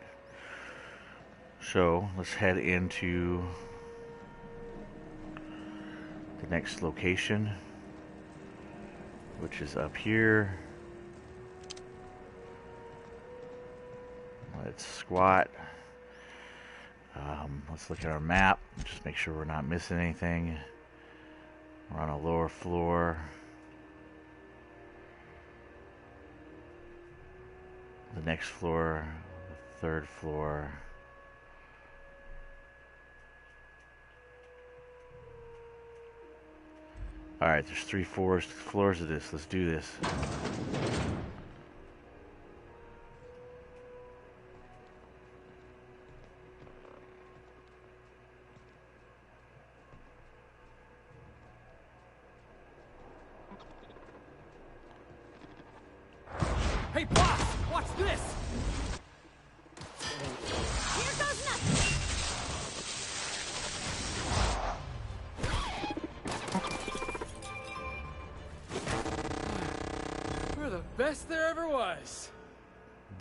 So, let's head into the next location, which is up here. Let's squat. Let's look at our map. Just make sure we're not missing anything. We're on a lower floor. The next floor, the third floor. Alright, there's 3 floors of this. Let's do this. Hey, boss! Watch this! Here goes nothing! We're the best there ever was.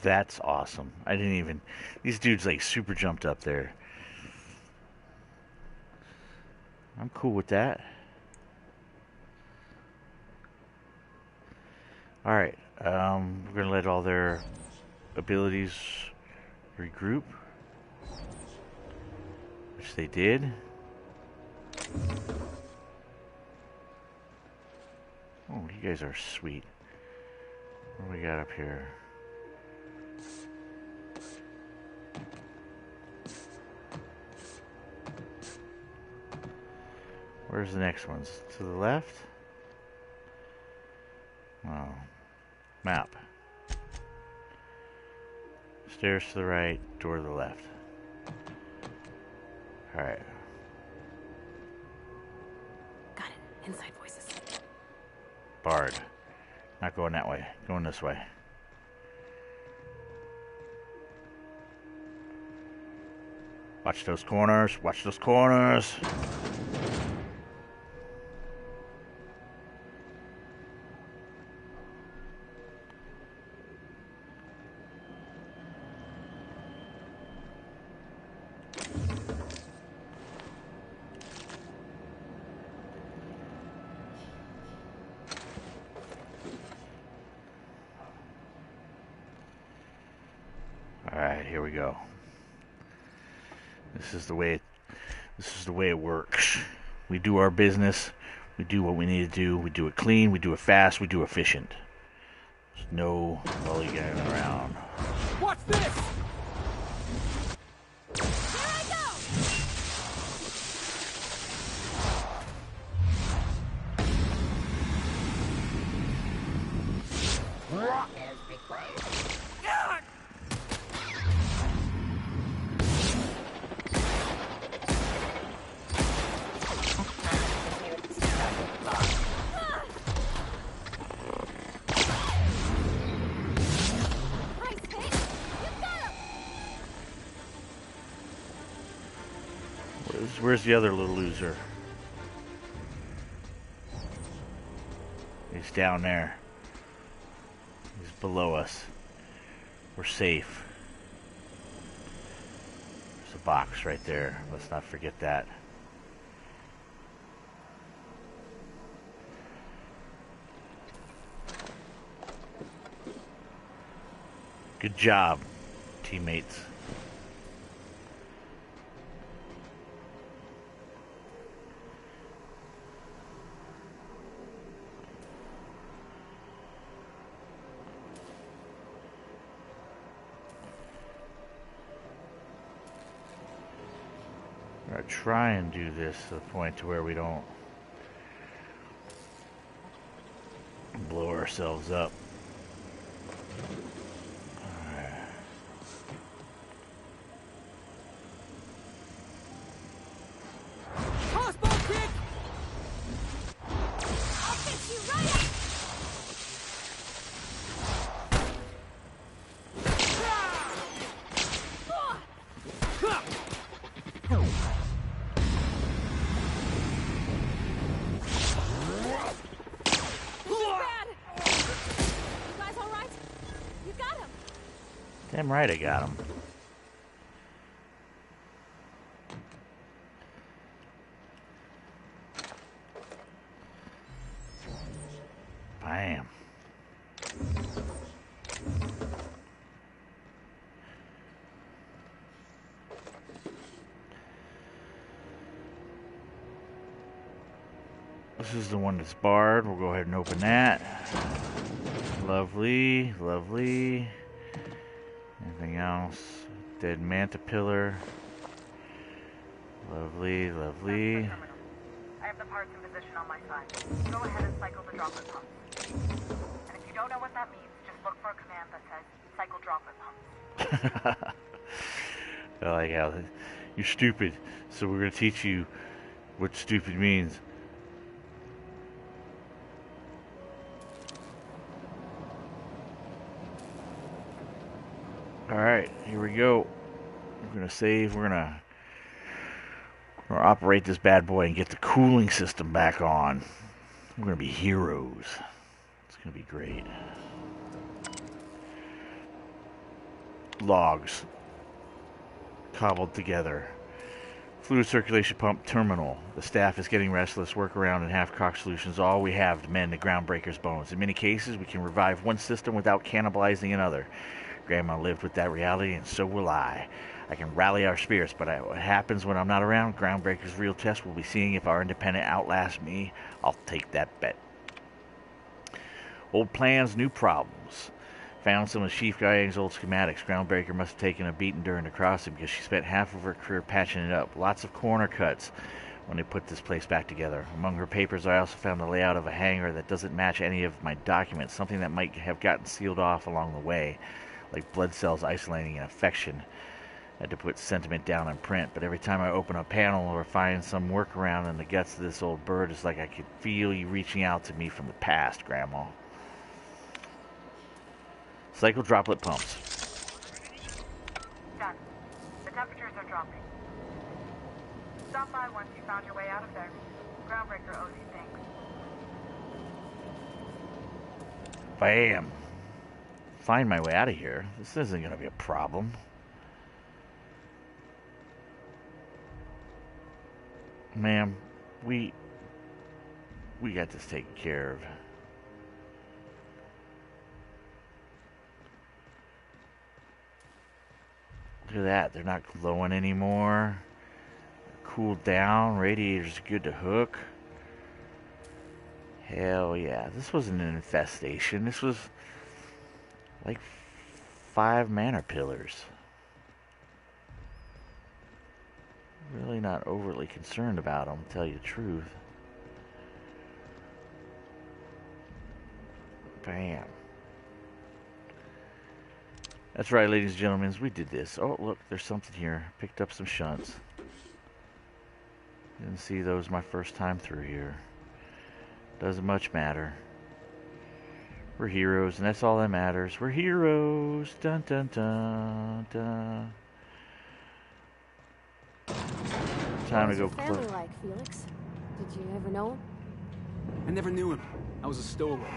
That's awesome. I didn't even... These dudes like super jumped up there. I'm cool with that. Alright. We're going to let all their abilities regroup. Which they did. Oh, you guys are sweet. What do we got up here? Where's the next ones? To the left? Oh. Map. Stairs to the right, door to the left. Alright. Got it. Inside voices. Bard. Not going that way. Going this way. Watch those corners. Watch those corners. Alright, here we go. This is the way it works. We do our business, we do what we need to do, we do it clean, we do it fast, we do it efficient. There's no lollygagging around. Watch this! Where's the other little loser? He's down there. He's below us. We're safe. There's a box right there. Let's not forget that. Good job, teammates. I'm gonna try and do this to the point to where we don't blow ourselves up. Crossbow kick! I'll fix you right up! Damn right I got him. Bam. This is the one that's barred. We'll go ahead and open that. Lovely, lovely. Anything else? Dead manta pillar. Lovely, lovely. I have the parts in position on my side. Go ahead and cycle the droplet pumps. And if you don't know what that means, just look for a command that says cycle droplet pumps. I like how you're stupid, so we're gonna teach you what stupid means. Alright, here we go. We're gonna save, we're gonna operate this bad boy and get the cooling system back on. We're gonna be heroes. It's gonna be great. Logs cobbled together. Fluid circulation pump terminal. The staff is getting restless. Workaround and half-cocked solutions. All we have to mend the groundbreaker's bones. In many cases, we can revive one system without cannibalizing another. Grandma lived with that reality, and so will I. I can rally our spirits, but what happens when I'm not around? Groundbreaker's real test will be seeing if our independent outlasts me. I'll take that bet. Old plans, new problems. Found some of Chief Guyang's old schematics. Groundbreaker must have taken a beating during the crossing because she spent half of her career patching it up. Lots of corner cuts when they put this place back together. Among her papers, I also found the layout of a hangar that doesn't match any of my documents, something that might have gotten sealed off along the way, like blood cells isolating an infection. I had to put sentiment down in print, but every time I open a panel or find some workaround in the guts of this old bird, it's like I could feel you reaching out to me from the past, Grandma. Cycle droplet pumps. Done. The temperatures are dropping. Stop by once you found your way out of there. Groundbreaker owes you thanks. Bam. Find my way out of here. This isn't going to be a problem. Ma'am, we got this taken care of. Look at that. They're not glowing anymore. Cooled down. Radiator's good to hook. Hell yeah. This wasn't an infestation. This was like 5 mana pillars. Really not overly concerned about them, to tell you the truth. Bam. That's right, ladies and gentlemen, we did this. Oh, look, there's something here. Picked up some shunts. Didn't see those my first time through here. Doesn't much matter. We're heroes, and that's all that matters. We're heroes. Dun dun dun dun. Time to go What's your family like, Felix? Did you ever know him? I never knew him. I was a stowaway.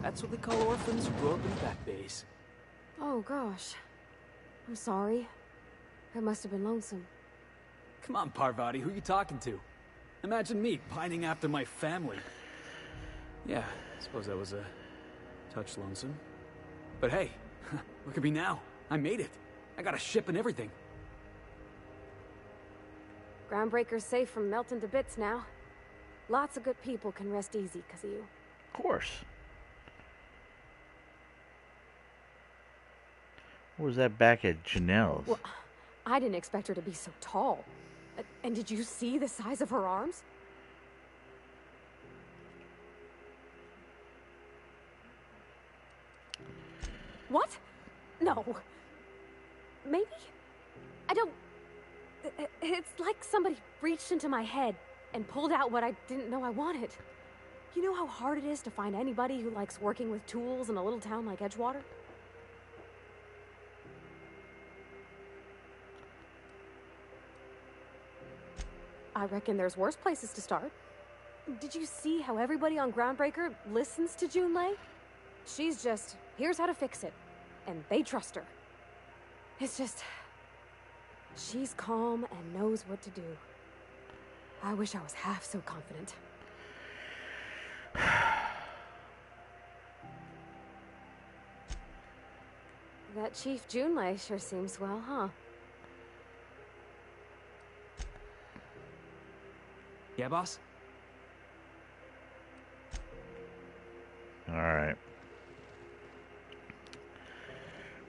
That's what they call orphans who grow up in back bays. Oh, gosh. I'm sorry. That must have been lonesome. Come on, Parvati, who you talking to? Imagine me pining after my family. Yeah, I suppose that was a touch lonesome. But hey, look at me now. I made it. I got a ship and everything. Groundbreaker's safe from melting to bits now. Lots of good people can rest easy because of you. Of course. What was that back at Janelle's? Well, I didn't expect her to be so tall. And did you see the size of her arms? What? No. Maybe? I don't... It's like somebody reached into my head and pulled out what I didn't know I wanted. You know how hard it is to find anybody who likes working with tools in a little town like Edgewater? I reckon there's worse places to start. Did you see how everybody on Groundbreaker listens to Junlei? She's just, here's how to fix it. And they trust her. It's just... she's calm and knows what to do. I wish I was half so confident. That Chief Junlei sure seems well, huh? Yeah, boss? Alright.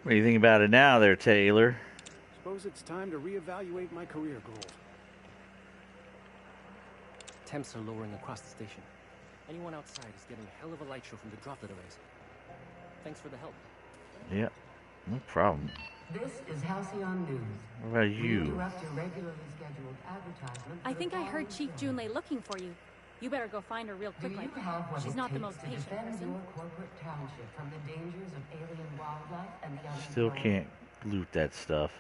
What do you think about it now there, Taylor? Suppose it's time to reevaluate my career goals. Temps are lowering across the station. Anyone outside is getting a hell of a light show from the droplet arrays. Thanks for the help. Yeah, no problem. This is Halcyon News. What about We you? interrupt your regularly scheduled advertisement. I think I heard Chief Junlei looking for you. You better go find her real quick. Do you have what She's it not the takes most to patient defend person. your corporate township from the dangers of alien wildlife and the unemployed? Still can't loot that stuff.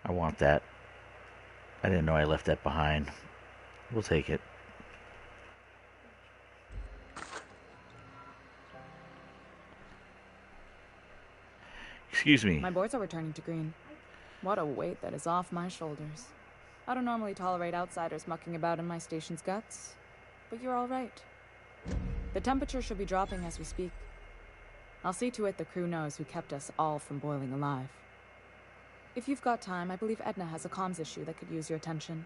I want that. I didn't know I left that behind. We'll take it. Excuse me. My boards are returning to green. What a weight that is off my shoulders. I don't normally tolerate outsiders mucking about in my station's guts, but you're all right. The temperature should be dropping as we speak. I'll see to it the crew knows who kept us all from boiling alive. If you've got time, I believe Edna has a comms issue that could use your attention.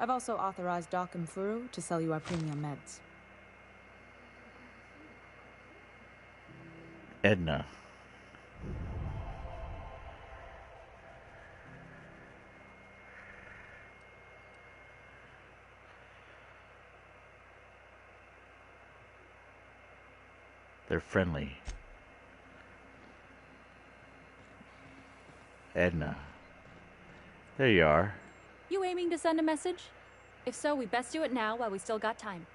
I've also authorized Doc and Furu to sell you our premium meds. Edna. They're friendly. Edna. There you are. You aiming to send a message? If so, we best do it now while we still got time.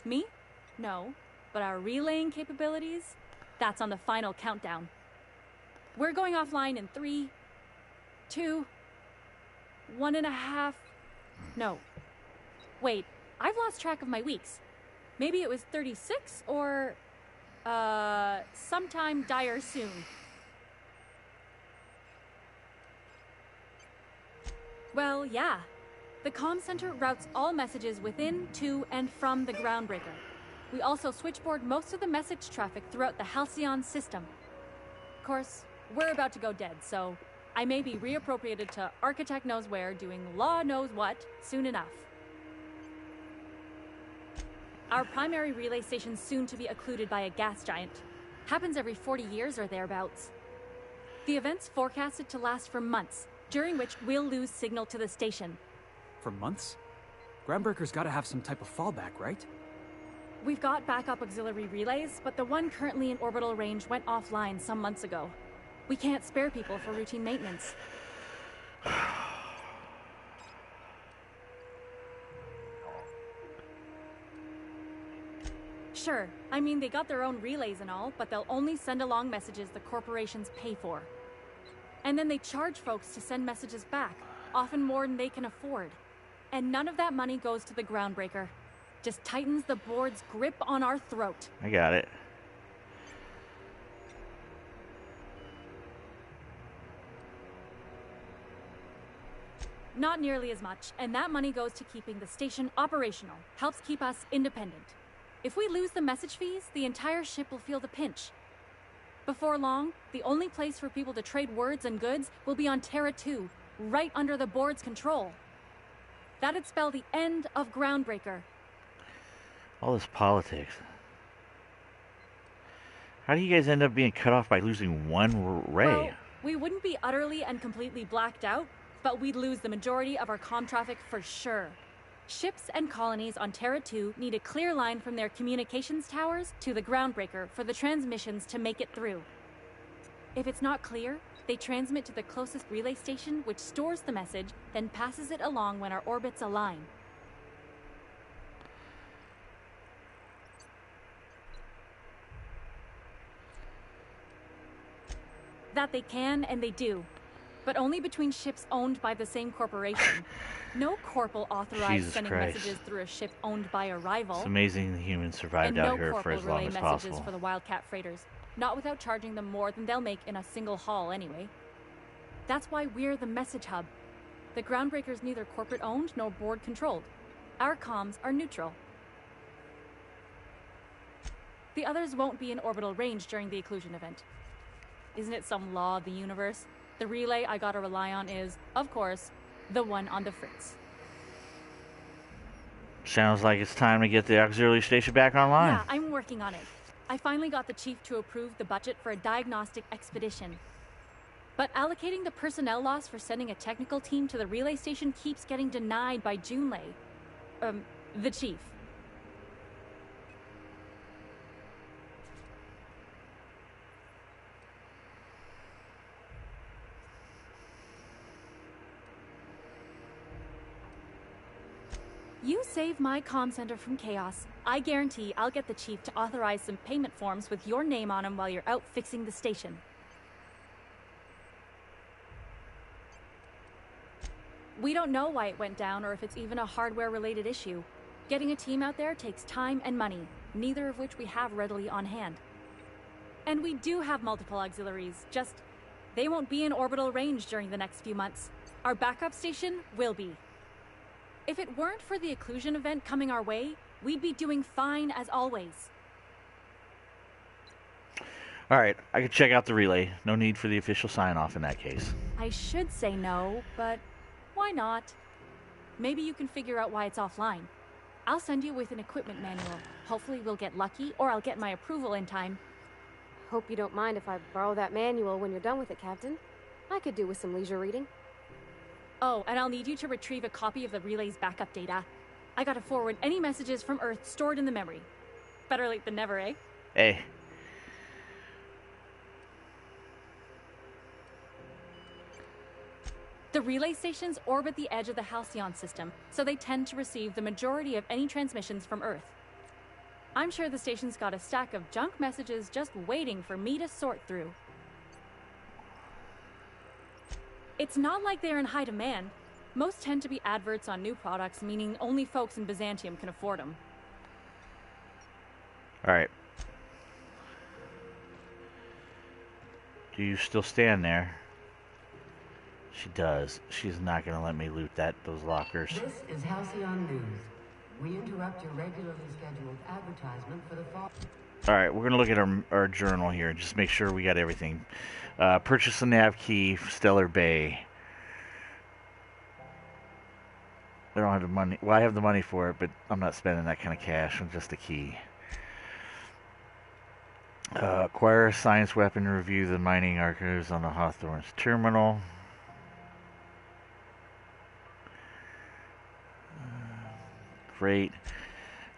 Me? No. But our relaying capabilities? That's on the final countdown. We're going offline in 3, 2, 1.5... No. Wait, I've lost track of my weeks. Maybe it was 36 or... sometime dire soon. Well, yeah. The comm center routes all messages within, to, and from the groundbreaker. We also switchboard most of the message traffic throughout the Halcyon system. Of course, we're about to go dead, so I may be reappropriated to Architect Knows Where doing Law Knows What soon enough. Our primary relay station's soon to be occluded by a gas giant. Happens every 40 years or thereabouts. The event's forecasted to last for months, during which we'll lose signal to the station. For months? Groundbreaker's gotta have some type of fallback, right? We've got backup auxiliary relays, but the one currently in orbital range went offline some months ago. We can't spare people for routine maintenance. Sure, I mean they got their own relays and all, but they'll only send along messages the corporations pay for. And then they charge folks to send messages back, often more than they can afford. And none of that money goes to the groundbreaker. Just tightens the board's grip on our throat. I got it. Not nearly as much, and that money goes to keeping the station operational, helps keep us independent. If we lose the message fees, the entire ship will feel the pinch. Before long, the only place for people to trade words and goods will be on Terra 2, right under the board's control. That'd spell the end of Groundbreaker. All this politics. How do you guys end up being cut off by losing one ray? Well, we wouldn't be utterly and completely blacked out, but we'd lose the majority of our comm traffic for sure. Ships and colonies on Terra 2 need a clear line from their communications towers to the groundbreaker for the transmissions to make it through. If it's not clear, they transmit to the closest relay station, which stores the message, then passes it along when our orbits align. That they can and they do, but only between ships owned by the same corporation. No corporal authorized Jesus sending Christ. messages through a ship owned by a rival. It's amazing the humans survived And out no here for corporal as long relay as messages possible. for the Wildcat freighters, not without charging them more than they'll make in a single haul anyway. That's why we're the message hub. The Groundbreaker's neither corporate owned nor board controlled. Our comms are neutral. The others won't be in orbital range during the occlusion event. Isn't it some law of the universe? The relay I gotta rely on is, of course, the one on the Fritz. Sounds like it's time to get the auxiliary station back online. Yeah, I'm working on it. I finally got the chief to approve the budget for a diagnostic expedition. But allocating the personnel loss for sending a technical team to the relay station keeps getting denied by Junlei. The chief. You save my comm center from chaos. I guarantee I'll get the chief to authorize some payment forms with your name on them while you're out fixing the station. We don't know why it went down or if it's even a hardware-related issue. Getting a team out there takes time and money, neither of which we have readily on hand. And we do have multiple auxiliaries, just they won't be in orbital range during the next few months. Our backup station will be. If it weren't for the occlusion event coming our way, we'd be doing fine as always. Alright, I can check out the relay. No need for the official sign-off in that case. I should say no, but why not? Maybe you can figure out why it's offline. I'll send you with an equipment manual. Hopefully we'll get lucky, or I'll get my approval in time. Hope you don't mind if I borrow that manual when you're done with it, Captain. I could do with some leisure reading. Oh, and I'll need you to retrieve a copy of the relay's backup data. I gotta forward any messages from Earth stored in the memory. Better late than never, eh? Hey. The relay stations orbit the edge of the Halcyon system, so they tend to receive the majority of any transmissions from Earth. I'm sure the station's got a stack of junk messages just waiting for me to sort through. It's not like they're in high demand. Most tend to be adverts on new products, meaning only folks in Byzantium can afford them. Alright. Do you still stand there? She does. She's not going to let me loot those lockers. This is Halcyon News. We interrupt your regularly scheduled advertisement for the fall. Alright, we're going to look at our journal here. Just make sure we got everything. Purchase the nav key, Stellar Bay. I don't have the money. Well, I have the money for it, but I'm not spending that kind of cash on just a key. Acquire a science weapon, review the mining archives on the Hawthorne's terminal. Great.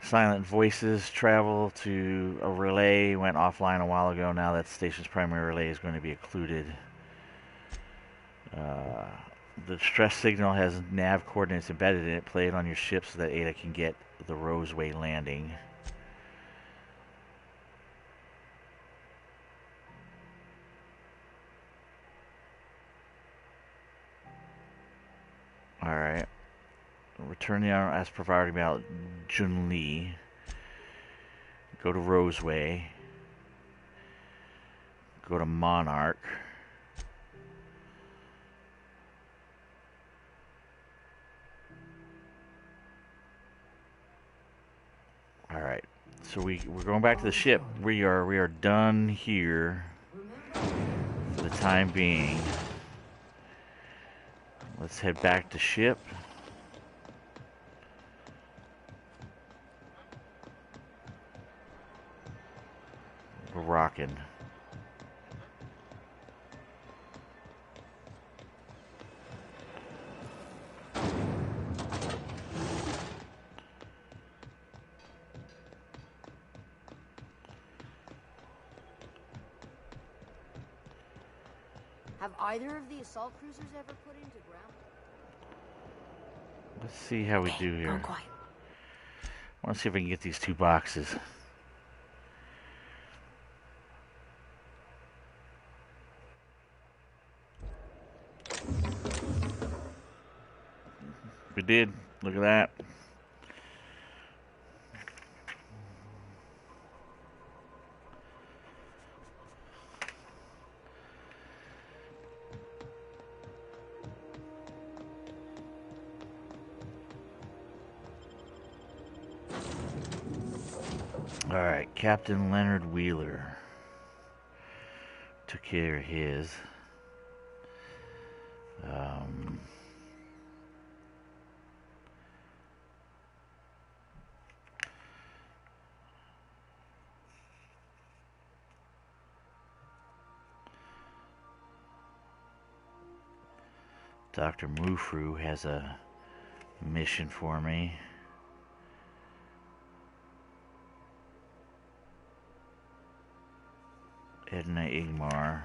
Silent voices travel to a relay. Went offline a while ago. Now that station's primary relay is going to be occluded. The distress signal has nav coordinates embedded in it. Play it on your ship so that Ada can get the Roseway landing. Alright. Return the armor as provided about Junlei. Go to Roseway. Go to Monarch. Alright. So we're going back to the ship. We are done here for the time being. Let's head back to ship. We're rocking. Have either of the assault cruisers ever put into ground? Let's see how we do here. Quiet. I want to see if I can get these 2 boxes. it did. Look at that. Alright, Captain Leonard Wheeler took care of his. Dr. Mufru has a mission for me. Edna Igmar.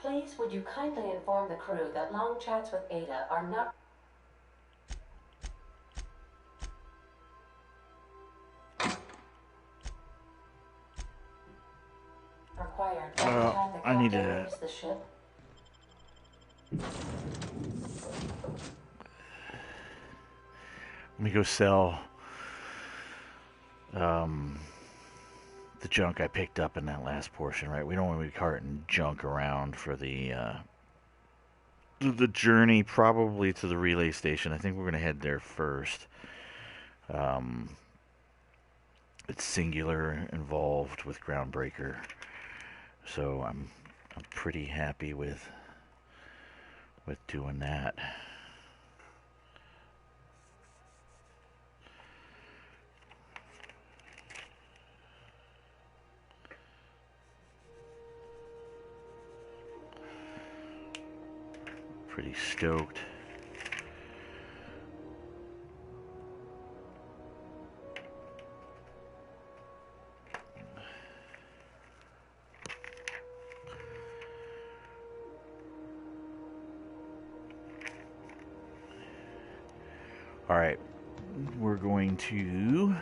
Please, would you kindly inform the crew that long chats with Ada are not required every time the I need captain to... leaves the ship? Let me go sell the junk I picked up in that last portion, right? We don't want to be carting junk around for the journey probably to the relay station. I think we're going to head there first. It's Singular involved with Groundbreaker. So I'm pretty happy with doing that. Pretty stoked. All right, we're going to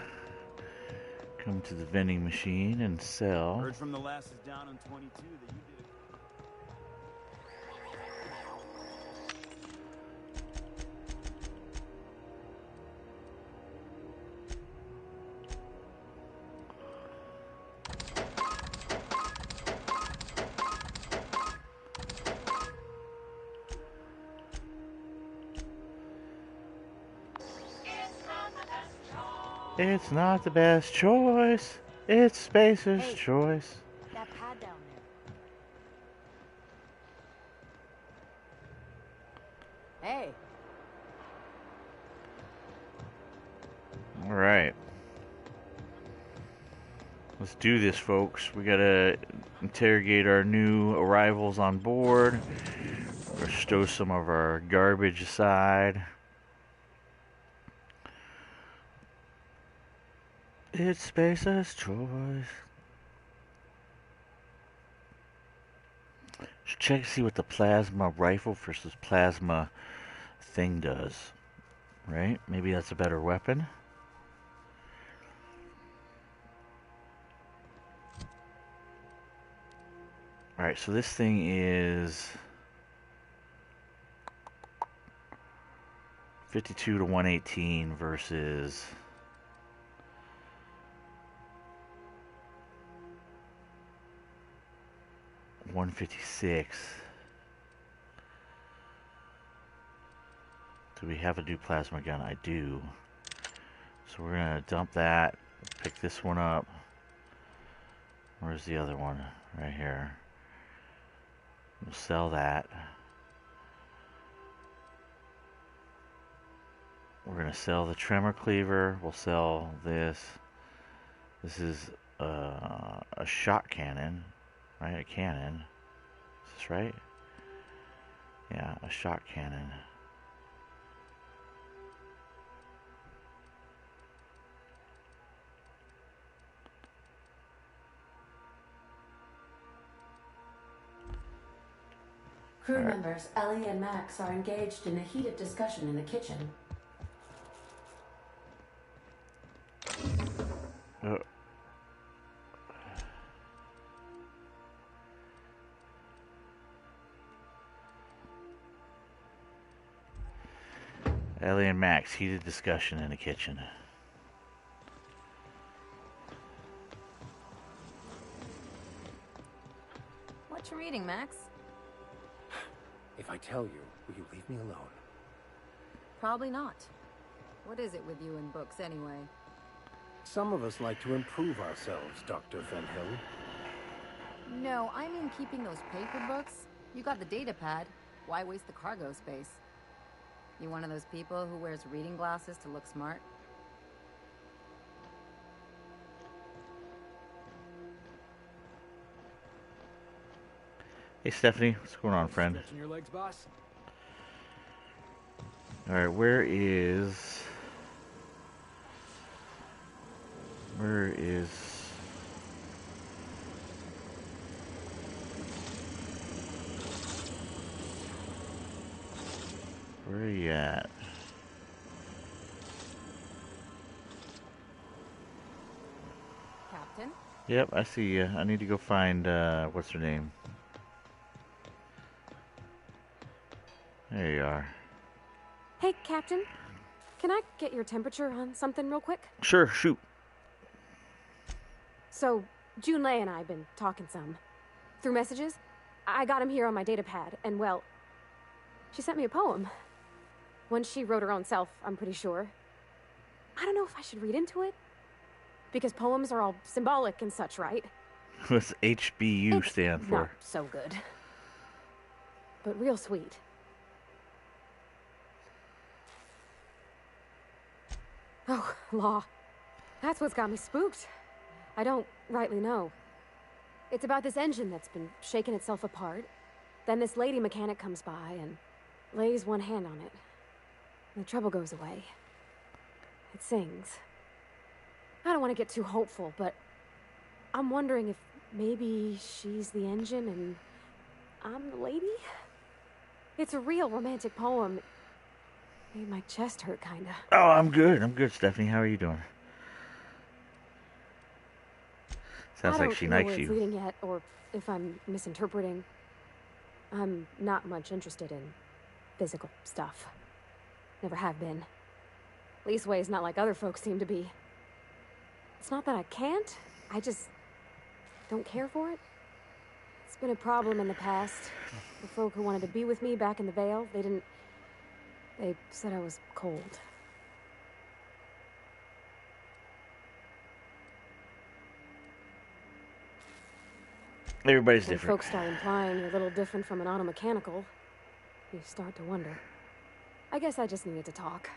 come to the vending machine and sell. Heard from the lasses down on 22 that you did it. It's not the best choice. It's Spacer's choice. That pad down there. Hey. All right. Let's do this, folks. We gotta interrogate our new arrivals on board, or stow some of our garbage aside. It's Spacer's choice. Should check to see what the plasma rifle versus plasma thing does. Right? Maybe that's a better weapon. Alright, so this thing is 52 to 118 versus 156. Do we have a new plasma gun? I do. So we're gonna dump that, pick this one up. Where's the other one? Right here. We'll sell that. We're gonna sell the tremor cleaver. We'll sell this. This is a shot cannon, right? A cannon. Is this right? Yeah, a shot cannon. Crew members Ellie and Max are engaged in a heated discussion in the kitchen. Ellie and Max, heated discussion in the kitchen. What you reading, Max? If I tell you, will you leave me alone? Probably not. What is it with you and books, anyway? Some of us like to improve ourselves, Dr. Fenhill. No, I mean keeping those paper books. You got the data pad. Why waste the cargo space? You one of those people who wears reading glasses to look smart? Hey Stephanie, what's going on, friend? Stretching your legs, boss? Alright, where is... Where are you at? Captain? Yep, I see you. I need to go find, what's her name? There you are. Hey, Captain. Can I get your temperature on something real quick? Sure, shoot. So, Junlei and I have been talking some. Through messages. I got him here on my data pad, and well, she sent me a poem. One she wrote her own self, I'm pretty sure. I don't know if I should read into it. Because poems are all symbolic and such, right? What's HBU stand for? Not so good. But real sweet. Oh, law. That's what's got me spooked. I don't rightly know. It's about this engine that's been shaking itself apart. Then this lady mechanic comes by and lays one hand on it. The trouble goes away. It sings. I don't want to get too hopeful, but I'm wondering if maybe she's the engine and I'm the lady? It's a real romantic poem. Made my chest hurt, kinda. Oh, I'm good, Stephanie. How are you doing? Sounds like she likes I don't know where it's you. leading yet, or if I'm misinterpreting. I'm not much interested in physical stuff. Never have been. Leastways, not like other folks seem to be. It's not that I can't, I just don't care for it. It's been a problem in the past. The folk who wanted to be with me back in the Vale, they said I was cold. Everybody's When different. folks start implying you're a little different from an automechanical, you start to wonder. I guess I just needed to talk.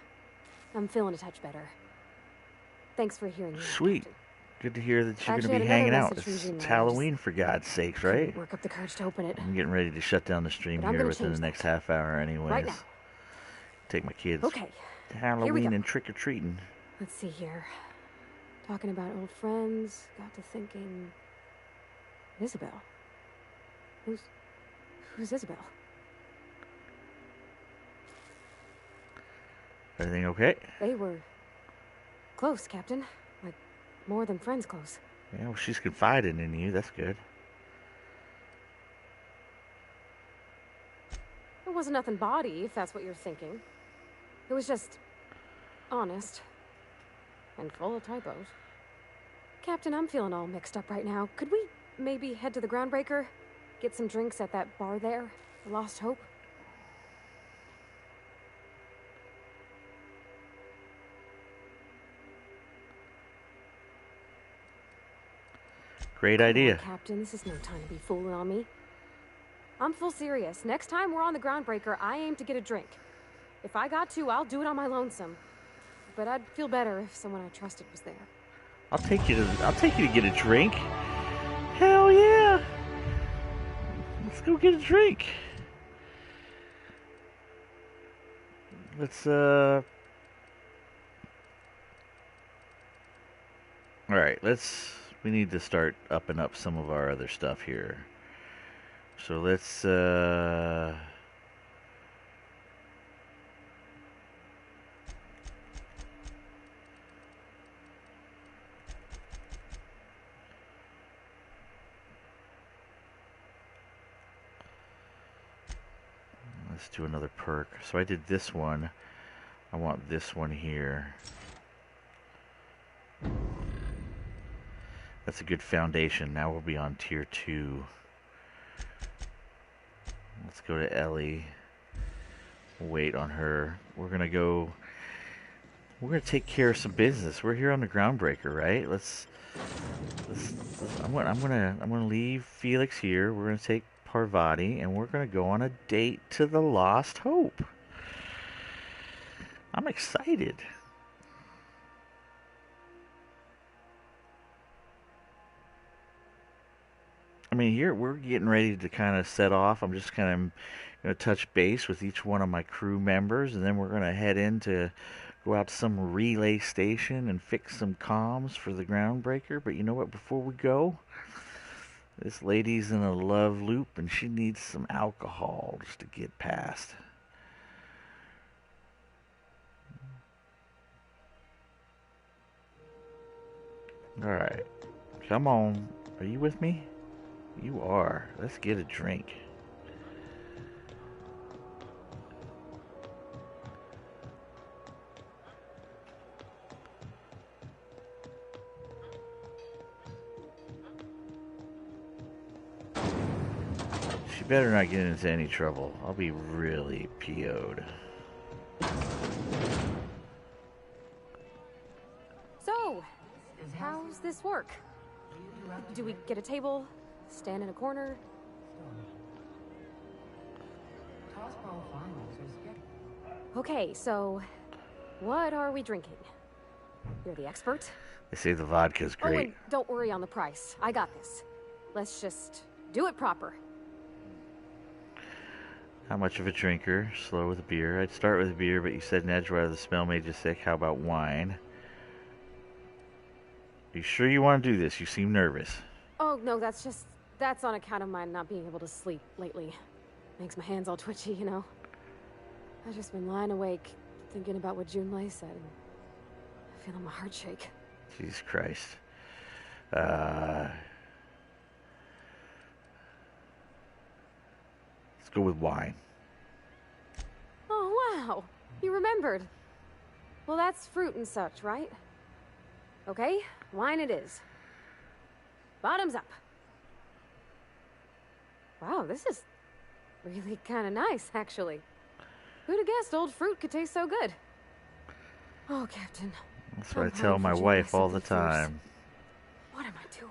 I'm feeling a touch better. Thanks for hearing me. Sweet. Good to hear that you're Actually, going to be I had hanging another out. message from It's Jean-Marie. Halloween, for God's sakes, right? Couldn't work up the courage to open it. I'm getting ready to shut down the stream But I'm here gonna within the change next half hour anyways. Right now. Take my kids Okay. to Here we Halloween go. and trick-or-treating. Let's see here. Talking about old friends, got to thinking... Isabel. Who's Isabel? Everything okay? They were close, Captain. Like, more than friends close. Yeah, well, she's confiding in you. That's good. It wasn't nothing bawdy, if that's what you're thinking. It was just honest and full of typos. Captain, I'm feeling all mixed up right now. Could we maybe head to the Groundbreaker? Get some drinks at that bar there? The Lost Hope? Great Come idea. on, Captain, this is no time to be fooling on me. I'm full serious. Next time we're on the Groundbreaker, I aim to get a drink. If I got to, I'll do it on my lonesome. But I'd feel better if someone I trusted was there. I'll take you to get a drink. Hell yeah. Let's go get a drink. Let's Alright, we need to start upping up some of our other stuff here. So let's do another perk. So I did this one. I want this one here. That's a good foundation. Now we'll be on tier 2. Let's go to Ellie. Wait on her. We're gonna take care of some business. We're here on the Groundbreaker, right? I'm gonna leave Felix here. We're gonna take Parvati, and we're gonna go on a date to the Lost Hope. I'm excited. I mean, here we're getting ready to kind of set off. I'm just kind of going to touch base with each one of my crew members, and then we're going to head in to go out to some relay station and fix some comms for the Groundbreaker. But you know what? Before we go, this lady's in a love loop, and she needs some alcohol just to get past. All right. Come on. Are you with me? You are. Let's get a drink. She better not get into any trouble. I'll be really PO'd. So, how's this work? Do we get a table? Stand in a corner? Okay, so what are we drinking? You're the expert. They say the vodka's Oh, great. and don't worry on the price. I got this. Let's just do it proper. How much of a drinker? Slow with a beer. I'd start with a beer, but you said an Edgewater, the smell made you sick. How about wine? Are you sure you want to do this? You seem nervous. Oh, no, that's on account of my not being able to sleep lately. Makes my hands all twitchy, you know? I've just been lying awake, thinking about what Junlei said, and feeling my heart shake. Jesus Christ. Let's go with wine. Oh, wow. You remembered. Well, that's fruit and such, right? Okay, wine it is. Bottoms up. Wow, this is really kind of nice, actually. Who'd have guessed old fruit could taste so good? Oh, Captain. That's what I tell my wife all the time. What am I doing?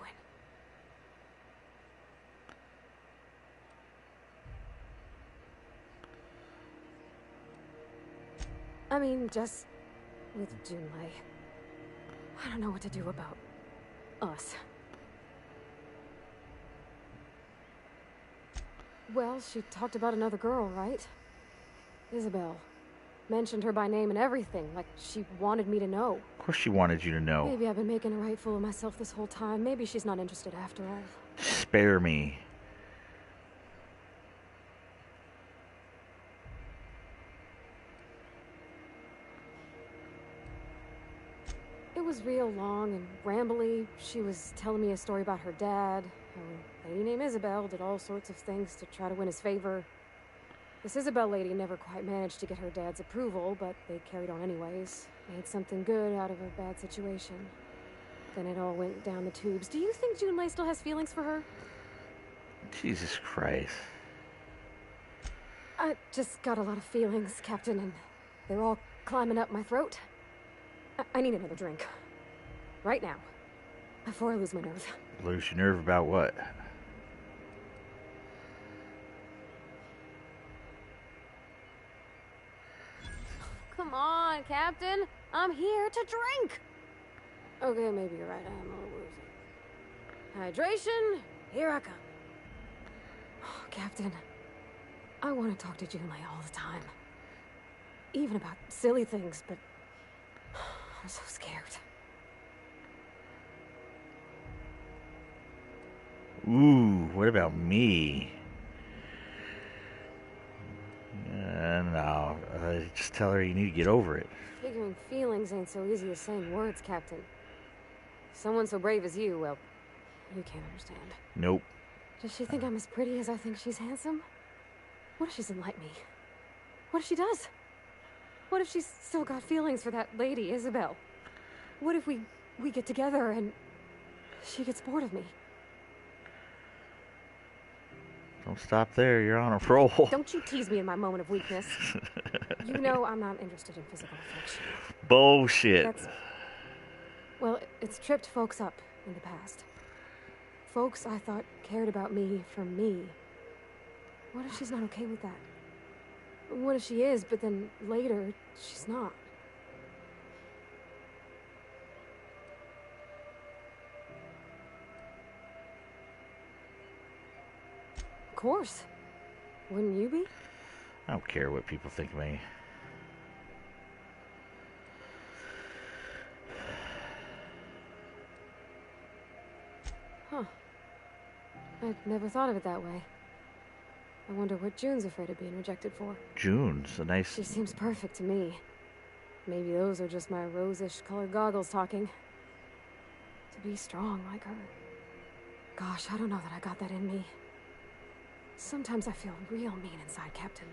I mean, just with Junlei. I don't know what to do about us. Well, she talked about another girl, right? Isabel. Mentioned her by name and everything, like she wanted me to know. Of course she wanted you to know. Maybe I've been making a right fool of myself this whole time. Maybe she's not interested after all. Spare me. It was real long and rambly. She was telling me a story about her dad, how a lady named Isabel did all sorts of things to try to win his favor. This Isabel lady never quite managed to get her dad's approval, but they carried on anyways. Made something good out of a bad situation. Then it all went down the tubes. Do you think Junlei still has feelings for her? Jesus Christ. I just got a lot of feelings, Captain, and they're all climbing up my throat. I need another drink. Right now. Before I lose my nerve. Lose your nerve about what? Come on, Captain. I'm here to drink. Okay, maybe you're right. I am a little woozy. Hydration, here I come. Oh, Captain, I want to talk to Junlei all the time. Even about silly things, but I'm so scared. Ooh, what about me? now. Just tell her you need to get over it. Figuring feelings ain't so easy as saying words, Captain. Someone so brave as you, well, you can't understand. Nope. Does she think I'm as pretty as I think she's handsome? What if she doesn't like me? What if she does? What if she's still got feelings for that lady, Isabel? What if we get together and she gets bored of me? Don't stop there. You're on a roll. Don't you tease me in my moment of weakness. You know I'm not interested in physical affection. Bullshit. Well, it's tripped folks up in the past. Folks I thought cared about me for me. What if she's not okay with that? What if she is, but then later, she's not? Of course. Wouldn't you be? I don't care what people think of me. Huh. I'd never thought of it that way. I wonder what June's afraid of being rejected for. June's a nice... She seems perfect to me. Maybe those are just my rose-ish colored goggles talking. To be strong like her. Gosh, I don't know that I got that in me. Sometimes I feel real mean inside, Captain.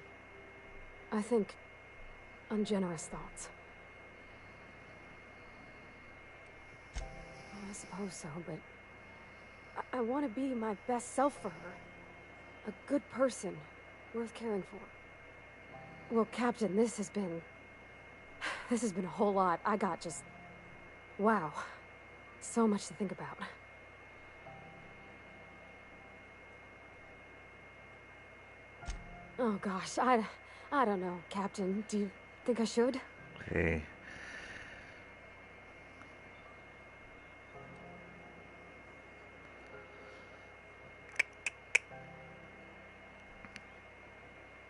I think ungenerous thoughts. Well, I suppose so, but I want to be my best self for her. A good person, worth caring for. Well, Captain, this has been a whole lot. I got just... wow. So much to think about. Oh, gosh, I don't know, Captain. Do you think I should? Hey.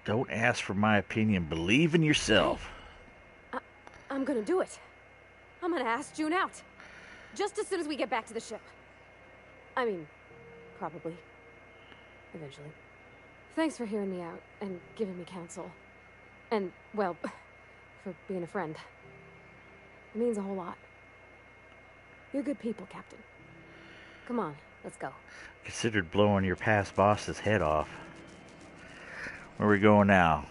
Don't ask for my opinion. Believe in yourself. I'm gonna do it. I'm gonna ask June out. Just as soon as we get back to the ship. I mean, probably. Eventually. Thanks for hearing me out and giving me counsel. And, well, for being a friend. It means a whole lot. You're good people, Captain. Come on, let's go. Considered blowing your past boss's head off. Where are we going now?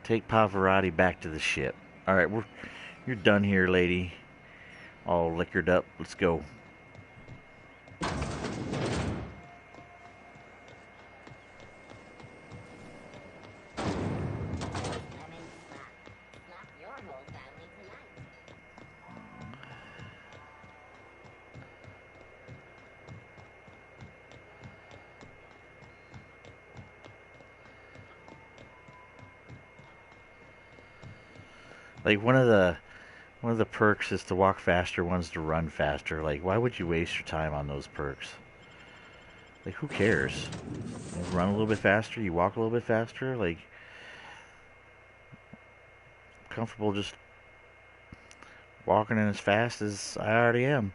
Take Pavarotti back to the ship. Alright, you're done here, lady. All liquored up. Let's go. Like one of the perks is to walk faster, one's to run faster. Like, why would you waste your time on those perks? Like, who cares? You run a little bit faster, you walk a little bit faster. Like, I'm comfortable just walking in as fast as I already am.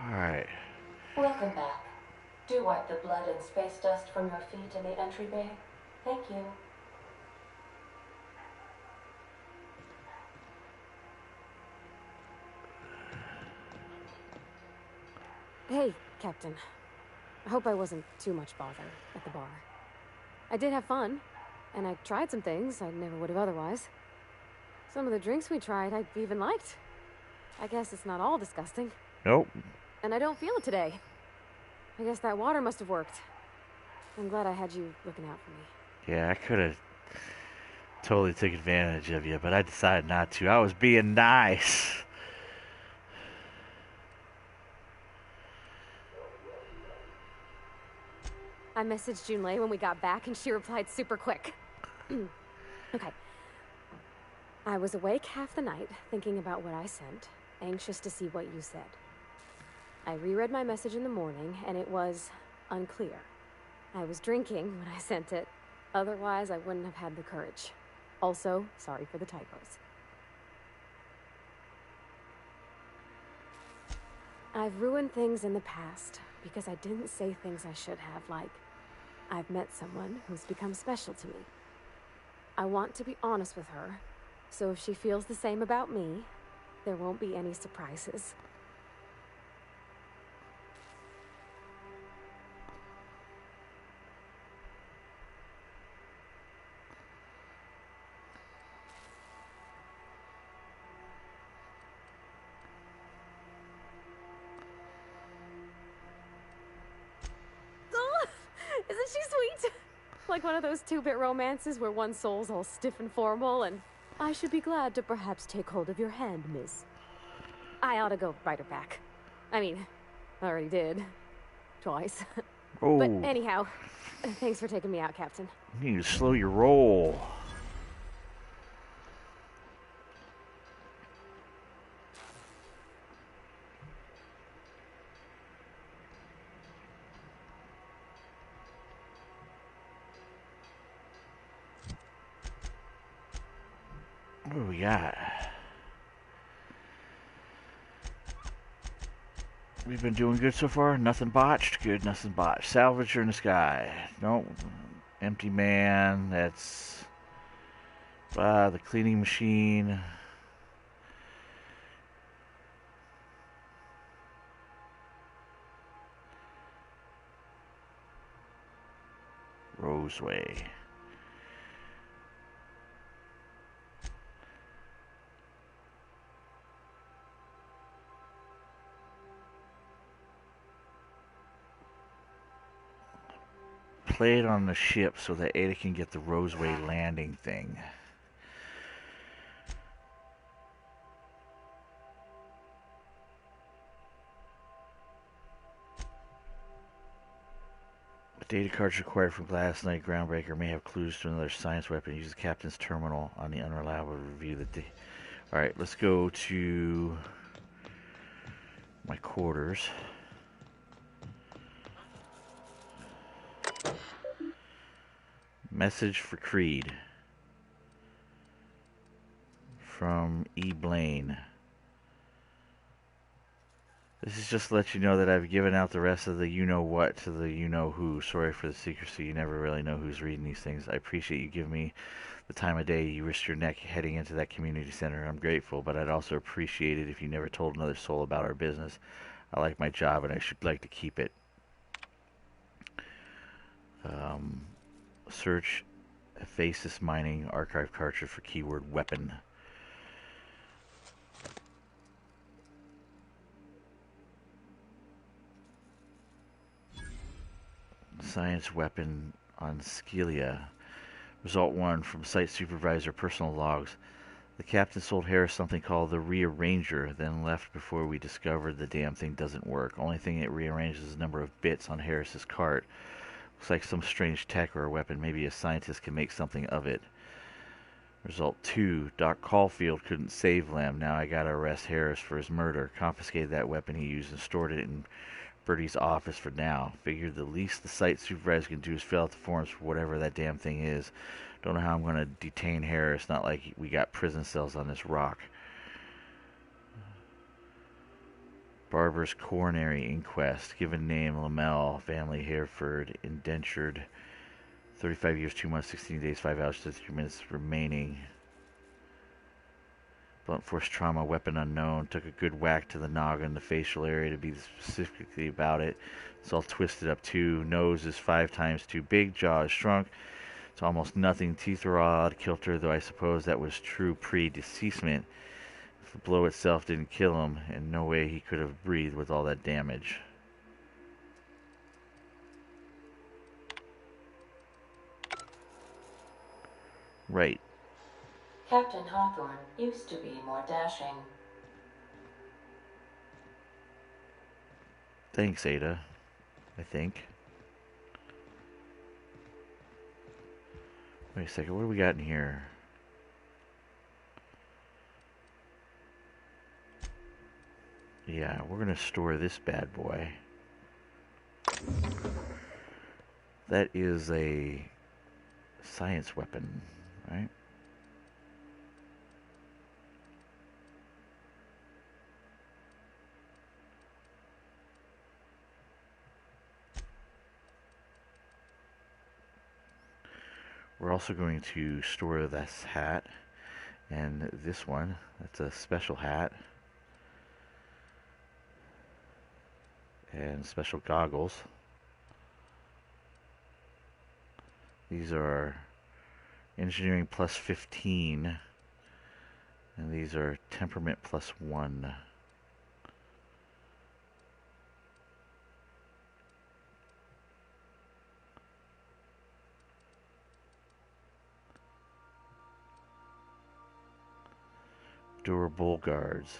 Alright. Welcome back. Do wipe the blood and space dust from your feet in the entry bay. Thank you. Hey, Captain. I hope I wasn't too much bother at the bar. I did have fun, and I tried some things I never would have otherwise. Some of the drinks we tried I even liked. I guess it's not all disgusting. Nope. And I don't feel it today. I guess that water must have worked. I'm glad I had you looking out for me. Yeah, I could have totally took advantage of you, but I decided not to. I was being nice. I messaged Junlei when we got back, and she replied super quick. Okay. I was awake half the night, thinking about what I sent, anxious to see what you said. I reread my message in the morning, and it was unclear. I was drinking when I sent it, Otherwise, I wouldn't have had the courage. Also, sorry for the typos. I've ruined things in the past because I didn't say things I should have, like, I've met someone who's become special to me. I want to be honest with her, so if she feels the same about me, there won't be any surprises. Isn't she sweet? Like one of those two-bit romances where one soul's all stiff and formal and I should be glad to perhaps take hold of your hand, miss. I ought to go write her back. I mean, I already did. Twice. Oh. But anyhow, thanks for taking me out, Captain. You need to slow your roll. What do we got? We've been doing good so far. Nothing botched. Good, nothing botched. Salvager in the sky. No. Empty man. That's the cleaning machine. Roseway. Play it on the ship so that Ada can get the Roseway landing thing. The data cards required from last night Groundbreaker may have clues to another science weapon. Use the captain's terminal on the unreliable review the day. Alright, let's go to my quarters. Message for Creed from E. Blaine. This is just to let you know that I've given out the rest of the you-know-what to the you-know-who. Sorry for the secrecy. You never really know who's reading these things. I appreciate you giving me the time of day you risked your neck heading into that community center. I'm grateful, but I'd also appreciate it if you never told another soul about our business. I like my job, and I should like to keep it. Search Faces Mining archive cartridge for keyword weapon. Science weapon on Skelia. Result 1 from site supervisor personal logs. The captain sold Harris something called the Rearranger, then left before we discovered the damn thing doesn't work. Only thing it rearranges is the number of bits on Harris's cart. Looks like some strange tech or a weapon. Maybe a scientist can make something of it. Result 2. Doc Caulfield couldn't save Lem. Now I gotta arrest Harris for his murder. Confiscated that weapon he used and stored it in Bertie's office for now. Figured the least the site supervisor can do is fill out the forms for whatever that damn thing is. Don't know how I'm gonna detain Harris. Not like we got prison cells on this rock. Barber's coronary inquest. Given name Lamel. Family Hereford. Indentured. 35 years, 2 months, 16 days, 5 hours, 33 minutes remaining. Blunt force trauma, weapon unknown. Took a good whack to the noggin, the facial area to be specifically about it. It's all twisted up too. Nose is 5 times too big. Jaw is shrunk. It's almost nothing. Teeth are odd kilter, though I suppose that was true pre-deceasement. If the blow itself didn't kill him, and no way he could have breathed with all that damage. Right. Captain Hawthorne used to be more dashing. Thanks, Ada. I think. Wait a second, what do we got in here? Yeah, we're gonna store this bad boy. That is a Science weapon, right? We're also going to store this hat and this one. That's a special hat. And special goggles. These are engineering plus 15. And these are temperament plus 1. Durable guards.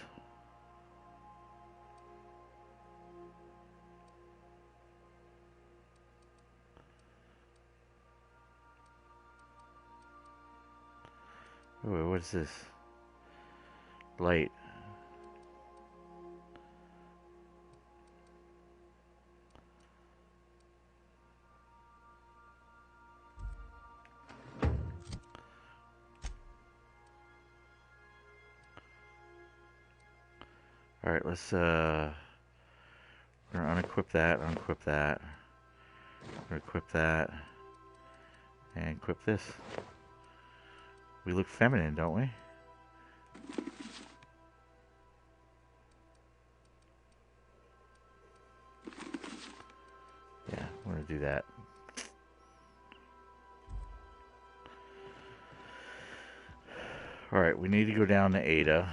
Oh, what is this? Light. Alright, let's we're gonna unequip that, unequip that. We're gonna equip that. And equip this. We look feminine, don't we? Yeah, I'm gonna do that. Alright, we need to go down to Ada.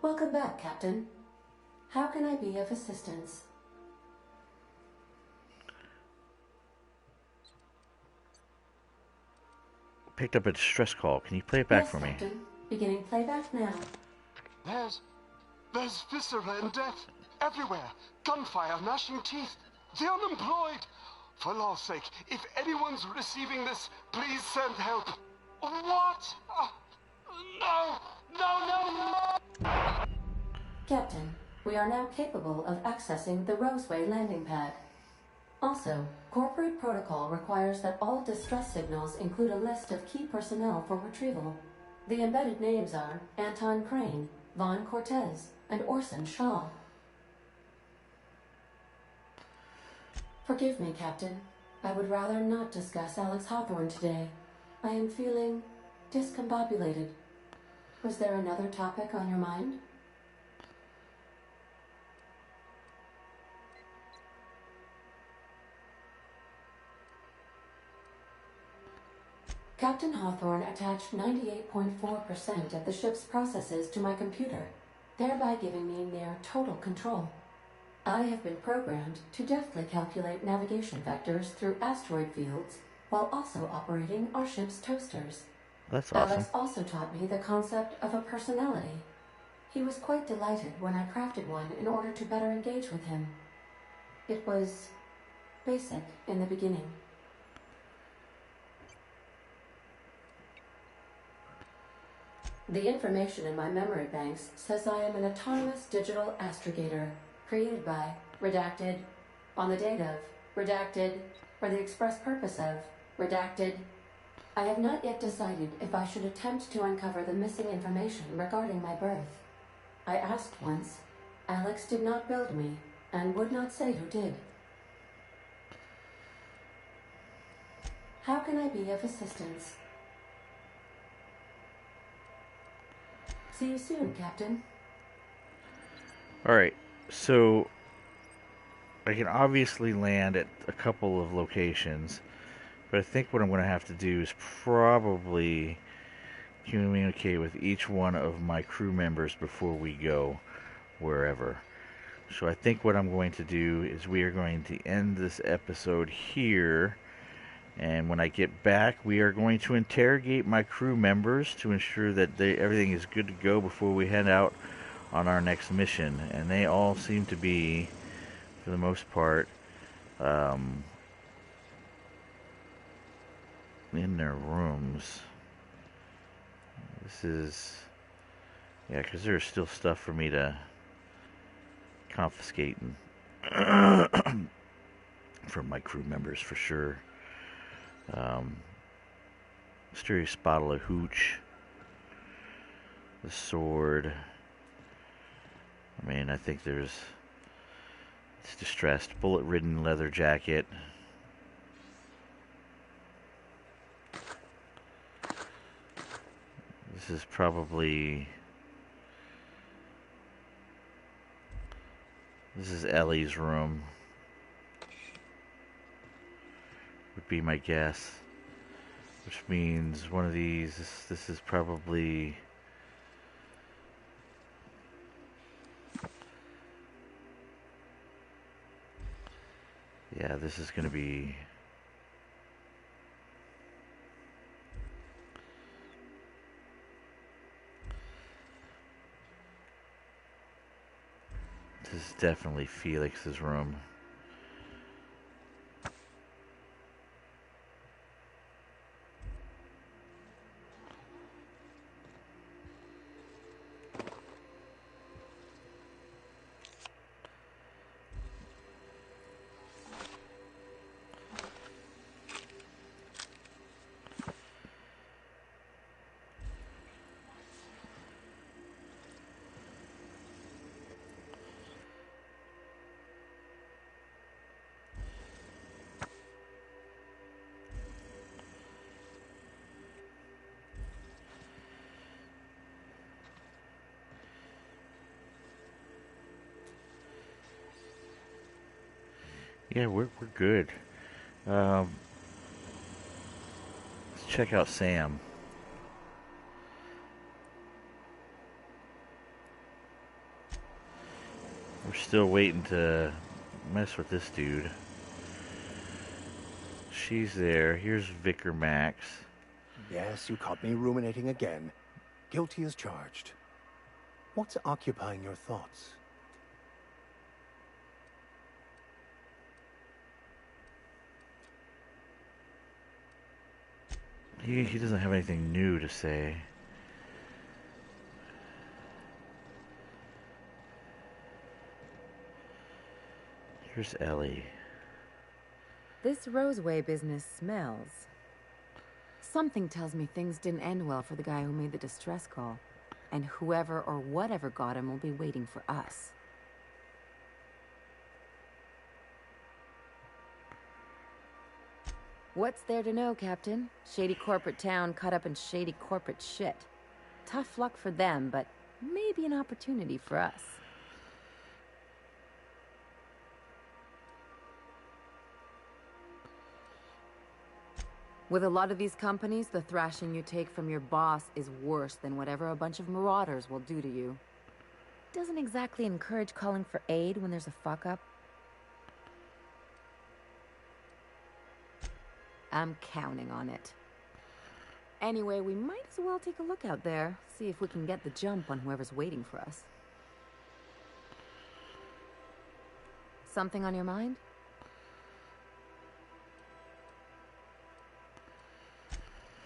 Welcome back, Captain. How can I be of assistance? Picked up a distress call. Can you play it back Yes, for me? Captain. Beginning playback now. There's viscera and death everywhere. Gunfire, gnashing teeth. The unemployed. For law's sake, if anyone's receiving this, please send help. What? No! No, no, no! Captain, we are now capable of accessing the Roseway landing pad. Also, corporate protocol requires that all distress signals include a list of key personnel for retrieval. The embedded names are Anton Crane, Vaughn Cortez, and Orson Shaw. Forgive me, Captain. I would rather not discuss Alex Hawthorne today. I am feeling discombobulated. Was there another topic on your mind? Captain Hawthorne attached 98.4% of the ship's processes to my computer, thereby giving me near total control. I have been programmed to deftly calculate navigation vectors through asteroid fields while also operating our ship's toasters. That's awesome. Alex also taught me the concept of a personality. He was quite delighted when I crafted one in order to better engage with him. It was basic in the beginning. The information in my memory banks says I am an autonomous digital astrogator, created by, redacted, on the date of, redacted, for the express purpose of, redacted. I have not yet decided if I should attempt to uncover the missing information regarding my birth. I asked once. Alex did not build me, and would not say who did. How can I be of assistance? See you soon, Captain. Alright, so I can obviously land at a couple of locations, but I think what I'm going to have to do is probably communicate with each one of my crew members before we go wherever. So I think what I'm going to do is we are going to end this episode here, and when I get back we are going to interrogate my crew members to ensure that everything is good to go before we head out on our next mission. And they all seem to be, for the most part, in their rooms. This is, yeah, because there's still stuff for me to confiscate and from my crew members for sure. Mysterious bottle of hooch. The sword. I mean, I think it's distressed. Bullet-ridden leather jacket. This is probably... This is Ellie's room. Would be my guess. Which means one of these, this is probably... Yeah, this is going to be... This is definitely Felix's room. Yeah, we're good. Let's check out Sam. We're still waiting to mess with this dude. She's there. Here's Vicar Max. Yes, you caught me ruminating again. Guilty as charged. What's occupying your thoughts? He doesn't have anything new to say. Here's Ellie. This Roseway business smells. Something tells me things didn't end well for the guy who made the distress call. And whoever or whatever got him will be waiting for us. What's there to know, Captain? Shady corporate town caught up in shady corporate shit. Tough luck for them, but maybe an opportunity for us. With a lot of these companies, the thrashing you take from your boss is worse than whatever a bunch of marauders will do to you. Doesn't exactly encourage calling for aid when there's a fuck-up. I'm counting on it. Anyway, we might as well take a look out there, see if we can get the jump on whoever's waiting for us. Something on your mind?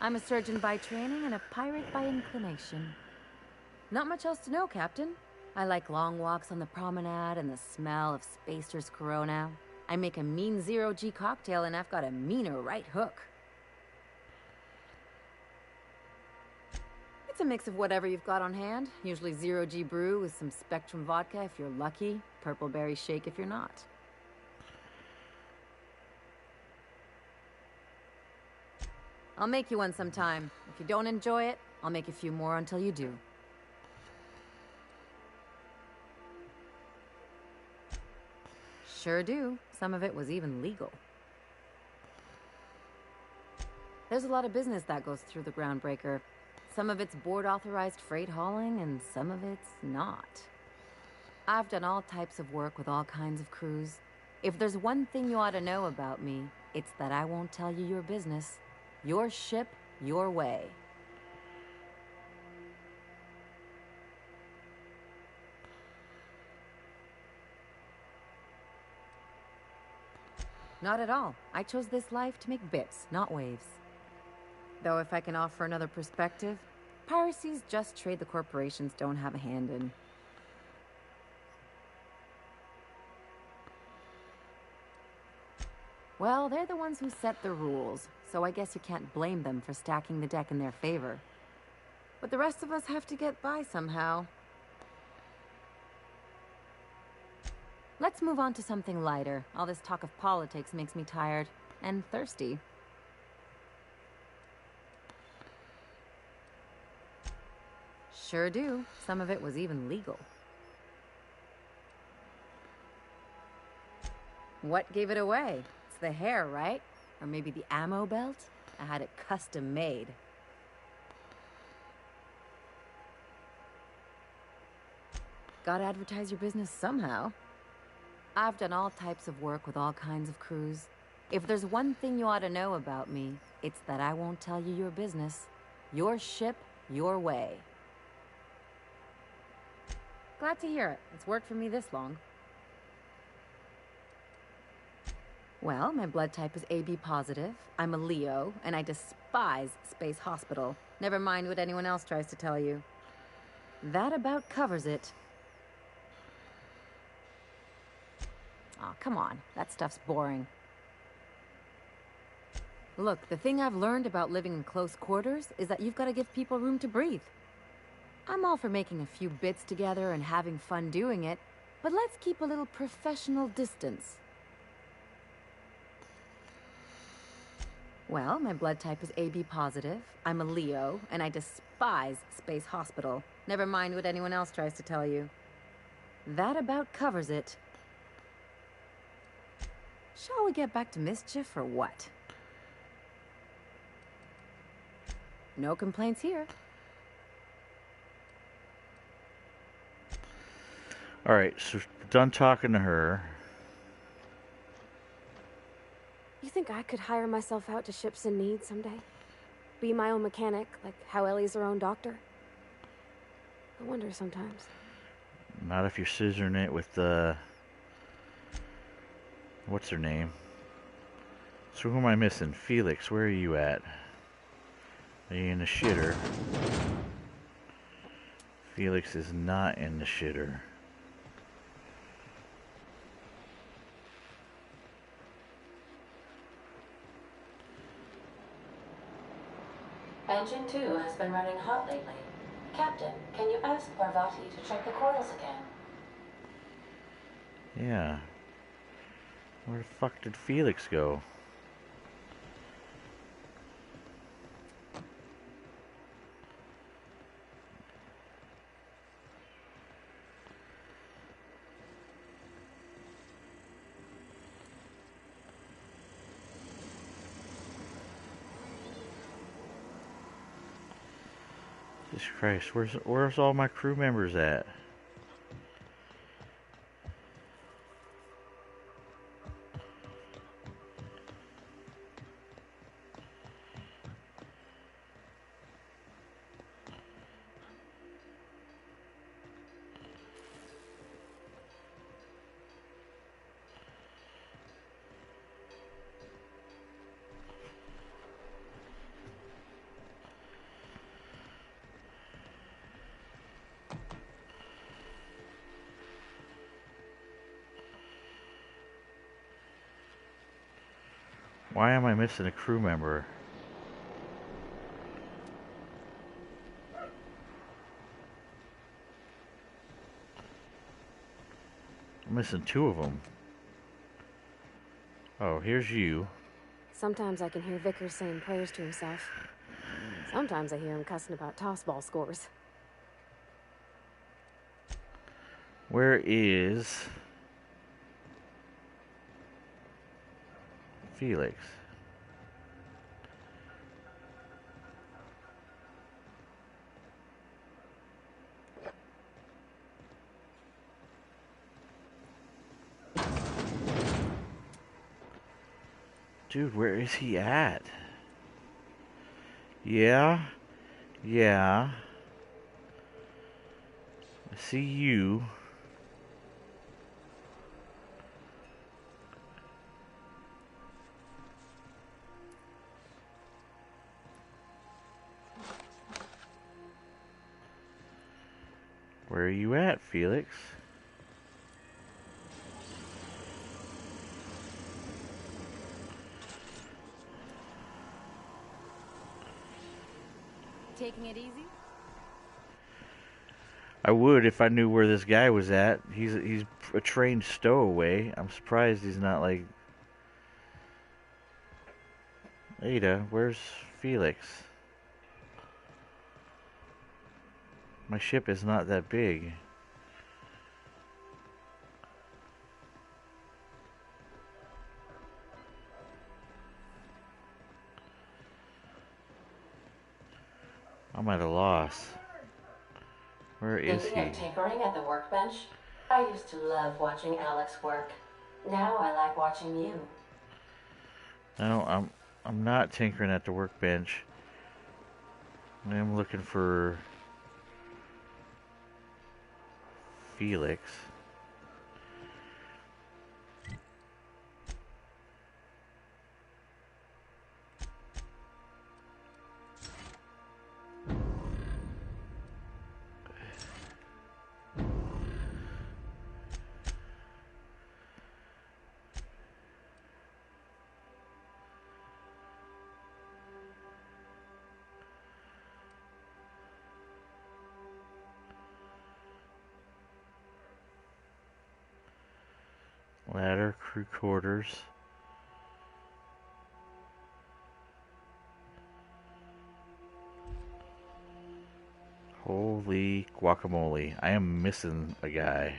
I'm a surgeon by training and a pirate by inclination. Not much else to know, Captain. I like long walks on the promenade and the smell of Spacer's Corona. I make a mean zero-G cocktail and I've got a meaner right hook. It's a mix of whatever you've got on hand. Usually zero-G brew with some Spectrum vodka if you're lucky. Purple berry shake if you're not. I'll make you one sometime. If you don't enjoy it, I'll make a few more until you do. Sure do. Some of it was even legal. There's a lot of business that goes through the Groundbreaker. Some of it's board-authorized freight hauling, and some of it's not. I've done all types of work with all kinds of crews. If there's one thing you ought to know about me, it's that I won't tell you your business. Your ship, your way. Not at all. I chose this life to make bits, not waves. Though if I can offer another perspective, piracy's just trade the corporations don't have a hand in. Well, they're the ones who set the rules, so I guess you can't blame them for stacking the deck in their favor. But the rest of us have to get by somehow. Let's move on to something lighter. All this talk of politics makes me tired and thirsty. Sure do. Some of it was even legal. What gave it away? It's the hair, right? Or maybe the ammo belt? I had it custom made. Gotta advertise your business somehow. I've done all types of work with all kinds of crews. If there's one thing you ought to know about me, it's that I won't tell you your business. Your ship, your way. Glad to hear it. It's worked for me this long. Well, my blood type is AB positive. I'm a Leo, and I despise Space Hospital. Never mind what anyone else tries to tell you. That about covers it. Aw, come on. That stuff's boring. Look, the thing I've learned about living in close quarters is that you've got to give people room to breathe. I'm all for making a few bits together and having fun doing it, but let's keep a little professional distance. Well, my blood type is AB positive. I'm a Leo, and I despise Space Hospital. Never mind what anyone else tries to tell you. That about covers it. Shall we get back to mischief or what? No complaints here. Alright, so done talking to her. You think I could hire myself out to ships in need someday? Be my own mechanic, like how Ellie's her own doctor? I wonder sometimes. Not if you're scissoring it with what's her name? So who am I missing? Felix, where are you at? Are you in the shitter? Felix is not in the shitter. Engine 2 has been running hot lately. Captain, can you ask Parvati to check the coils again? Yeah. Where the fuck did Felix go? Jesus Christ, where's all my crew members at? Why am I missing a crew member? I'm missing two of them. Oh, here's you. Sometimes I can hear Vickers saying prayers to himself. Sometimes I hear him cussing about tossball scores. Where is Felix? Dude, where is he at? Yeah. I see you. Where are you at, Felix? Taking it easy? I would if I knew where this guy was at. He's a trained stowaway. I'm surprised he's not like... Ada, where's Felix? My ship is not that big. I'm at a loss. Where is he? Thinking of tinkering at the workbench? I used to love watching Alex work. Now I like watching you. No, I'm not tinkering at the workbench. I am looking for Felix. Ladder, crew quarters. Holy guacamole. I am missing a guy.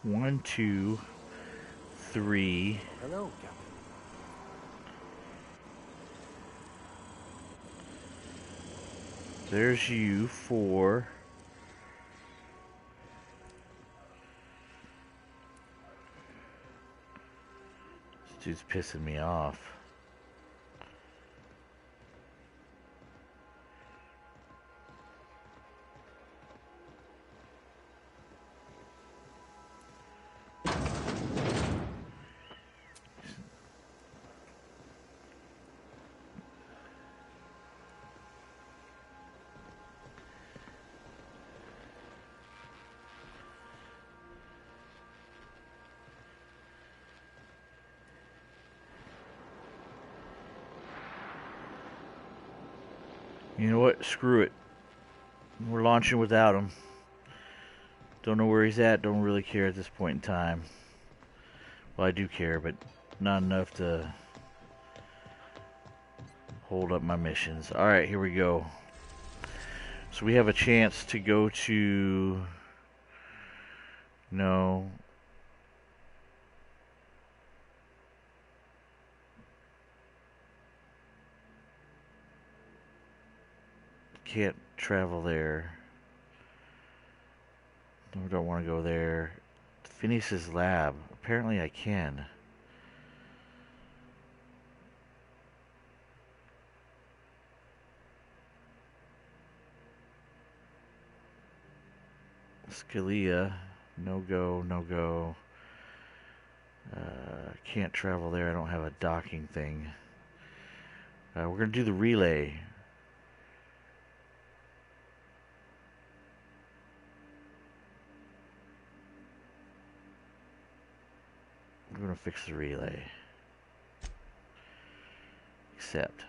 One, two, three. Hello, Captain. There's you, four. This dude's pissing me off. You know what? Screw it. We're launching without him. Don't know where he's at. Don't really care at this point in time. Well, I do care, but not enough to hold up my missions. Alright, here we go. So we have a chance to go to... No. Can't travel there. I don't want to go there. Phineas's lab. Apparently I can. Scalia. No go, no go. Can't travel there. I don't have a docking thing. We're going to do the relay. We're going to fix the relay. Accept.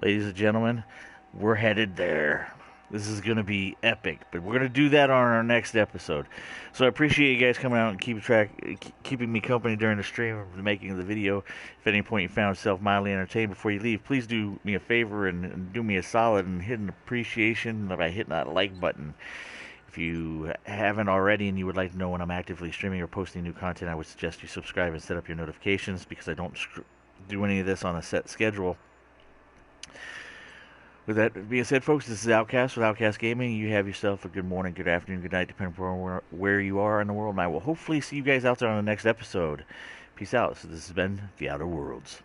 Ladies and gentlemen, we're headed there. This is going to be epic, but we're going to do that on our next episode. So I appreciate you guys coming out and keeping me company during the stream of the making of the video. If at any point you found yourself mildly entertained before you leave, please do me a favor and do me a solid and hit an appreciation by hitting that like button. If you haven't already and you would like to know when I'm actively streaming or posting new content, I would suggest you subscribe and set up your notifications because I don't do any of this on a set schedule. With that being said, folks, this is Outcast with Outcast Gaming. You have yourself a good morning, good afternoon, good night, depending on where you are in the world. And I will hopefully see you guys out there on the next episode. Peace out. So this has been The Outer Worlds.